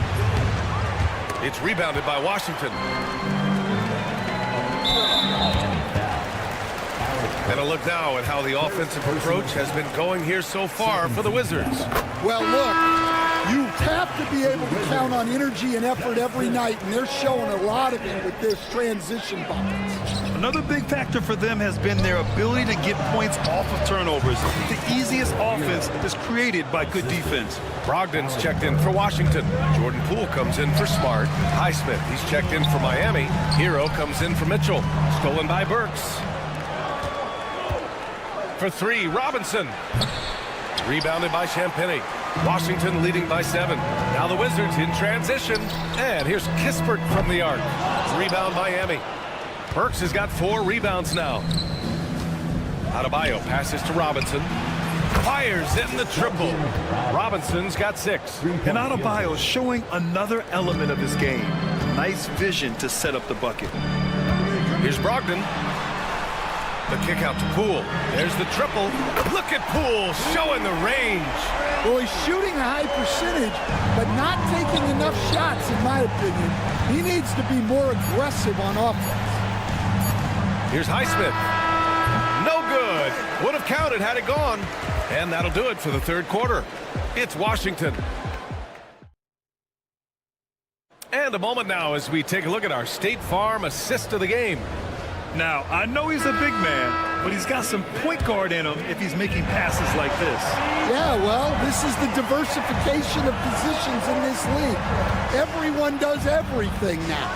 It's rebounded by Washington. And a look now at how the offensive approach has been going here so far for the Wizards. Well, look, you have to be able to count on energy and effort every night, and they're showing a lot of it with this transition buckets. Another big factor for them has been their ability to get points off of turnovers. The easiest offense is created by good defense. Brogdon's checked in for Washington. Jordan Poole comes in for Smart. Highsmith, he's checked in for Miami. Hero comes in for Mitchell. Stolen by Burks. For 3, Robinson. Rebounded by Champagnie. Washington leading by 7. Now the Wizards in transition. And here's Kispert from the arc. Rebound Miami. Burks has got 4 rebounds now. Adebayo passes to Robinson. Fires in the triple. Robinson's got 6. And Adebayo showing another element of his game. Nice vision to set up the bucket. Here's Brogdon. The kick out to Poole. There's the triple. Look at Poole showing the range. Well, he's shooting a high percentage, but not taking enough shots, in my opinion. He needs to be more aggressive on offense. Here's Highsmith. No good. Would have counted had it gone. And that'll do it for the third quarter. It's Washington. And a moment now as we take a look at our State Farm assist of the game. Now, I know he's a big man, but he's got some point guard in him if he's making passes like this. Yeah, well, this is the diversification of positions in this league. Everyone does everything now.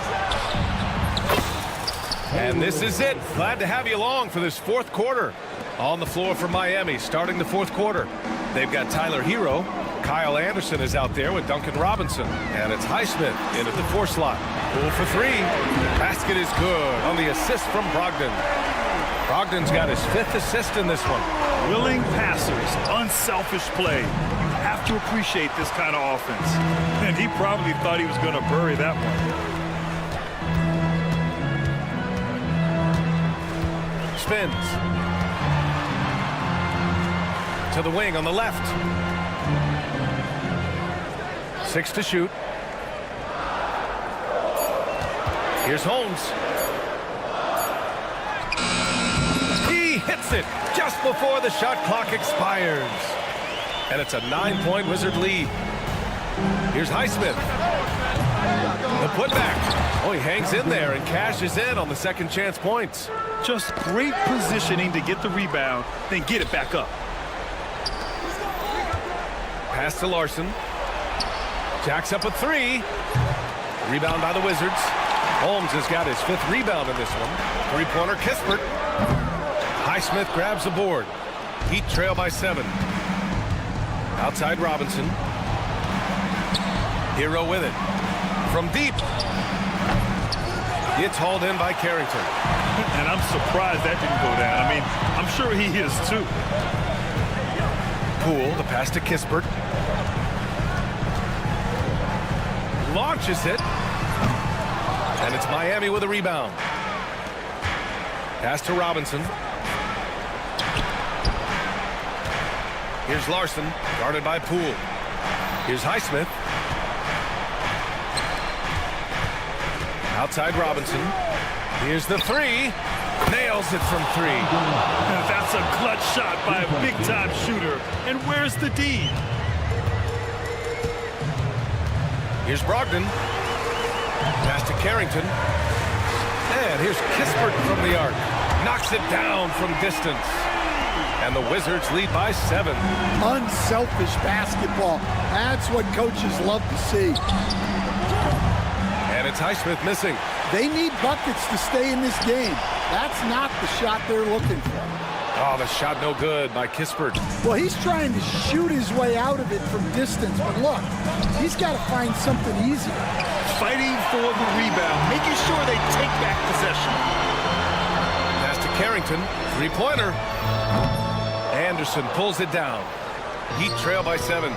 And this is it. Glad to have you along for this fourth quarter. On the floor for Miami, starting the fourth quarter. They've got Tyler Hero. Kyle Anderson is out there with Duncan Robinson. And it's Highsmith in at the 4 slot. Poole for 3. Basket is good on the assist from Brogdon. Brogdon's got his 5th assist in this one. Willing passers, unselfish play. You have to appreciate this kind of offense. And he probably thought he was going to bury that one. Spins. To the wing on the left. 6 to shoot. Here's Holmes. He hits it just before the shot clock expires. And it's a 9-point Wizard lead. Here's Highsmith. The putback. Oh, he hangs in there and cashes in on the second chance points. Just great positioning to get the rebound, then get it back up. Pass to Larson. Jacks up a three. Rebound by the Wizards. Holmes has got his 5th rebound in this one. Three-pointer Kispert. Highsmith grabs the board. Heat trail by 7. Outside Robinson. Hero with it. From deep. It's hauled in by Carrington. And I'm surprised that didn't go down. I mean, I'm sure he is too. Poole, the pass to Kispert. Launches it. And it's Miami with a rebound. Pass to Robinson. Here's Larson, guarded by Poole. Here's Highsmith. Outside Robinson. Here's the three. Nails it from 3. That's a clutch shot by a big-time shooter. And where's the D? Here's Brogdon. Pass to Carrington. And here's Kispert from the arc. Knocks it down from distance. And the Wizards lead by 7. Unselfish basketball. That's what coaches love to see. And it's Highsmith missing. They need buckets to stay in this game. That's not the shot they're looking for. Oh, the shot no good by Kispert. Well, he's trying to shoot his way out of it from distance, but look, he's got to find something easier. Fighting for the rebound, making sure they take back possession. Pass to Carrington, 3-pointer. Anderson pulls it down. Heat trail by 7.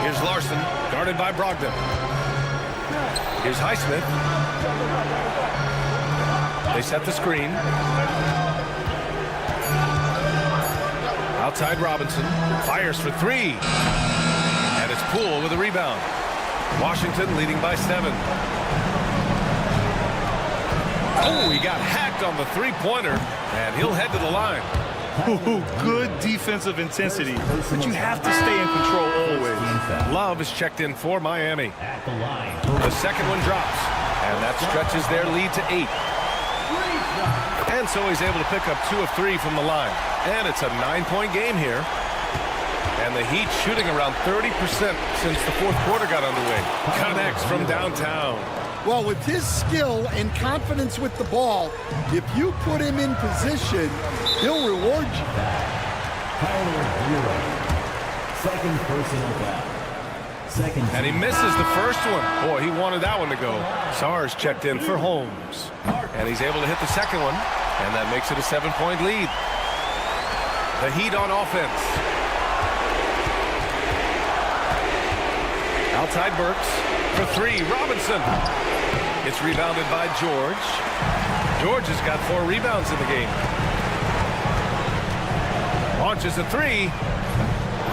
Here's Larson, guarded by Brogdon. Here's Highsmith. They set the screen. Outside Robinson. Fires for 3. And it's Poole with a rebound. Washington leading by 7. Oh, he got hacked on the 3-pointer. And he'll head to the line. Ooh, good defensive intensity, but you have to stay in control always. Love is checked in for Miami. The second one drops, and that stretches their lead to 8. And so he's able to pick up 2 of 3 from the line. And it's a 9-point game here. And the Heat shooting around 30% since the 4th quarter got underway. Connects from downtown. Well, with his skill and confidence with the ball, if you put him in position, he'll reward you. Second personal foul. And he misses the first one. Boy, he wanted that one to go. Sarge checked in for Holmes. And he's able to hit the second one. And that makes it a 7-point lead. The Heat on offense. Outside Burks for 3. Robinson. It's rebounded by George. George has got 4 rebounds in the game. Launches a 3.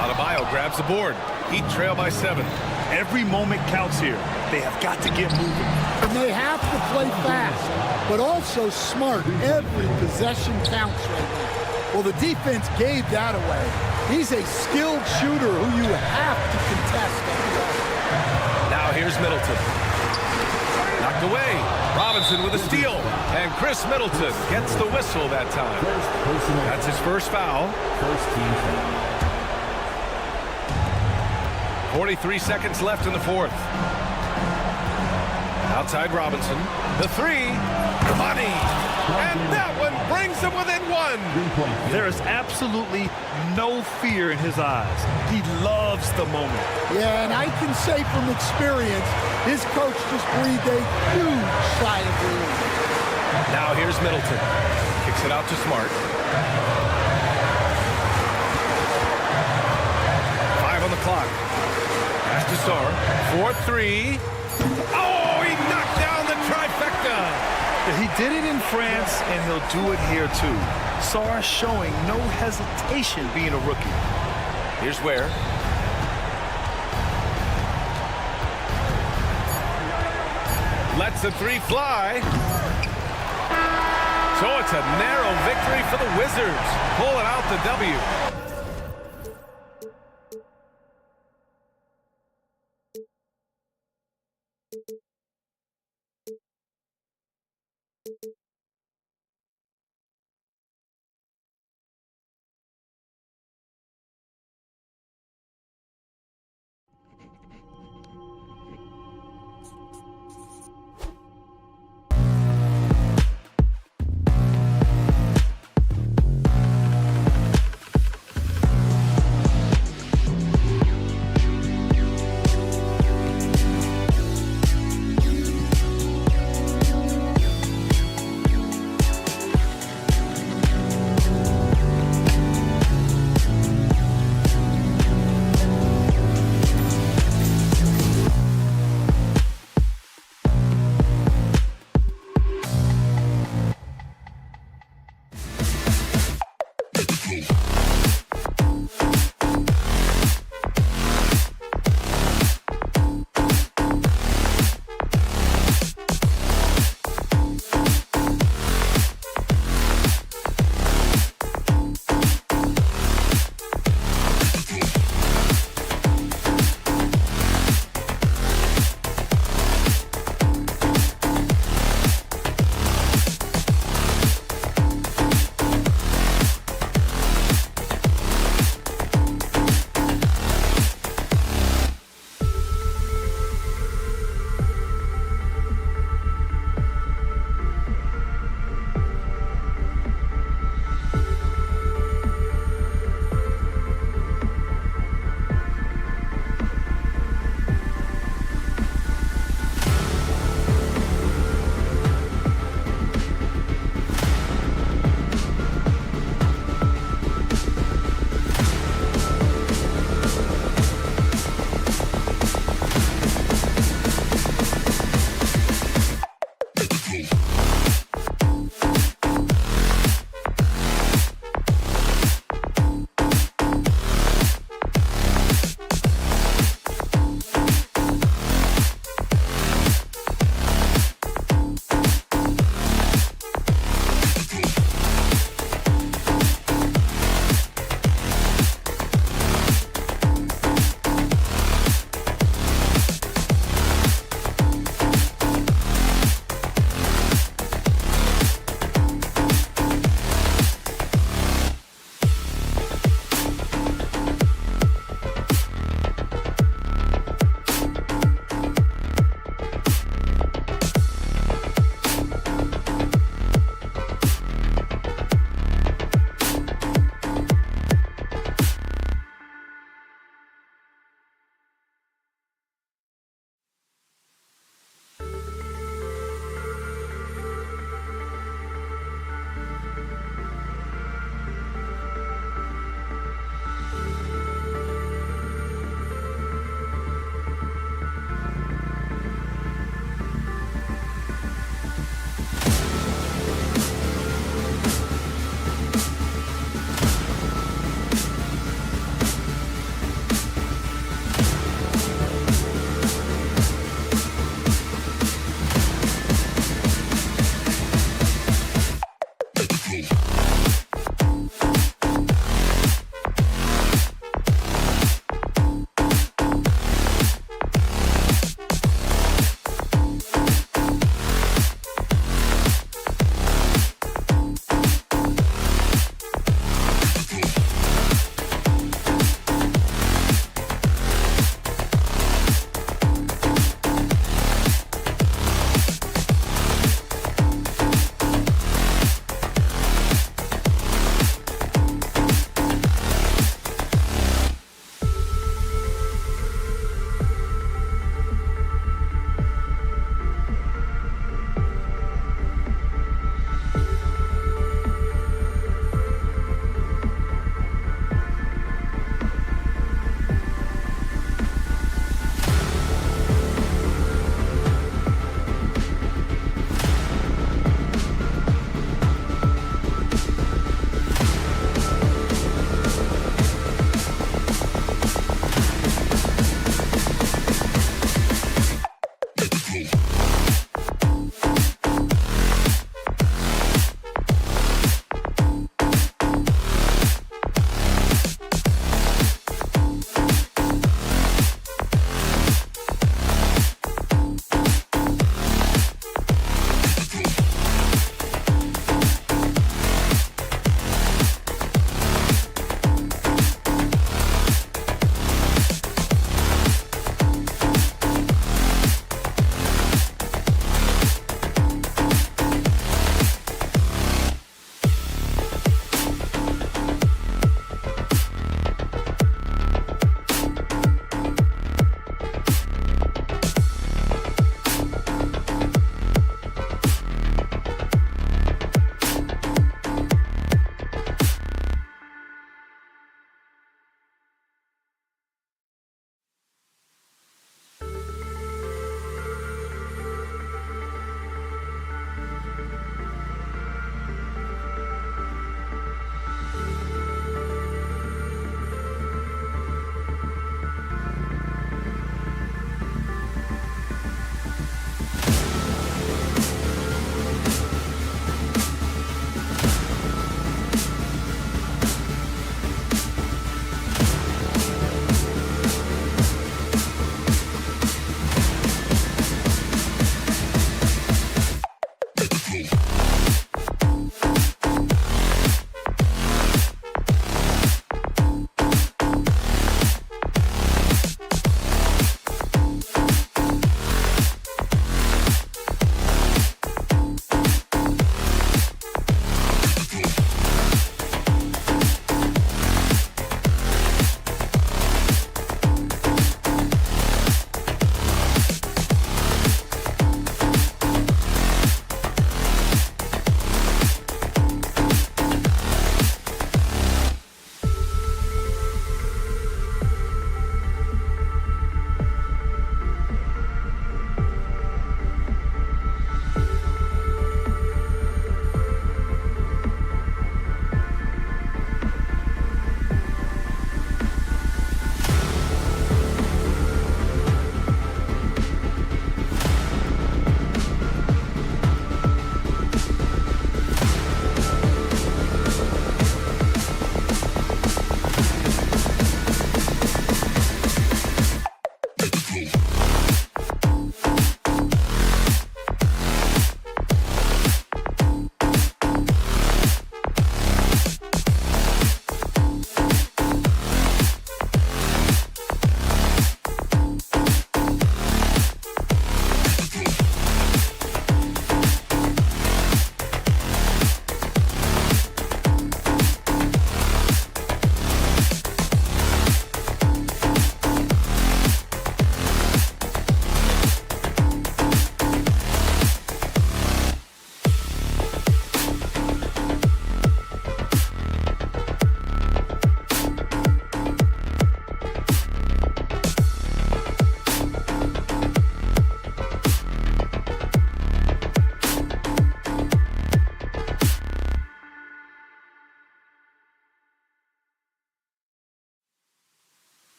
Adebayo grabs the board. Heat trail by 7. Every moment counts here. They have got to get moving. And they have to play fast, but also smart. Every possession counts right now. Well, the defense gave that away. He's a skilled shooter who you have to contest. Now here's Middleton. Knocked away. Robinson with a steal. And Chris Middleton gets the whistle that time. That's his first foul. First team foul. 43 seconds left in the 4th. Outside Robinson. The 3. Money. And that one brings them within 1. There is absolutely no fear in his eyes. He loves the moment. Yeah, and I can say from experience, his coach just breathed a huge sigh of relief. Now here's Middleton. Kicks it out to Smart. 5 on the clock. Pass to Sarr. 4-3. Oh, he knocked down the trifecta. He did it in France, and he'll do it here too. Sarr showing no hesitation being a rookie. Here's Ware. Lets the 3 fly. So it's a narrow victory for the Wizards. Pulling out the W.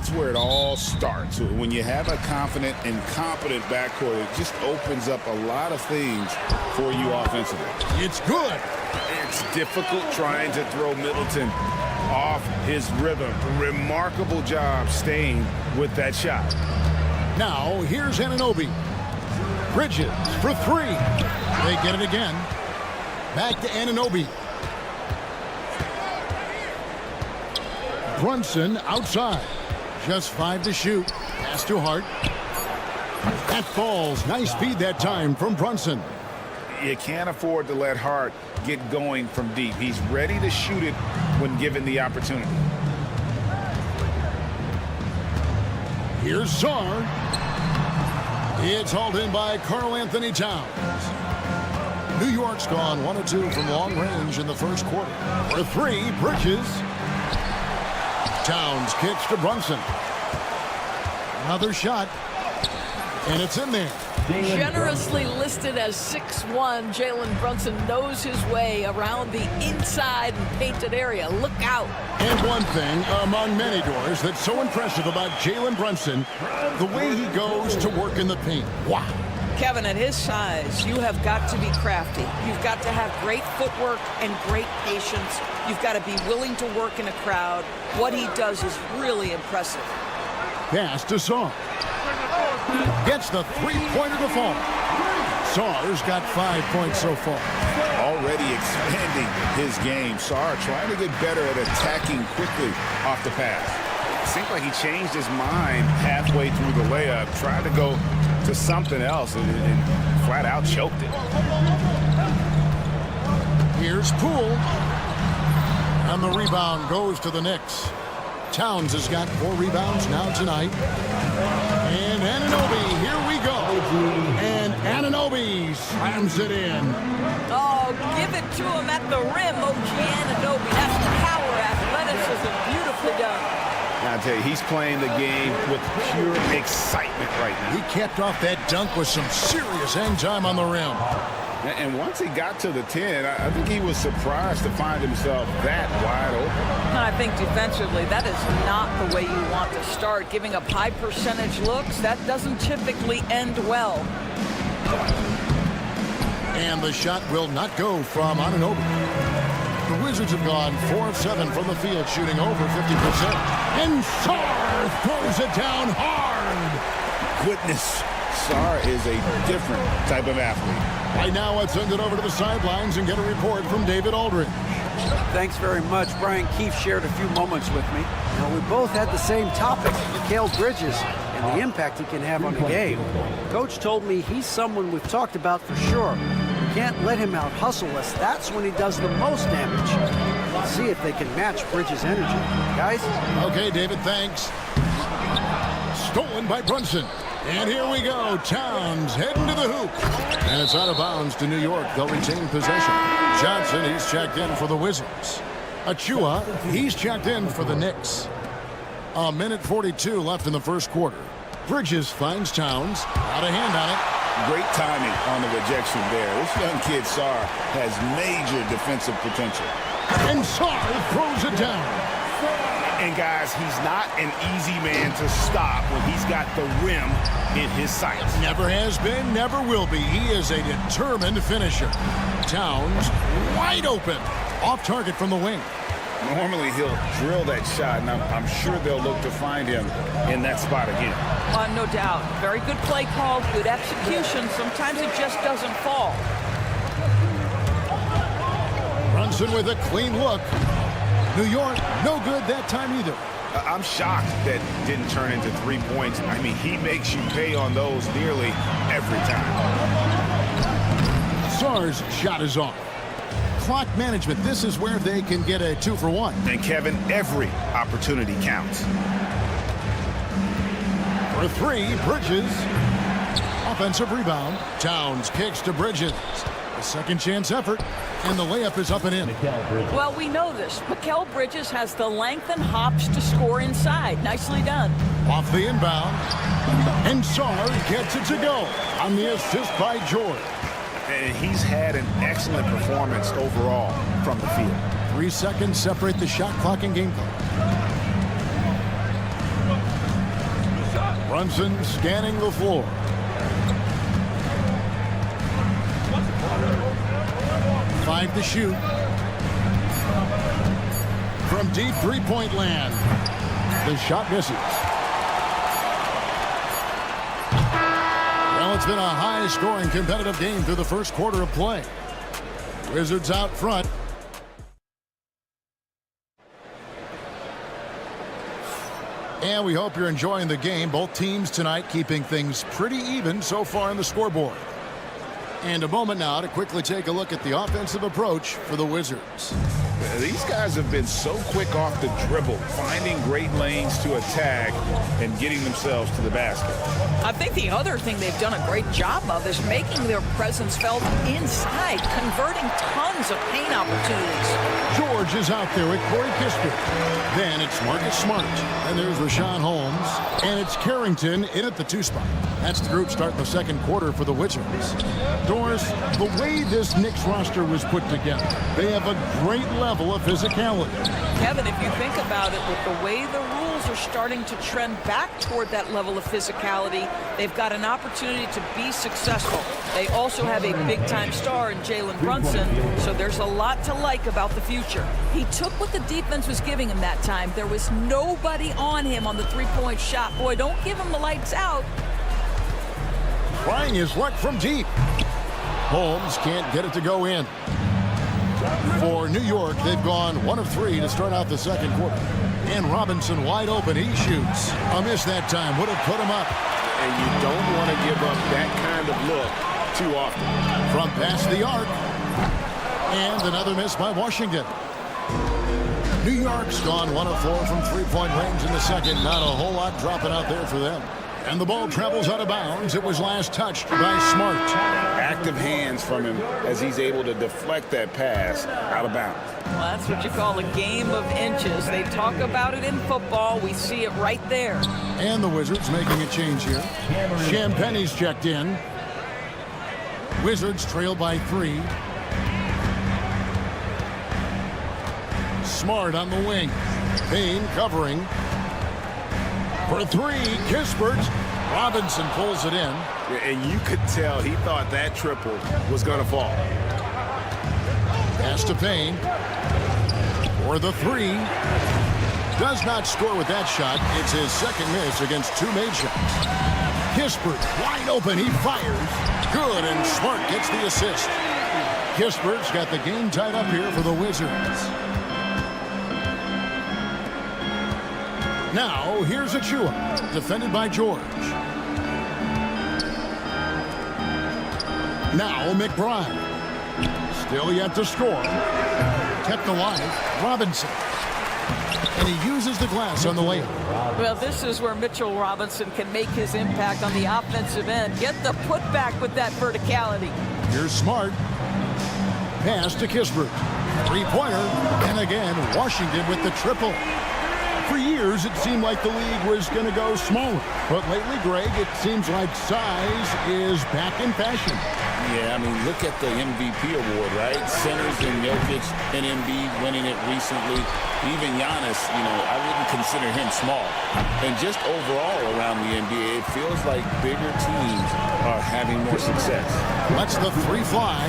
that's where it all starts. When you have a confident and competent backcourt, it just opens up a lot of things for you offensively. It's good. It's difficult trying to throw Middleton off his rhythm. Remarkable job staying with that shot. Now, here's Anunoby. Bridges for three. They get it again. Back to Anunoby. Brunson outside. Just 5 to shoot. Pass to Hart. That falls. Nice feed that time from Brunson. You can't afford to let Hart get going from deep. He's ready to shoot it when given the opportunity. Here's Sarr. It's hauled in by Karl Anthony Towns. New York's gone 1 of 2 from long range in the first quarter. For three, Bridges. Towns kicks to Brunson. Another shot. And it's in there. Generously listed as 6'1", Jalen Brunson knows his way around the inside and painted area. Look out. And one thing among many doors that's so impressive about Jalen Brunson, the way he goes to work in the paint. Wow. Kevin, at his size, you have got to be crafty. You've got to have great footwork and great patience. You've got to be willing to work in a crowd. What he does is really impressive. Pass to Sarr. Gets the three-pointer to fall. Sarr's got 5 points so far. Already expanding his game. Sarr trying to get better at attacking quickly off the pass. It seemed like he changed his mind halfway through the layup, tried to go to something else and flat out choked it. Here's Poole. And the rebound goes to the Knicks. Towns has got 4 rebounds now tonight. And Anunoby, here we go. And Anunoby slams it in. Oh, give it to him at the rim, OG Anunoby. That's power athleticism. Beautifully done. Now, I tell you, he's playing the game with pure excitement right now. He capped off that dunk with some serious hang time on the rim. And once he got to the 10, I think he was surprised to find himself that wide open. I think defensively, that is not the way you want to start. Giving up high percentage looks, that doesn't typically end well. And the shot will not go from Anunoby. The Wizards have gone 4 of 7 from the field, shooting over 50%. And Sarr throws it down hard. Goodness, Sarr is a different type of athlete. Right now, let's send it over to the sidelines and get a report from David Aldridge. Thanks very much. Brian Keefe shared a few moments with me. Now, we both had the same topic, Mikal Bridges, and the impact he can have on the game. Coach told me he's someone we've talked about for sure. We can't let him out-hustle us. That's when he does the most damage. Let's see if they can match Bridges' energy. Guys? Okay, David, thanks. Stolen by Brunson. And here we go. Towns heading to the hoop. And it's out of bounds to New York. They'll retain possession. Johnson, he's checked in for the Wizards. Achua, he's checked in for the Knicks. 1:42 left in the first quarter. Bridges finds Towns. Out of hand on it. Great timing on the rejection there. This young kid, Sarr, has major defensive potential. And Sarr throws it down. And guys, he's not an easy man to stop when he's got the rim in his sights. Never has been, never will be. He is a determined finisher. Towns wide open. Off target from the wing. Normally he'll drill that shot, and I'm sure they'll look to find him in that spot again. No doubt. Very good play call, good execution. Sometimes it just doesn't fall. Brunson with a clean look. New York, no good that time either. I'm shocked that didn't turn into 3 points. I mean, he makes you pay on those nearly every time. Sarr's shot is off. Clock management, this is where they can get a 2 for 1. And Kevin, every opportunity counts. For 3, Bridges. Offensive rebound. Towns kicks to Bridges. A second chance effort, and the layup is up and in. Well, we know this. Mikal Bridges has the length and hops to score inside. Nicely done. Off the inbound, and Sarr gets it to go on the assist by George. And he's had an excellent performance overall from the field. 3 seconds separate the shot clock and game clock. Brunson scanning the floor. Five to shoot. From deep three-point land. The shot misses. Well, it's been a high-scoring competitive game through the first quarter of play. Wizards out front. And we hope you're enjoying the game. Both teams tonight keeping things pretty even so far on the scoreboard. And a moment now to quickly take a look at the offensive approach for the Wizards. These guys have been so quick off the dribble, finding great lanes to attack and getting themselves to the basket. I think the other thing they've done a great job of is making their presence felt inside, converting tons of paint opportunities. George is out there with Corey Kispert. Then it's Marcus Smart. And there's Rashawn Holmes. And it's Carrington in at the 2 spot. That's the group starting the second quarter for the Wizards. Doris, the way this Knicks roster was put together, they have a great level of physicality. Kevin, if you think about it, with the way the rules are starting to trend back toward that level of physicality, they've got an opportunity to be successful. They also have a big-time star in Jalen Brunson, so there's a lot to like about the future. He took what the defense was giving him that time. There was nobody on him on the three-point shot. Boy, don't give him the lights out. Trying his luck from deep. Holmes can't get it to go in. For New York, they've gone 1 of 3 to start out the second quarter. And Robinson wide open. He shoots. A miss that time. Would have put him up. And you don't want to give up that kind of look too often. From past the arc. And another miss by Washington. New York's gone 1 of 4 from three-point range in the second. Not a whole lot dropping out there for them. And the ball travels out of bounds. It was last touched by Smart. Active hands from him as he's able to deflect that pass out of bounds. Well, that's what you call a game of inches. They talk about it in football. We see it right there. And the Wizards making a change here. Champagne's checked in. Wizards trail by 3. Smart on the wing. Payne covering. For 3, Kispert. Robinson pulls it in. And you could tell he thought that triple was going to fall. Pass to Payne. For the 3. Does not score with that shot. It's his second miss against 2 made shots. Kispert wide open. He fires. Good, and Smart gets the assist. Kispert's got the game tied up here for the Wizards. Now, here's Achua, defended by George. Now, McBride. Still yet to score. Kept alive, Robinson. And he uses the glass on the layup. Well, this is where Mitchell Robinson can make his impact on the offensive end. Get the putback with that verticality. Here's Smart. Pass to Kispert. Three-pointer. And again, Washington with the triple. For years, it seemed like the league was going to go smaller. But lately, Greg, it seems like size is back in fashion. Yeah, I mean, look at the MVP award, right? Centers and Jokic and Embiid winning it recently. Even Giannis, I wouldn't consider him small. And just overall around the NBA, it feels like bigger teams are having more success. Let's the 3 fly.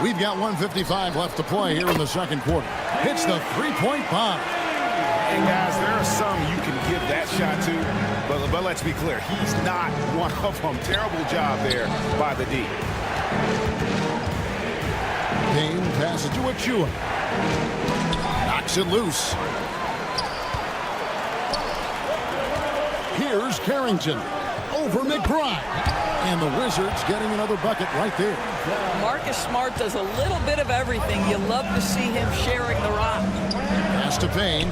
We've got 1:55 left to play here in the second quarter. Hits the three-point bomb. And guys, there are some you can give that shot to, but let's be clear, he's not one of them. Terrible job there by the D. Payne passes to Achua. Knocks it loose. Here's Carrington over McBride. And the Wizards getting another bucket right there. Marcus Smart does a little bit of everything. You love to see him sharing the rock. Pass to Payne.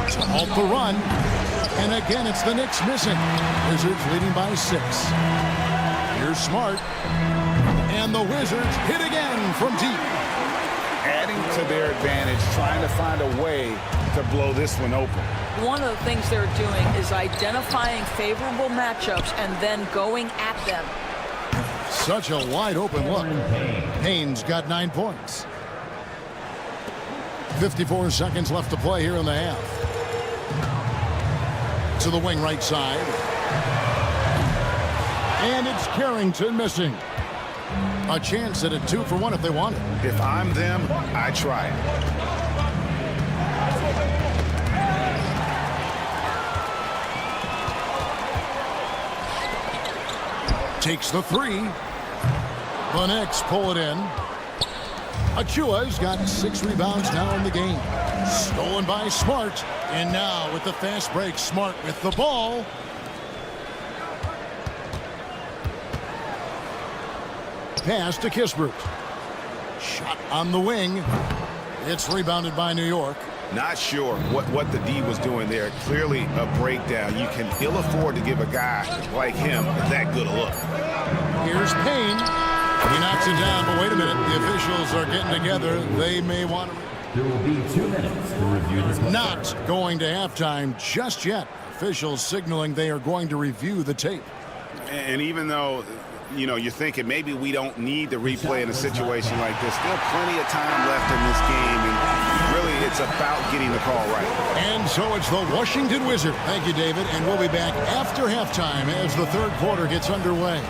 To halt the run. And again, it's the Knicks missing. Wizards leading by 6. Here's Smart. And the Wizards hit again from deep. Adding to their advantage, trying to find a way to blow this one open. One of the things they're doing is identifying favorable matchups and then going at them. Such a wide open look. Payne's got 9 points. 54 seconds left to play here in the half. To the wing right side. And it's Carrington missing. A chance at a 2-for-1 if they want it. If I'm them, I try it. Takes the 3. The Knicks pull it in. Achua's got 6 rebounds now in the game. Stolen by Smart. And now with the fast break, Smart with the ball. Pass to Kispert. Shot on the wing. It's rebounded by New York. Not sure what the D was doing there. Clearly a breakdown. You can ill afford to give a guy like him that good a look. Here's Payne. He knocks it down, but wait a minute. The officials are getting together. They may want to... There will be 2 minutes to review this. Not going to halftime just yet. Officials signaling they are going to review the tape. And even though, you know, you're thinking maybe we don't need the replay in a situation like this, still plenty of time left in this game, and really it's about getting the call right. And so it's the Washington Wizards. Thank you, David. And we'll be back after halftime as the third quarter gets underway.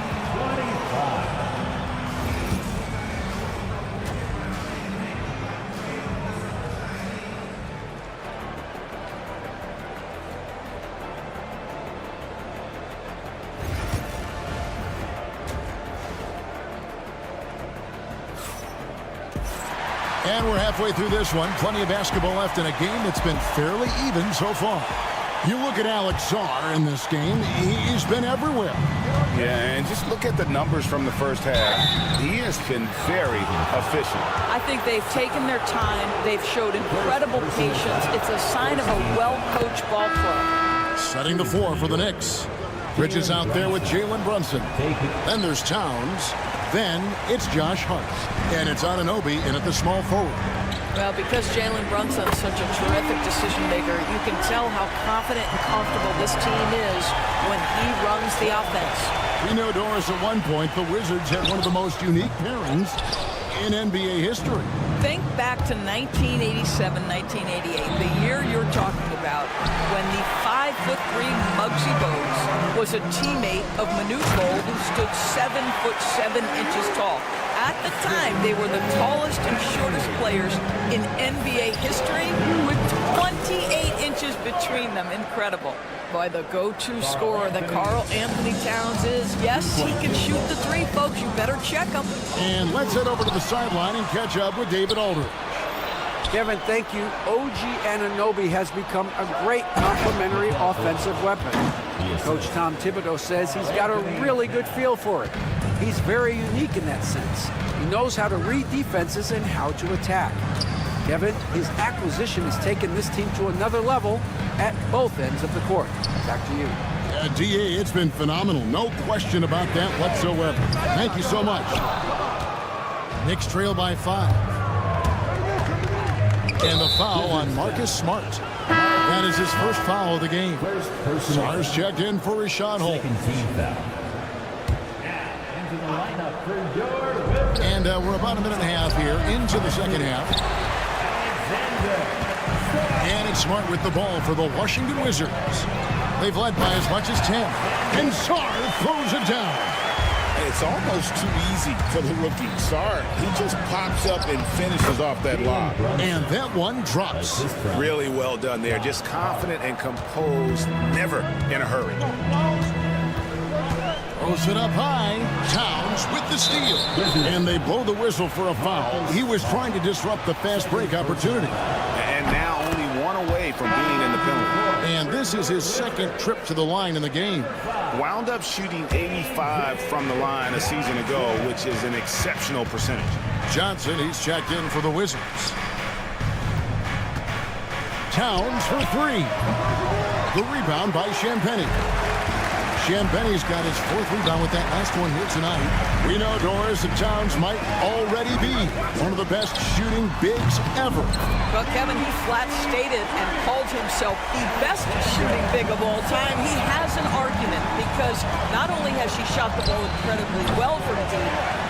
And we're halfway through this one. Plenty of basketball left in a game that's been fairly even so far. You look at Alex Sarr in this game. He's been everywhere. Yeah, and just look at the numbers from the first half. He has been very efficient. I think they've taken their time. They've showed incredible patience. It's a sign of a well-coached ball club. Setting the 4 for the Knicks. Bridges out there with Jalen Brunson. Then there's Towns. Then it's Josh Hart. And it's Anunoby in at the small forward. Well, because Jalen Brunson's such a terrific decision maker, you can tell how confident and comfortable this team is when he runs the offense. We know, Doris, at one point the Wizards had one of the most unique pairings in NBA history. Think back to 1987, 1988, the year you're talking about, when the 5'3" Muggsy Bogues was a teammate of Manute Bol, who stood 7'7" tall. At the time, they were the tallest and shortest players in NBA history, with 28 inches between them. Incredible. Boy, the go-to scorer that Karl Anthony Towns is. Yes, he can shoot the 3, folks. You better check him. And let's head over to the sideline and catch up with David Aldridge. Kevin, thank you. OG Anunoby has become a great complementary offensive weapon. Coach Tom Thibodeau says he's got a really good feel for it. He's very unique in that sense. He knows how to read defenses and how to attack. Kevin, his acquisition has taken this team to another level at both ends of the court. Back to you. DA, it's been phenomenal. No question about that whatsoever. Thank you so much. Knicks trail by 5. And the foul on Marcus Smart. That is his first foul of the game. Smart's checked in for his shot hole. And we're about a minute and a half here into the second half. And it's Smart with the ball for the Washington Wizards. They've led by as much as 10. And Sarr throws it down. It's almost too easy for the rookie. Sarr, he just pops up and finishes off that lob. And that one drops. Really well done there. Just confident and composed, never in a hurry. Throws it up high. Towns with the steal. And they blow the whistle for a foul. He was trying to disrupt the fast break opportunity. And now only 1 away from being in the penalty. And this is his second trip to the line in the game. Wound up shooting 85 from the line a season ago, which is an exceptional percentage. Johnson, he's checked in for the Wizards. Towns for 3. The rebound by Champagnie. Champagnie's got his 4th rebound with that last one here tonight. We know, Doris, that Towns might already be one of the best shooting bigs ever. Well, Kevin, he flat stated and called himself the best shooting big of all time. He has an argument because not only has he shot the ball incredibly well from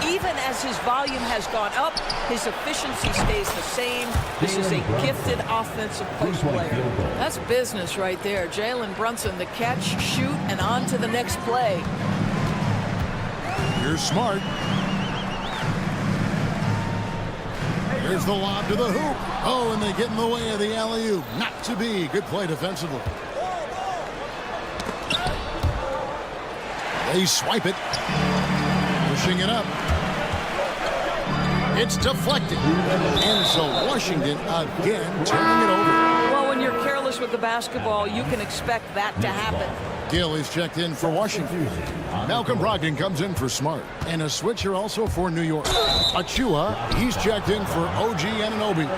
deep, even as his volume has gone up, his efficiency stays the same. This is a gifted offensive post player. That's business right there. Jalen Brunson, the catch, shoot, and on to the next play. Here's Smart. Here's the lob to the hoop. Oh, and they get in the way of the alley-oop. Not to be. Good play defensively. They swipe it. Pushing it up. It's deflected. And so Washington again turning it over. Well, when you're careless with the basketball, you can expect that to happen. Gill is checked in for Washington. Malcolm Brogdon comes in for Smart. And a switcher also for New York. Achua, he's checked in for OG Anunoby.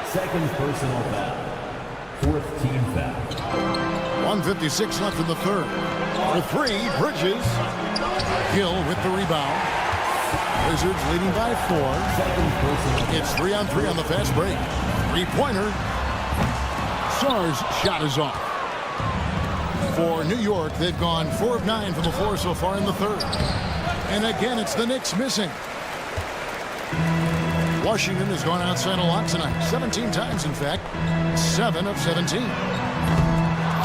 Second personal foul. Fourth team foul. 1:56 left in the third. For three, Bridges. Gill with the rebound. Wizards leading by 4. It's 3-on-3 on the fast break. Three-pointer. Sarr's shot is off. For New York, they've gone 4 of 9 from the floor so far in the third. And again, it's the Knicks missing. Washington has gone outside a lot tonight. 17 times, in fact. 7 of 17.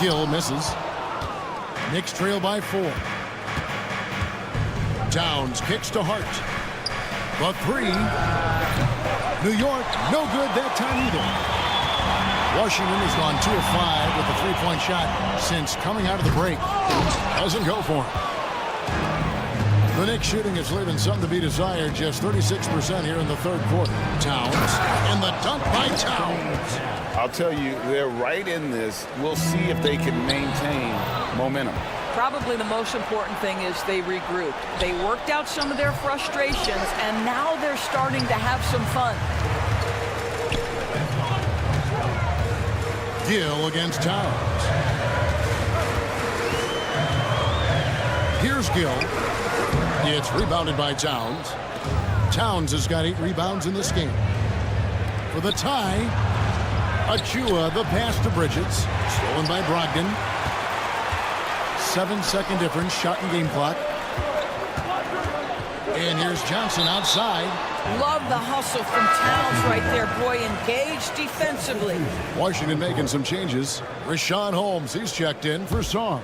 Gill misses. Knicks trail by 4. Downs kicks to Hart. The 3. New York, no good that time either. Washington has gone 2 of 5 with a 3-point shot since coming out of the break. Doesn't go for him. The Knicks shooting is leaving something to be desired. Just 36% here in the third quarter. Towns, and the dunk by Towns. I'll tell you, they're right in this. We'll see if they can maintain momentum. Probably the most important thing is they regrouped. They worked out some of their frustrations, and now they're starting to have some fun. Gill against Towns. Here's Gill. It's rebounded by Towns. Towns has got 8 rebounds in this game. For the tie, Achua, the pass to Bridges. Stolen by Brogdon. 7-second difference, shot and game clock. And here's Johnson outside. Love the hustle from Towns right there, boy. Engaged defensively. Washington making some changes. Rashawn Holmes, he's checked in for Song.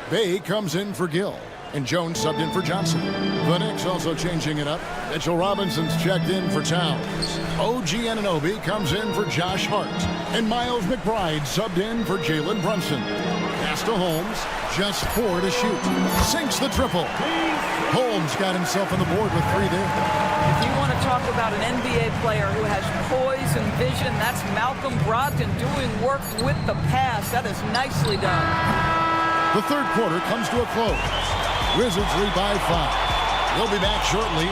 Bay comes in for Gill. And Jones subbed in for Johnson. The Knicks also changing it up. Mitchell Robinson's checked in for Towns. OG Anunoby comes in for Josh Hart. And Miles McBride subbed in for Jalen Brunson. Pass to Holmes. Just 4 to shoot. Sinks the triple. Holmes got himself on the board with 3 there. If you want to talk about an NBA player who has poise and vision, that's Malcolm Brogdon doing work with the pass. That is nicely done. The third quarter comes to a close. Wizards lead by 5. They'll be back shortly.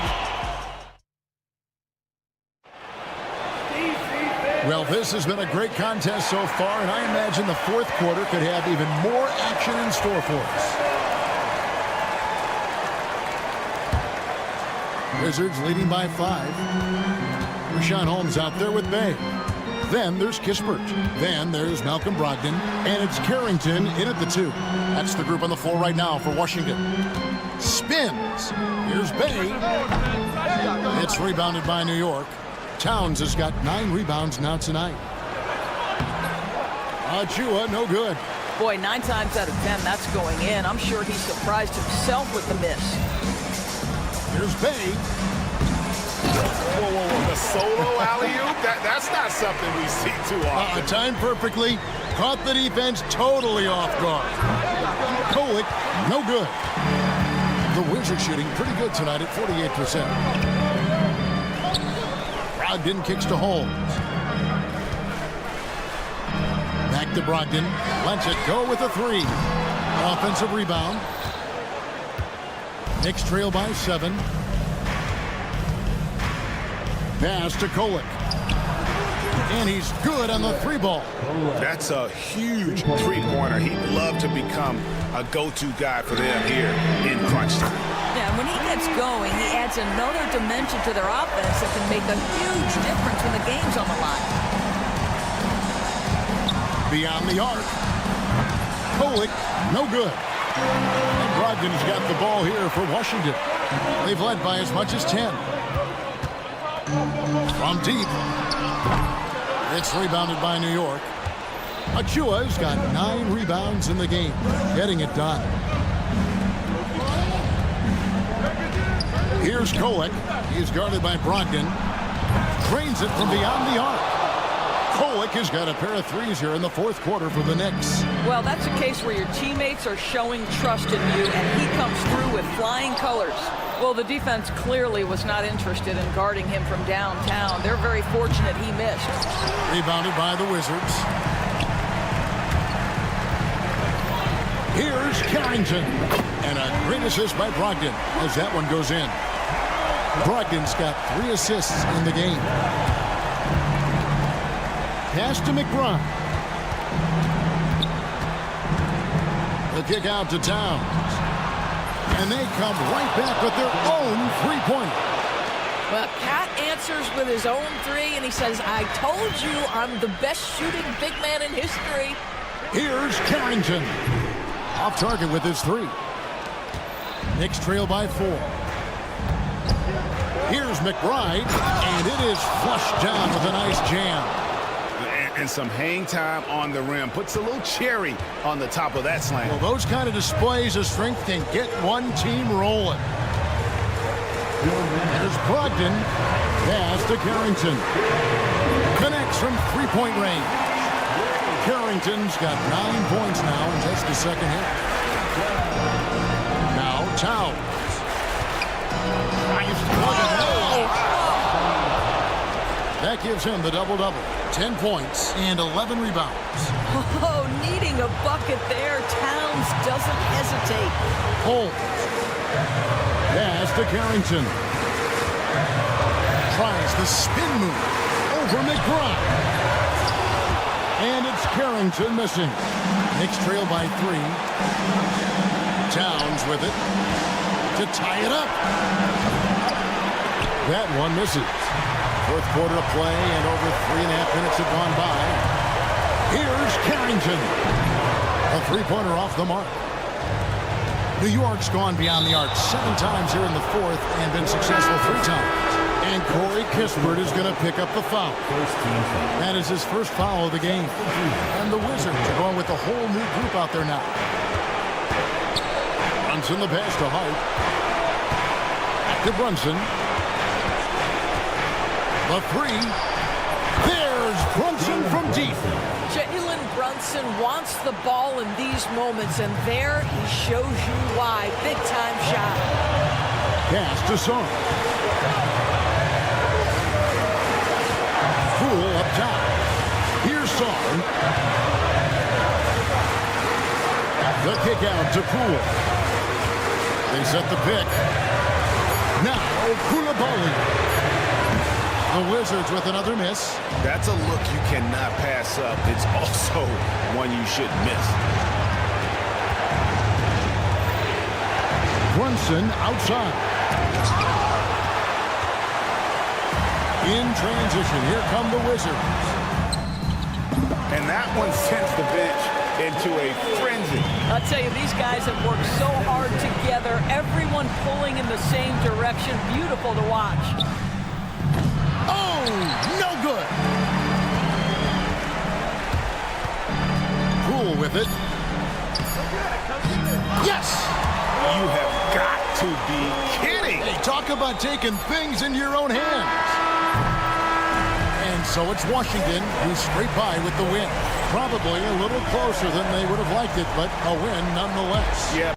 Well, this has been a great contest so far, and I imagine the fourth quarter could have even more action in store for us. Wizards leading by 5. Rashawn Holmes out there with Bay. Then there's Kispert. Then there's Malcolm Brogdon. And it's Carrington in at the 2. That's the group on the floor right now for Washington. Spins. Here's Bay. It's rebounded by New York. Towns has got 9 rebounds now tonight. Achua, no good. Boy, 9 times out of 10, that's going in. I'm sure he's surprised himself with the miss. Here's Bay. Whoa. The solo alley-oop? That's not something we see too often. Timed perfectly. Caught the defense totally off guard. Kolek, no good. The Wizards shooting pretty good tonight at 48%. Brogdon kicks to Holmes. Back to Brogdon. Lets it go with a 3. Offensive rebound. Knicks trail by 7. Pass to Kolek. And he's good on the 3 ball. That's a huge three-pointer. He'd love to become a go-to guy for them here in crunch time. Yeah, when he gets going, he adds another dimension to their offense that can make a huge difference when the game's on the line. Beyond the arc. Kolek, no good. And Brogdon's got the ball here for Washington. They've led by as much as 10. From deep. It's rebounded by New York. Achua's got 9 rebounds in the game, getting it done. Here's Kolek. He's guarded by Brogdon. Drains it from beyond the arc. Kolek has got a pair of threes here in the fourth quarter for the Knicks. Well, that's a case where your teammates are showing trust in you, and he comes through with flying colors. Well, the defense clearly was not interested in guarding him from downtown. They're very fortunate he missed. Rebounded by the Wizards. Here's Carrington. And a great assist by Brogdon as that one goes in. Brogdon's got 3 assists in the game. Pass to McBride. The kick out to Towns. And they come right back with their own three-pointer. Well, Cat answers with his own 3, and he says, I told you I'm the best shooting big man in history. Here's Carrington. Off target with his 3. Knicks trail by 4. Here's McBride, and it is flushed down with a nice jam. And some hang time on the rim. Puts a little cherry on the top of that slam. Well, those kind of displays of strength can get one team rolling. There's Brogdon. Pass to Carrington. Connects from three-point range. Carrington's got 9 points now in just the second half. Now Towns. Nice plug of that gives him the double-double. 10 points and 11 rebounds. Oh, needing a bucket there. Towns doesn't hesitate. Holmes. Pass to Carrington. Tries the spin move over McBride. And it's Carrington missing. Knicks trail by 3. Towns with it to tie it up. That one misses. Fourth quarter of play, and over 3.5 minutes have gone by. Here's Carrington. A three-pointer off the mark. New York's gone beyond the arc 7 times here in the fourth and been successful 3 times. And Corey Kispert is going to pick up the foul. That is his first foul of the game. And the Wizards are going with a whole new group out there now. Brunson the pass to Hart. Back to Brunson. The 3. There's Brunson from deep. Jalen Brunson wants the ball in these moments, and there he shows you why. Big-time shot. Pass to Son. Poole up top. Here's Son. The kick out to Poole. They set the pick. Now Koulibaly. The Wizards with another miss. That's a look you cannot pass up. It's also one you shouldn't miss. Brunson outside. In transition, here come the Wizards. And that one sends the bench into a frenzy. I'll tell you, these guys have worked so hard together. Everyone pulling in the same direction. Beautiful to watch. Oh, no good. Poole with it. Yes! You have got to be kidding. Hey, talk about taking things into your own hands. And so it's Washington who's straight by with the win. Probably a little closer than they would have liked it, but a win nonetheless. Yeah.